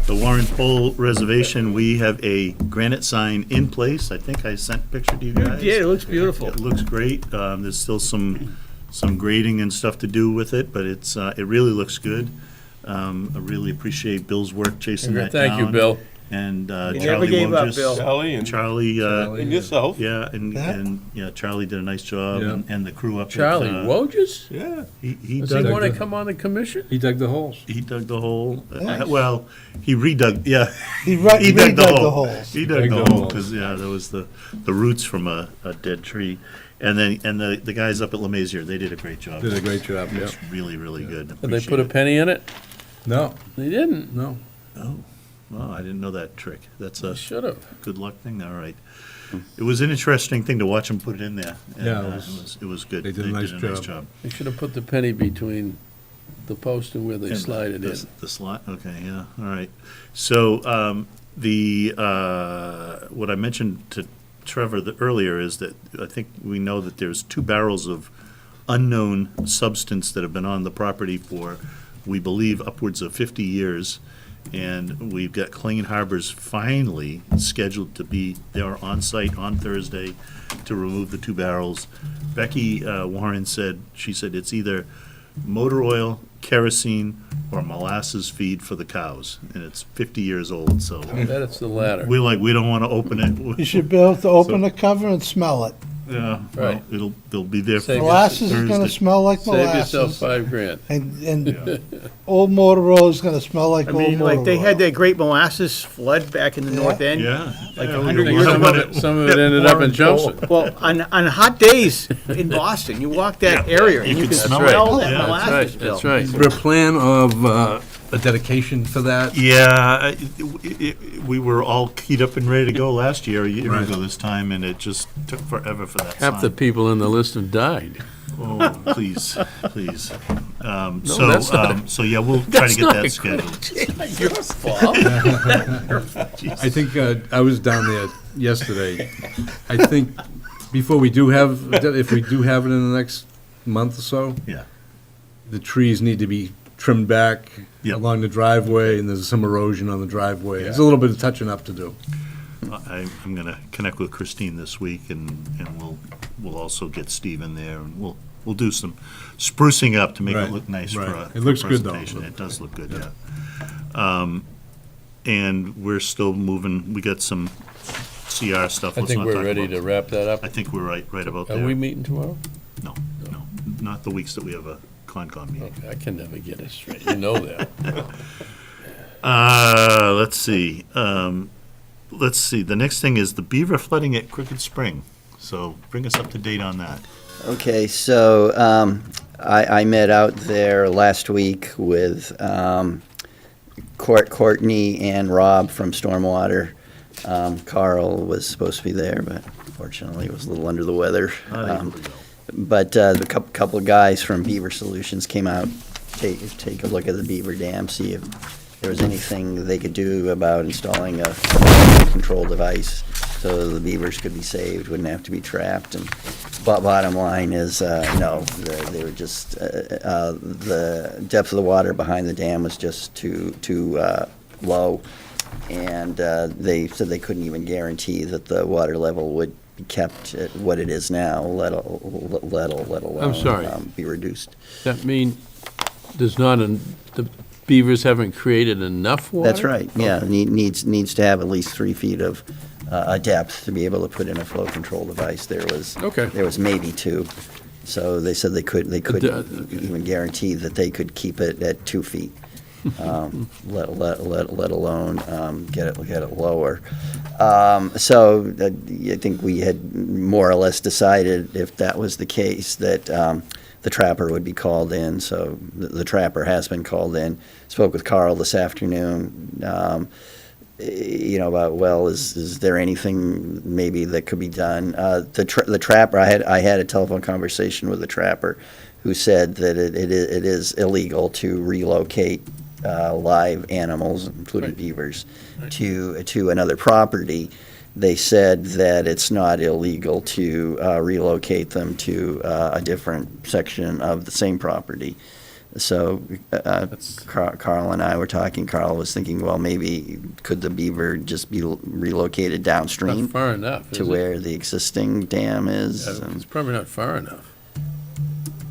Speaker 1: the Warren Pole Reservation. We have a granite sign in place. I think I sent a picture to you guys.
Speaker 6: Yeah, it looks beautiful.
Speaker 1: It looks great. There's still some grading and stuff to do with it, but it really looks good. I really appreciate Bill's work chasing that down.
Speaker 3: Thank you, Bill.
Speaker 1: And
Speaker 6: never
Speaker 1: Charlie
Speaker 6: gave up,
Speaker 1: Wojcik.
Speaker 6: Bill.
Speaker 10: Charlie and yourself.
Speaker 1: Yeah, and Charlie did a nice job,
Speaker 9: Yeah.
Speaker 1: and the crew up at.
Speaker 3: Charlie Wojcik?
Speaker 10: Yeah.
Speaker 1: He
Speaker 3: Does he
Speaker 1: dug,
Speaker 3: want to come on the commission?
Speaker 9: He dug the holes.
Speaker 1: he dug the hole.
Speaker 8: Nice.
Speaker 1: Well, he redug, yeah.
Speaker 8: He
Speaker 1: He dug the hole.
Speaker 8: holes.
Speaker 1: He dug
Speaker 9: Dug
Speaker 1: the
Speaker 9: the
Speaker 1: hole,
Speaker 9: holes.
Speaker 1: because, there was the roots from a dead tree. And then, the guys up at Lemasier, they did a great job.
Speaker 9: Did a great job, yeah.
Speaker 1: It's really, really good.
Speaker 3: Did they put a penny in it?
Speaker 9: No,
Speaker 3: They didn't.
Speaker 9: no.
Speaker 1: Oh, well, I didn't know that trick. That's a
Speaker 3: They should have.
Speaker 1: good luck thing, all right. It was an interesting thing to watch them put it in there. and,
Speaker 9: Yeah, it
Speaker 1: it was good.
Speaker 9: they did a nice job.
Speaker 1: job.
Speaker 3: They should have put the penny between the post and where they
Speaker 1: And
Speaker 3: slide it in.
Speaker 1: The slot, okay, yeah, all right. So, what I mentioned to Trevor earlier is that I think we know that there's 2 barrels of unknown substance that have been on the property for, we believe, upwards of 50 years. And we've got Clean Harbors finally scheduled to be there on site on Thursday to remove the 2 barrels. Becky Warren said it's either motor oil, kerosene, or molasses feed for the cows, and it's 50 years old, so
Speaker 3: I bet it's the latter.
Speaker 1: we don't want to open
Speaker 8: You
Speaker 1: it.
Speaker 8: should be able to open the cover and smell it.
Speaker 1: Yeah, well,
Speaker 3: Right.
Speaker 1: they'll be there for
Speaker 3: Save
Speaker 8: Molasses is gonna
Speaker 1: Thursday.
Speaker 8: smell like
Speaker 3: Save yourself
Speaker 8: molasses.
Speaker 3: $5,000.
Speaker 8: And old motor oil is gonna smell like
Speaker 6: I
Speaker 8: old
Speaker 6: mean,
Speaker 8: motor
Speaker 6: like, they
Speaker 8: oil.
Speaker 6: had that great molasses flood back in the north end.
Speaker 1: Yeah.
Speaker 6: Like
Speaker 1: Yeah,
Speaker 6: 100
Speaker 1: we'll
Speaker 6: years
Speaker 1: have
Speaker 6: ago.
Speaker 1: one at-
Speaker 3: Some of it ended up in Chelmsford.
Speaker 6: Well, on hot days in Boston, you walk that area and you can
Speaker 1: smell
Speaker 6: smell
Speaker 1: it.
Speaker 6: that
Speaker 1: Yeah,
Speaker 6: molasses, Bill.
Speaker 3: That's right.
Speaker 9: Is there a plan of a dedication for that?
Speaker 1: Yeah, we were all keyed up and ready to go last year, a year
Speaker 9: Right.
Speaker 1: ago this time, and it just took forever for that
Speaker 3: Half the
Speaker 1: sign.
Speaker 3: people in the list have died.
Speaker 1: Oh, please, please.
Speaker 3: that's not
Speaker 1: So, yeah, we'll try to
Speaker 3: That's
Speaker 1: get
Speaker 3: not
Speaker 1: that
Speaker 3: a
Speaker 1: scheduled.
Speaker 3: Your fault.
Speaker 9: I think, I was down there yesterday. I think before we do have, if we do have it in the next month or so,
Speaker 1: Yeah,
Speaker 9: the trees need to be trimmed back
Speaker 1: Yep.
Speaker 9: along the driveway, and there's some erosion on the driveway. There's a little bit of touching up to do.
Speaker 1: I'm gonna connect with Christine this week, and we'll also get Steve in there, and we'll do some sprucing up to make it
Speaker 9: Right,
Speaker 1: look nice for
Speaker 9: right.
Speaker 1: a
Speaker 9: It looks
Speaker 1: for
Speaker 9: good, though.
Speaker 1: presentation. It does look good, yeah. And we're still moving, we got some CR stuff.
Speaker 3: I
Speaker 1: Let's
Speaker 3: think
Speaker 1: not
Speaker 3: we're
Speaker 1: talk
Speaker 3: ready
Speaker 1: about
Speaker 3: to
Speaker 1: it.
Speaker 3: wrap that up.
Speaker 1: I think we're right about
Speaker 3: Are we
Speaker 1: there.
Speaker 3: meeting tomorrow?
Speaker 1: No, not the weeks that we have a Concom meeting.
Speaker 3: Okay, I can never get it straight. You know that.
Speaker 1: Let's see. The next thing is the beaver flooding at Crooked Spring. So bring us up to date on that.
Speaker 5: Okay, so I met out there last week with Courtney and Rob from Stormwater. Carl was supposed to be there, but unfortunately was a little under the weather. But the couple of guys from Beaver Solutions came out, take a look at the beaver dam, see if there was anything they could do about installing a control device. so the beavers could be saved, wouldn't have to be trapped. And bottom line is, no, they were just, the depth of the water behind the dam was just too low. And they said they couldn't even guarantee that the water level would be kept at what it is now, let alone
Speaker 3: I'm sorry.
Speaker 5: Be reduced.
Speaker 3: That mean there's not, the beavers haven't created enough water?
Speaker 5: That's right, yeah, needs to have at least 3 feet of a depth to be able to put in a flow control device. There was maybe 2, so they said they couldn't even guarantee that they could keep it at 2 feet, let alone get it lower. So I think we had more or less decided, if that was the case, that the trapper would be called in. So the trapper has been called in. Spoke with Carl this afternoon, about, well, is there anything maybe that could be done? The trapper, I had a telephone conversation with the trapper who said that it is illegal to relocate live animals, including beavers, to another property. They said that it's not illegal to relocate them to a different section of the same property. So Carl and I were talking. Carl was thinking, well, maybe could the beaver just be relocated downstream
Speaker 3: Not far enough,
Speaker 5: to where the existing dam is?
Speaker 3: It's probably not far enough.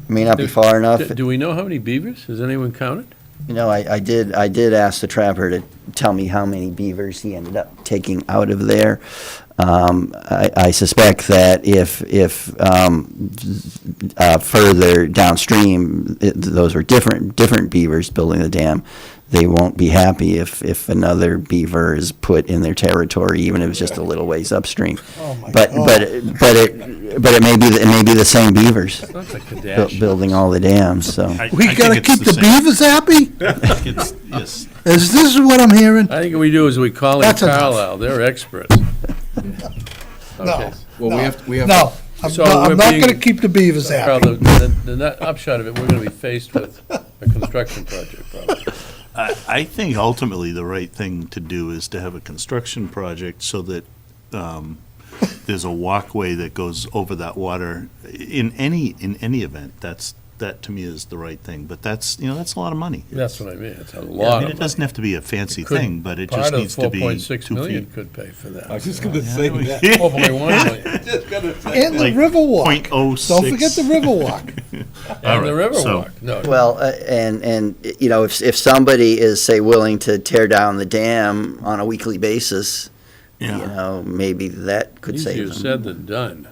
Speaker 5: May not be far enough.
Speaker 3: Do we know how many beavers? Has anyone counted?
Speaker 5: I did ask the trapper to tell me how many beavers he ended up taking out of there. I suspect that if further downstream, those were different beavers building the dam, they won't be happy if another beaver is put in their territory, even if it's just a little ways upstream.
Speaker 8: Oh my
Speaker 5: But
Speaker 8: God.
Speaker 5: it may be the same beavers
Speaker 3: That's like Kardashian.
Speaker 5: building all the dams. So
Speaker 8: We gotta keep the beavers happy?
Speaker 1: Yes.
Speaker 8: Is this what I'm hearing?
Speaker 3: I think what we do is we call in
Speaker 8: That's enough.
Speaker 3: Carlisle, they're experts.
Speaker 8: No,
Speaker 3: Okay.
Speaker 4: Well, we have.
Speaker 8: no. I'm
Speaker 3: So
Speaker 8: not
Speaker 3: we're
Speaker 8: I'm not
Speaker 3: being-
Speaker 8: gonna keep the beavers
Speaker 3: Carl,
Speaker 8: happy.
Speaker 3: the net upshot of it, we're gonna be faced with a construction project probably.
Speaker 1: I think ultimately the right thing to do is to have a construction project so that there's a walkway that goes over that water. In any event, that to me is the right thing, but that's a lot of money.
Speaker 3: That's what I mean, it's a
Speaker 1: Yeah,
Speaker 3: lot of money.
Speaker 1: it doesn't have to be a fancy
Speaker 3: Could-
Speaker 1: thing, but it just needs to be 2
Speaker 3: Part of 4.6
Speaker 1: feet.
Speaker 3: million could pay for that.
Speaker 9: I was just gonna say that.
Speaker 3: 4.1 million.
Speaker 8: And the
Speaker 1: Like
Speaker 8: Riverwalk.
Speaker 1: 0.06.
Speaker 8: Don't forget the Riverwalk.
Speaker 3: And the
Speaker 1: right, so-
Speaker 3: Riverwalk, no.
Speaker 5: well, and if somebody is, say, willing to tear down the dam on a weekly basis, maybe that could
Speaker 3: Easier
Speaker 5: save them.
Speaker 3: said than done.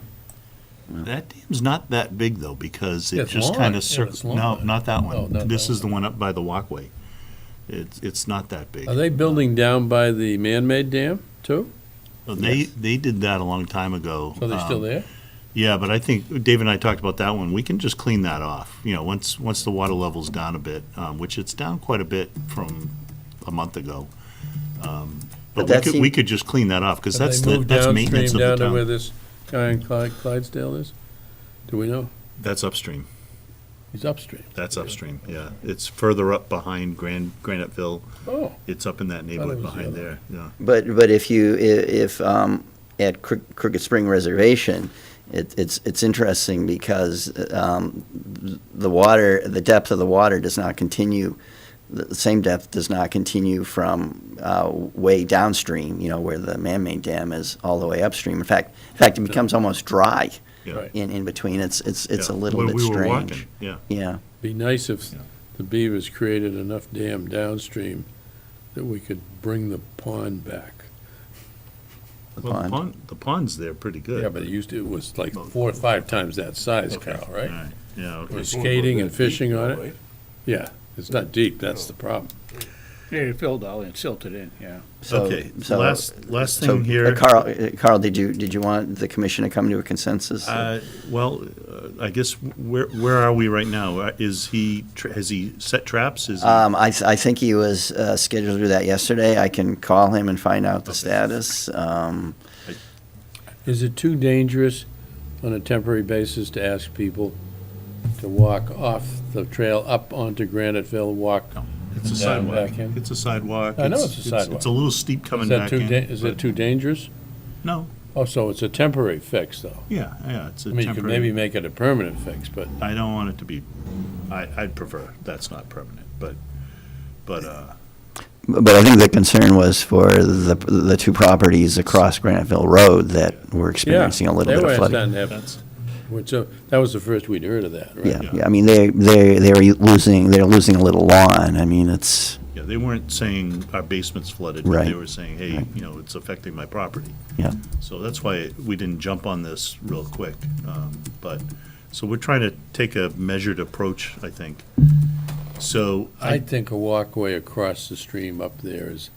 Speaker 1: That dam's not that big though, because
Speaker 3: Yeah,
Speaker 1: it
Speaker 3: it's
Speaker 1: just
Speaker 3: long.
Speaker 1: kind
Speaker 3: Yeah,
Speaker 1: of
Speaker 3: it's long.
Speaker 1: no, not that
Speaker 3: Oh,
Speaker 1: one.
Speaker 3: not
Speaker 1: This
Speaker 3: that
Speaker 1: is the one up by the walkway. It's not that big.
Speaker 3: Are they building down by the man-made dam too?
Speaker 1: Well, they did that a long time ago.
Speaker 3: So they're still there?
Speaker 1: Yeah, but I think Dave and I talked about that one. We can just clean that off. Once the water level's down a bit, which it's down quite a bit from a month ago. But
Speaker 5: that
Speaker 1: we could just clean that off, because
Speaker 3: Have
Speaker 1: that's
Speaker 3: they moved
Speaker 1: that's maintenance
Speaker 3: downstream
Speaker 1: of the
Speaker 3: down to where
Speaker 1: town.
Speaker 3: this guy in Clydesdale is? Do we know?
Speaker 1: That's upstream.
Speaker 3: He's upstream.
Speaker 1: That's upstream, yeah. It's further up behind Graniteville.
Speaker 3: Oh,
Speaker 1: It's up in that neighborhood
Speaker 3: was the
Speaker 1: behind
Speaker 3: other
Speaker 1: there, yeah.
Speaker 5: But if at Crooked Spring Reservation, it's interesting because the depth of the water does not continue. The same depth does not continue from way downstream, where the man-made dam is, all the way upstream. In fact, it becomes almost dry
Speaker 1: Yeah.
Speaker 3: right.
Speaker 5: in between. It's a
Speaker 1: Yeah.
Speaker 5: little
Speaker 1: When
Speaker 5: bit
Speaker 1: we were
Speaker 5: strange.
Speaker 1: walking, yeah.
Speaker 5: Yeah.
Speaker 3: Be nice if the beavers created enough dam downstream that we could bring the pond back.
Speaker 1: Well, the pond's there pretty good.
Speaker 3: Yeah, but it was like 4 or 5 times that size, Carl,
Speaker 1: All
Speaker 3: right?
Speaker 1: right, yeah, okay.
Speaker 3: We're skating and fishing on it. Yeah, it's not deep, that's the problem.
Speaker 6: Yeah, it filled all in, silted in, yeah.
Speaker 5: So-
Speaker 1: Okay,
Speaker 5: so-
Speaker 1: last
Speaker 5: So,
Speaker 1: thing here.
Speaker 5: Carl, did you want the commission to come to a consensus?
Speaker 1: Well, I guess, where are we right now? Has he set traps? Is he-
Speaker 5: I think he was scheduled to do that yesterday. I can call him and find out the status.
Speaker 3: Is it too dangerous on a temporary basis to ask people to walk off the trail up onto Graniteville, walk?
Speaker 1: It's a
Speaker 3: down
Speaker 1: sidewalk.
Speaker 3: back in?
Speaker 1: It's a sidewalk.
Speaker 3: I know it's a sidewalk.
Speaker 1: It's a little steep coming
Speaker 3: Is that
Speaker 1: back in.
Speaker 3: is it too dangerous?
Speaker 1: No,
Speaker 3: Oh, so it's a temporary fix, though?
Speaker 1: Yeah, it's a
Speaker 3: I mean, you could maybe
Speaker 1: temporary,
Speaker 3: make it a permanent fix, but
Speaker 1: I don't want it to be, I'd prefer that's not permanent, but,
Speaker 5: But I think the concern was for the two properties across Graniteville Road that were experiencing a little bit of flooding.
Speaker 1: that's,
Speaker 3: that was the first we'd heard of that, right?
Speaker 5: Yeah, I mean, they're losing a little lawn. I mean, it's,
Speaker 1: yeah, they weren't saying our basement's flooded, but they
Speaker 5: Right.
Speaker 1: were saying, hey, you know, it's affecting my property.
Speaker 5: yeah.
Speaker 1: So that's why we didn't jump on this real quick. But, so we're trying to take a measured approach, I think. So
Speaker 3: I think a walkway across the stream up there is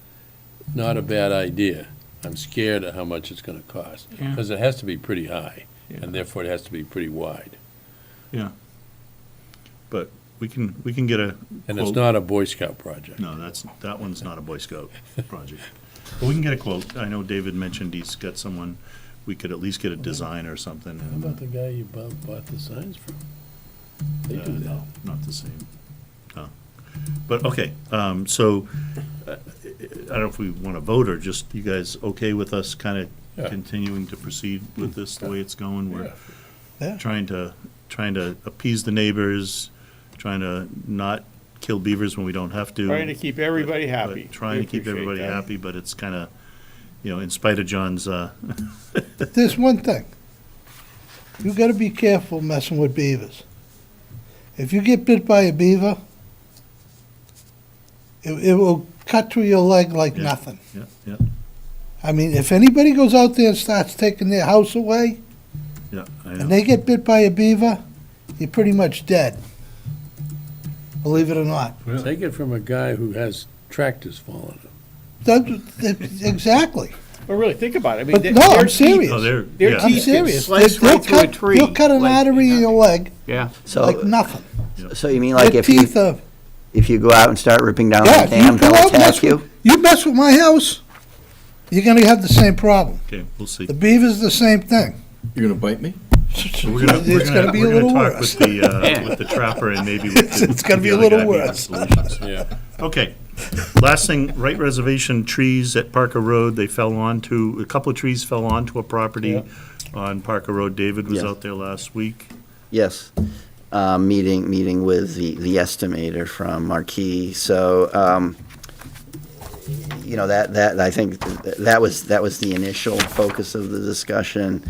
Speaker 3: not a bad idea. I'm scared of how much it's gonna cost,
Speaker 1: Yeah.
Speaker 3: because it has to be pretty high,
Speaker 1: Yeah.
Speaker 3: and therefore it has to be pretty wide.
Speaker 1: Yeah. But we can get a
Speaker 3: And it's
Speaker 1: quote.
Speaker 3: not a Boy Scout project.
Speaker 1: No, that one's not a Boy Scout project. But we can get a quote. I know David mentioned he's got someone, we could at least get a design or something.
Speaker 3: How about the guy you bought the signs from? They do that.
Speaker 1: No, not the same. No. But, okay, so, I don't know if we want to vote, or just, you guys okay with us kind of
Speaker 3: Yeah.
Speaker 1: continuing to proceed with this the way it's going? We're
Speaker 8: Yeah.
Speaker 1: trying to appease the neighbors, trying to not kill beavers when we don't have to.
Speaker 6: Trying to keep everybody
Speaker 1: but
Speaker 6: happy.
Speaker 1: Trying
Speaker 6: We
Speaker 1: to keep
Speaker 6: appreciate
Speaker 1: everybody
Speaker 6: that.
Speaker 1: happy, but it's kind of, you know, in spite of John's,
Speaker 8: There's one thing. You gotta be careful messing with beavers. If you get bit by a beaver, it will cut through your leg like
Speaker 1: Yeah.
Speaker 8: nothing.
Speaker 1: yeah,
Speaker 8: I mean, if anybody goes out there and starts taking their house away,
Speaker 1: yeah, I
Speaker 8: and
Speaker 1: know.
Speaker 8: they get bit by a beaver, you're pretty much dead. Believe it or not.
Speaker 3: Take it from a guy who has tractors falling him.
Speaker 8: Exactly.
Speaker 6: But really, think about it. I mean,
Speaker 8: But
Speaker 6: their-
Speaker 8: no,
Speaker 6: their
Speaker 8: I'm
Speaker 6: teeth-
Speaker 8: serious.
Speaker 1: No, they're,
Speaker 6: Their
Speaker 1: yeah.
Speaker 8: I'm
Speaker 6: teeth get
Speaker 8: serious.
Speaker 6: sliced
Speaker 8: They'll
Speaker 6: right through a tree.
Speaker 8: You'll cut an
Speaker 6: like
Speaker 8: artery in your leg
Speaker 6: Yeah.
Speaker 8: like
Speaker 5: So,
Speaker 8: nothing.
Speaker 5: so you mean like
Speaker 8: Their
Speaker 5: if you,
Speaker 8: teeth are,
Speaker 5: if you go out and start ripping down
Speaker 8: yeah,
Speaker 5: the dam,
Speaker 8: you go
Speaker 5: they'll
Speaker 8: out and mess
Speaker 5: attack you?
Speaker 8: with, you mess with my house, you're gonna have the same problem.
Speaker 1: Okay, we'll see.
Speaker 8: The beaver's the same thing.
Speaker 4: You're gonna bite me?
Speaker 8: It's gonna be a little
Speaker 1: talk
Speaker 8: worse.
Speaker 1: with the trapper and maybe with the.
Speaker 8: It's gonna be a
Speaker 1: the other
Speaker 8: little
Speaker 1: guy, maybe
Speaker 8: worse.
Speaker 1: Solutions.
Speaker 3: Yeah.
Speaker 1: Okay, last thing, right reservation trees at Parker Road, they fell onto, a couple of trees fell onto a property on Parker Road. David was
Speaker 5: Yeah.
Speaker 1: out there last week.
Speaker 5: Yes, meeting with the estimator from Marquis. So, you know, that I think that was the initial focus of the discussion.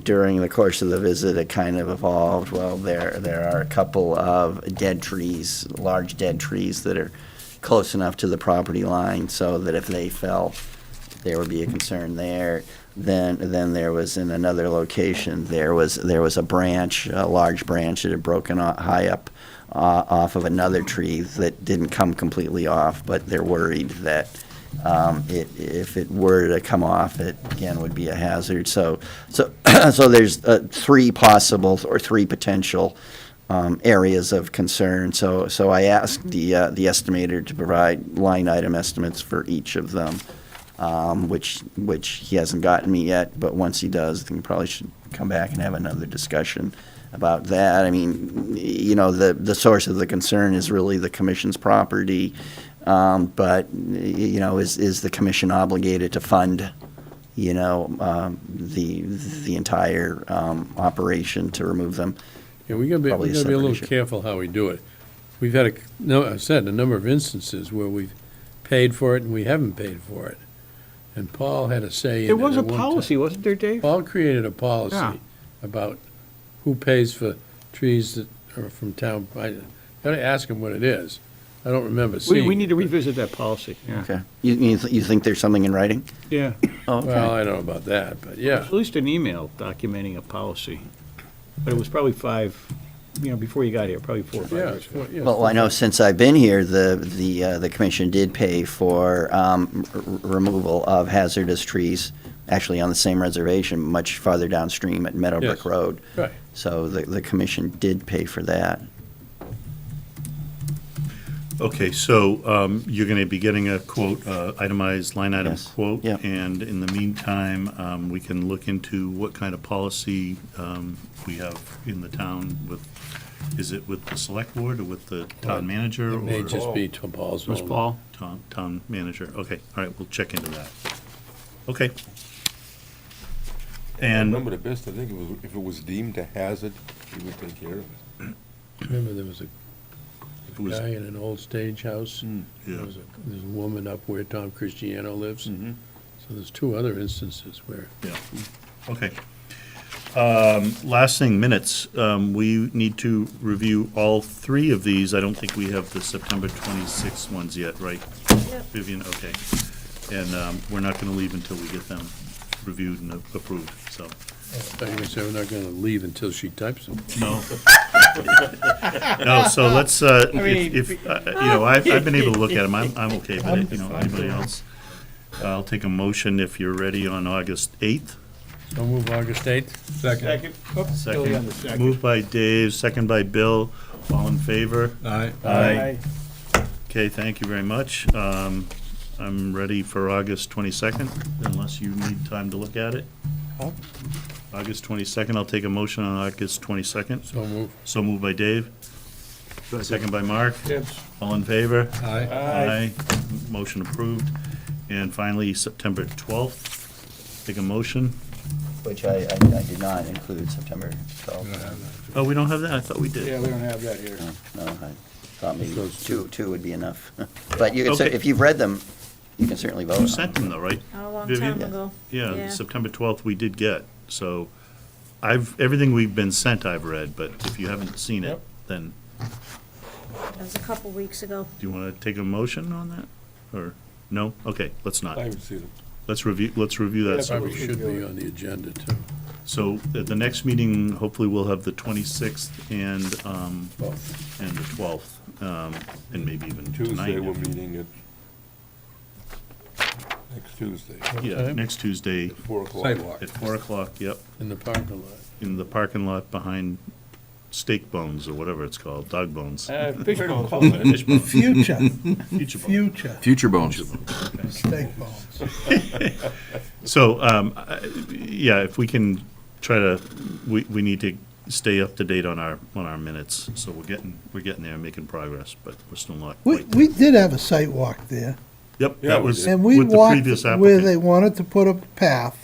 Speaker 5: During the course of the visit, it kind of evolved. Well, there are a couple of dead trees, large dead trees that are close enough to the property line so that if they fell, there would be a concern there. Then there was in another location, there was a branch, a large branch that had broken high up off of another tree that didn't come completely off, but they're worried that if it were to come off, it again would be a hazard. So there's three possible or three potential areas of concern. So I asked the estimator to provide line item estimates for each of them. Which he hasn't gotten me yet, but once he does, then we probably should come back and have another discussion about that. I mean, you know, the source of the concern is really the commission's property, but, you know, is the commission obligated to fund, you know, the entire operation to remove them?
Speaker 3: Yeah, we gotta be
Speaker 5: Probably a
Speaker 3: a
Speaker 5: separate
Speaker 3: little
Speaker 5: issue.
Speaker 3: careful how we do it. We've had I've said a number of instances where we've paid for it and we haven't paid for it. And Paul had a say in it.
Speaker 6: There was a
Speaker 3: at one time.
Speaker 6: policy, wasn't there, Dave?
Speaker 3: Paul created a
Speaker 6: Yeah.
Speaker 3: policy about who pays for trees that are from town. I gotta ask him what it is. I don't remember
Speaker 6: We
Speaker 3: seeing.
Speaker 6: need to revisit that policy, yeah.
Speaker 5: Okay. You think there's something in writing?
Speaker 6: Yeah,
Speaker 5: Oh, okay.
Speaker 3: Well, I don't know about that, but yeah.
Speaker 6: at least an email documenting a policy. But it was probably before you got here, probably 4 or 5
Speaker 3: Yeah,
Speaker 6: years ago.
Speaker 5: Well, I know since I've been here, the commission did pay for removal of hazardous trees, actually on the same reservation, much farther downstream at Meadowbrook
Speaker 3: Yes.
Speaker 5: Road.
Speaker 3: Right.
Speaker 5: So the commission did pay for that.
Speaker 1: Okay, so you're going to be getting a quote, itemized line item
Speaker 5: Yes.
Speaker 1: quote.
Speaker 5: Yep.
Speaker 1: And in the meantime, we can look into what kind of policy we have in the town with, is it with the select board or with the town manager?
Speaker 3: It may
Speaker 1: or
Speaker 3: just be to Paul's.
Speaker 6: Was Paul?
Speaker 1: Town manager, okay, all right, we'll check into that. Okay. And
Speaker 10: Remember the best, I think it was, if it was deemed a hazard, he would take care of it.
Speaker 3: Remember, there was a
Speaker 1: was-
Speaker 3: guy in an old stage house.
Speaker 1: yeah.
Speaker 3: There's a woman up where Tom Cristiano lives.
Speaker 1: Mhm.
Speaker 3: So there's two other instances where.
Speaker 1: Yeah, okay. Last thing, minutes. We need to review all three of these. I don't think we have the September 26th ones yet, right? Vivian, okay. And we're not going to leave until we get them reviewed and approved, so.
Speaker 3: I thought you were gonna say we're not gonna leave until she types them.
Speaker 1: No. No, so let's, I've been able to look at them, I'm okay, but, anybody else? I'll take a motion if you're ready on August 8th.
Speaker 3: So move August 8th.
Speaker 9: Second.
Speaker 1: Second, moved by Dave, second by Bill, all in favor?
Speaker 9: Aye.
Speaker 1: Aye. Okay, thank you very much. I'm ready for August 22nd, unless you need time to look at it. August 22nd, I'll take a motion on August 22nd.
Speaker 3: So move.
Speaker 1: So moved by Dave. Second by Mark. All in favor?
Speaker 9: Aye.
Speaker 1: Aye. Motion approved. And finally, September 12th, take a motion.
Speaker 5: Which I did not include September 12th.
Speaker 1: Oh, we don't have that? I thought we did.
Speaker 12: Yeah, we don't have that here.
Speaker 5: No, I thought maybe two would be enough. But you can, if you've read them, you can certainly vote
Speaker 1: You
Speaker 5: on
Speaker 1: sent them though, right?
Speaker 15: A long
Speaker 1: Vivian?
Speaker 15: time ago.
Speaker 1: Yeah,
Speaker 15: Yeah.
Speaker 1: September 12th we did get, so everything we've been sent I've read, but if you haven't seen it, then
Speaker 15: That was a couple weeks ago.
Speaker 1: do you want to take a motion on that? Or, no? Okay, let's not.
Speaker 10: I haven't seen it.
Speaker 1: Let's review that.
Speaker 3: Probably should be on the agenda too.
Speaker 1: So at the next meeting, hopefully we'll have the 26th and the 12th, and maybe even tonight.
Speaker 10: Tuesday, we're meeting at, next Tuesday.
Speaker 1: Yeah, next Tuesday
Speaker 10: 4 o'clock.
Speaker 9: Sidewalk.
Speaker 1: at 4 o'clock, yep,
Speaker 3: In the parking lot.
Speaker 1: in the parking lot behind Steak Bones, or whatever it's called, Dog Bones.
Speaker 8: Fishbone.
Speaker 1: Fishbone.
Speaker 8: Future,
Speaker 1: Future Bone.
Speaker 8: future
Speaker 4: Future bones.
Speaker 8: steak bones.
Speaker 1: So, yeah, if we can try to, we need to stay up to date on our minutes. So we're getting there, making progress, but we're still not
Speaker 8: We,
Speaker 1: quite.
Speaker 8: we did have a site walk there,
Speaker 1: Yep,
Speaker 10: Yeah,
Speaker 1: that
Speaker 10: we
Speaker 1: was
Speaker 10: did.
Speaker 8: and we
Speaker 1: with the
Speaker 8: walked
Speaker 1: previous
Speaker 8: where they
Speaker 1: applicant.
Speaker 8: wanted to put up a path.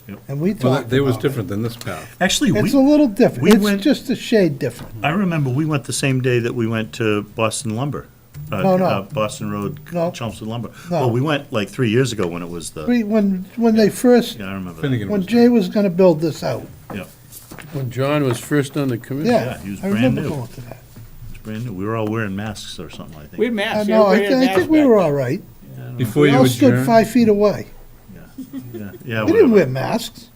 Speaker 1: Yep.
Speaker 8: And we
Speaker 9: Well,
Speaker 8: talked
Speaker 9: they was
Speaker 8: about it.
Speaker 9: different than this path.
Speaker 1: Actually,
Speaker 8: It's a little different.
Speaker 1: we
Speaker 8: It's
Speaker 1: went-
Speaker 8: just a shade different.
Speaker 1: I remember we went the same day that we went to Boston Lumber.
Speaker 8: No.
Speaker 1: Boston Road,
Speaker 8: No.
Speaker 1: Chelmsford Lumber.
Speaker 8: No.
Speaker 1: Well, we went like 3 years ago when it was the,
Speaker 8: When they first,
Speaker 1: yeah, I remember that.
Speaker 9: Finnegan
Speaker 8: when
Speaker 9: was
Speaker 8: Jay was gonna build this out.
Speaker 1: Yeah,
Speaker 3: When John was first on the committee.
Speaker 8: Yeah,
Speaker 1: he was
Speaker 8: I
Speaker 1: brand
Speaker 8: remember
Speaker 1: new.
Speaker 8: going to that.
Speaker 1: it was brand new. We were all wearing masks or something, I think.
Speaker 12: We had masks.
Speaker 8: No, I
Speaker 12: Everybody had
Speaker 8: think we
Speaker 12: masks
Speaker 8: were
Speaker 12: back
Speaker 8: all right.
Speaker 9: Before
Speaker 8: We
Speaker 9: you
Speaker 8: all stood
Speaker 9: adjourn,
Speaker 8: 5 feet away.
Speaker 1: Yeah,
Speaker 8: We didn't wear
Speaker 1: whatever.
Speaker 8: masks.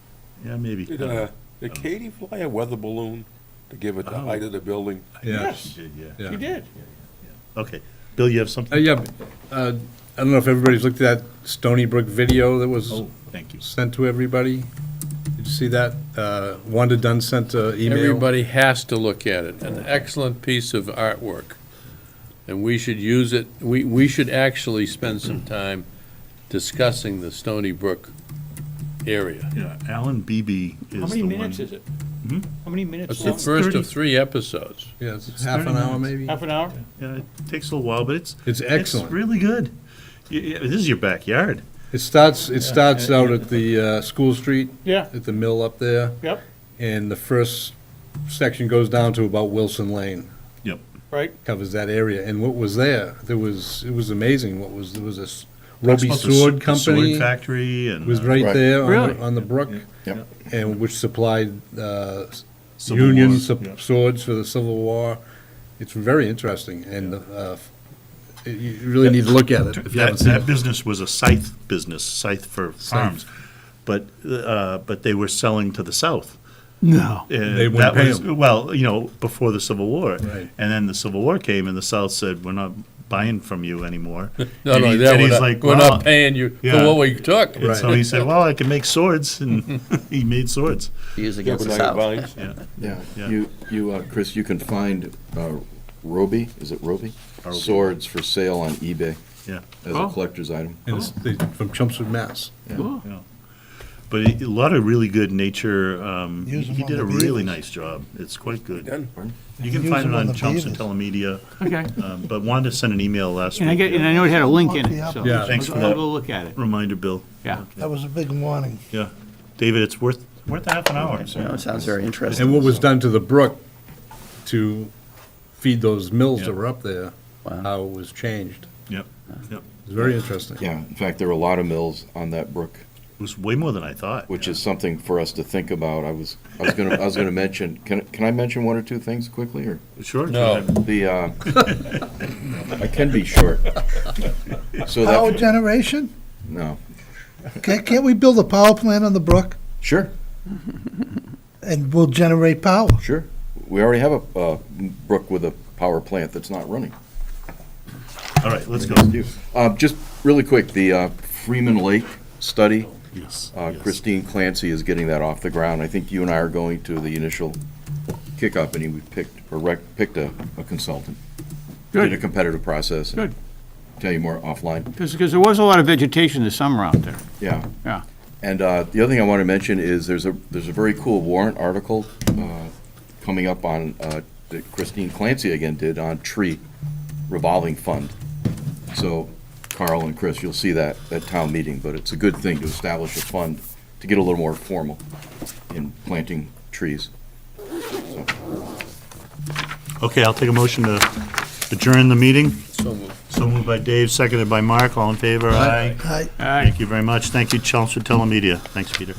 Speaker 1: Yeah, maybe.
Speaker 10: Did Katie fly a weather balloon to give it the height of the building?
Speaker 9: yeah.
Speaker 1: She did, yeah.
Speaker 9: Yeah.
Speaker 12: then. You did.
Speaker 1: Okay. Bill, you have something?
Speaker 9: Yeah, I don't know if everybody's looked at that Stony Brook video that was
Speaker 1: Oh, thank you.
Speaker 9: sent to everybody. Did you see that? Wanda Dunn sent an email.
Speaker 3: Everybody has to look at it. An excellent piece of artwork. And we should use it, we should actually spend some time discussing the Stony Brook area.
Speaker 1: Yeah, Alan Beebe is the one.
Speaker 12: How many minutes is it?
Speaker 1: Hmm?
Speaker 12: How many minutes
Speaker 3: It's
Speaker 12: long?
Speaker 3: the first
Speaker 1: 30.
Speaker 3: of 3 episodes.
Speaker 9: Yeah, it's
Speaker 1: It's
Speaker 9: half
Speaker 1: 30
Speaker 9: an hour
Speaker 1: minutes.
Speaker 9: maybe.
Speaker 12: Half an hour?
Speaker 1: Yeah, it takes a little while, but it's
Speaker 9: It's excellent.
Speaker 1: really good. This is your backyard.
Speaker 9: It starts out at the School Street,
Speaker 12: Yeah,
Speaker 9: at the mill up there,
Speaker 12: yep,
Speaker 9: and the first section goes down to about Wilson Lane.
Speaker 1: Yep.
Speaker 12: right.
Speaker 9: Covers that area, and what was there, it was amazing. There was this Roby
Speaker 1: Talks about
Speaker 9: Sword
Speaker 1: the
Speaker 9: Company.
Speaker 1: Sword Factory and.
Speaker 9: Was right
Speaker 4: Right.
Speaker 9: there
Speaker 12: Really?
Speaker 9: on the brook,
Speaker 4: Yep.
Speaker 9: and which supplied
Speaker 1: Civil
Speaker 9: Union
Speaker 1: War,
Speaker 9: sup-
Speaker 1: yeah.
Speaker 9: swords for the Civil War. It's very interesting, and you really need to look at it if you haven't seen
Speaker 1: That
Speaker 9: it.
Speaker 1: business was a scythe business, scythe for farms. But they were selling to the south.
Speaker 8: No.
Speaker 9: They wouldn't
Speaker 1: That
Speaker 9: pay
Speaker 1: was,
Speaker 9: 'em.
Speaker 1: well, before the Civil War.
Speaker 9: Right.
Speaker 1: And then the Civil War came and the South said, we're not buying from you anymore.
Speaker 3: Not
Speaker 1: And
Speaker 3: only
Speaker 1: he-
Speaker 3: that,
Speaker 1: and
Speaker 3: we're
Speaker 1: he's
Speaker 3: not,
Speaker 1: like,
Speaker 3: we're
Speaker 1: well,
Speaker 3: not paying you for
Speaker 1: yeah.
Speaker 3: what we took.
Speaker 1: And so he said, well, I can make swords, and he made swords.
Speaker 5: Used against the
Speaker 10: Jebediah
Speaker 5: South.
Speaker 10: Vines?
Speaker 1: Yeah.
Speaker 4: Yeah,
Speaker 1: Yeah.
Speaker 4: you, Chris, you can find Roby, is it Roby? Swords for sale on eBay
Speaker 1: Yeah.
Speaker 4: as a collector's item.
Speaker 9: And from Chelmsford, Mass.
Speaker 1: Yeah. But a lot of really good nature,
Speaker 8: Use 'em
Speaker 1: he
Speaker 8: on
Speaker 1: did
Speaker 8: the
Speaker 1: a really
Speaker 8: beavers.
Speaker 1: nice job. It's quite good.
Speaker 10: Done.
Speaker 1: You can
Speaker 8: Use
Speaker 1: find it
Speaker 8: 'em on
Speaker 1: on
Speaker 8: the
Speaker 1: Chelmsford
Speaker 8: beavers.
Speaker 1: Telemedia,
Speaker 12: Okay.
Speaker 1: but Wanda sent an email last
Speaker 12: And I
Speaker 1: week.
Speaker 12: know it had a link in it,
Speaker 8: Yeah.
Speaker 12: so.
Speaker 9: Yeah.
Speaker 1: Thanks for
Speaker 12: I'll
Speaker 1: that
Speaker 12: go look at it.
Speaker 1: reminder, Bill.
Speaker 12: Yeah.
Speaker 8: That was a big warning.
Speaker 1: Yeah. David, it's worth a half an hour.
Speaker 5: You know, it sounds very interesting.
Speaker 9: And what was done to the brook to feed those mills
Speaker 1: Yeah.
Speaker 9: that were up there,
Speaker 5: Wow.
Speaker 9: how it was changed.
Speaker 1: Yep, yep.
Speaker 9: It's very interesting.
Speaker 4: Yeah, in fact, there are a lot of mills on that brook,
Speaker 1: It was way more than I thought.
Speaker 4: which is something for us to think about. I was gonna mention, can I mention one or two things quickly, or?
Speaker 1: Sure.
Speaker 7: No.
Speaker 4: The, I can be short. So
Speaker 8: Power
Speaker 4: that,
Speaker 8: generation?
Speaker 4: no,
Speaker 8: Can't we build a power plant on the brook
Speaker 4: sure,
Speaker 8: and we'll generate power?
Speaker 4: sure. We already have a brook with a power plant that's not running.
Speaker 1: All right, let's go.
Speaker 4: Just really quick, the Freeman Lake study,
Speaker 1: Yes.
Speaker 4: Christine Clancy is getting that off the ground. I think you and I are going to the initial kickoff, and we picked a consultant. Did a competitive process. and
Speaker 6: Good.
Speaker 4: Tell you more offline.
Speaker 6: Because there was a lot of vegetation this summer out there.
Speaker 4: Yeah.
Speaker 6: Yeah.
Speaker 4: And the other thing I want to mention is there's a very cool warrant article coming up on, that Christine Clancy again did on tree revolving fund. So Carl and Chris, you'll see that at town meeting, but it's a good thing to establish a fund to get a little more formal in planting trees.
Speaker 1: Okay, I'll take a motion to adjourn the meeting.
Speaker 3: So moved.
Speaker 1: So moved by Dave, seconded by Mark. All in favor? Aye.
Speaker 8: Aye.
Speaker 1: Thank you very much. Thank you, Chelmsford Telemedia. Thanks, Peter.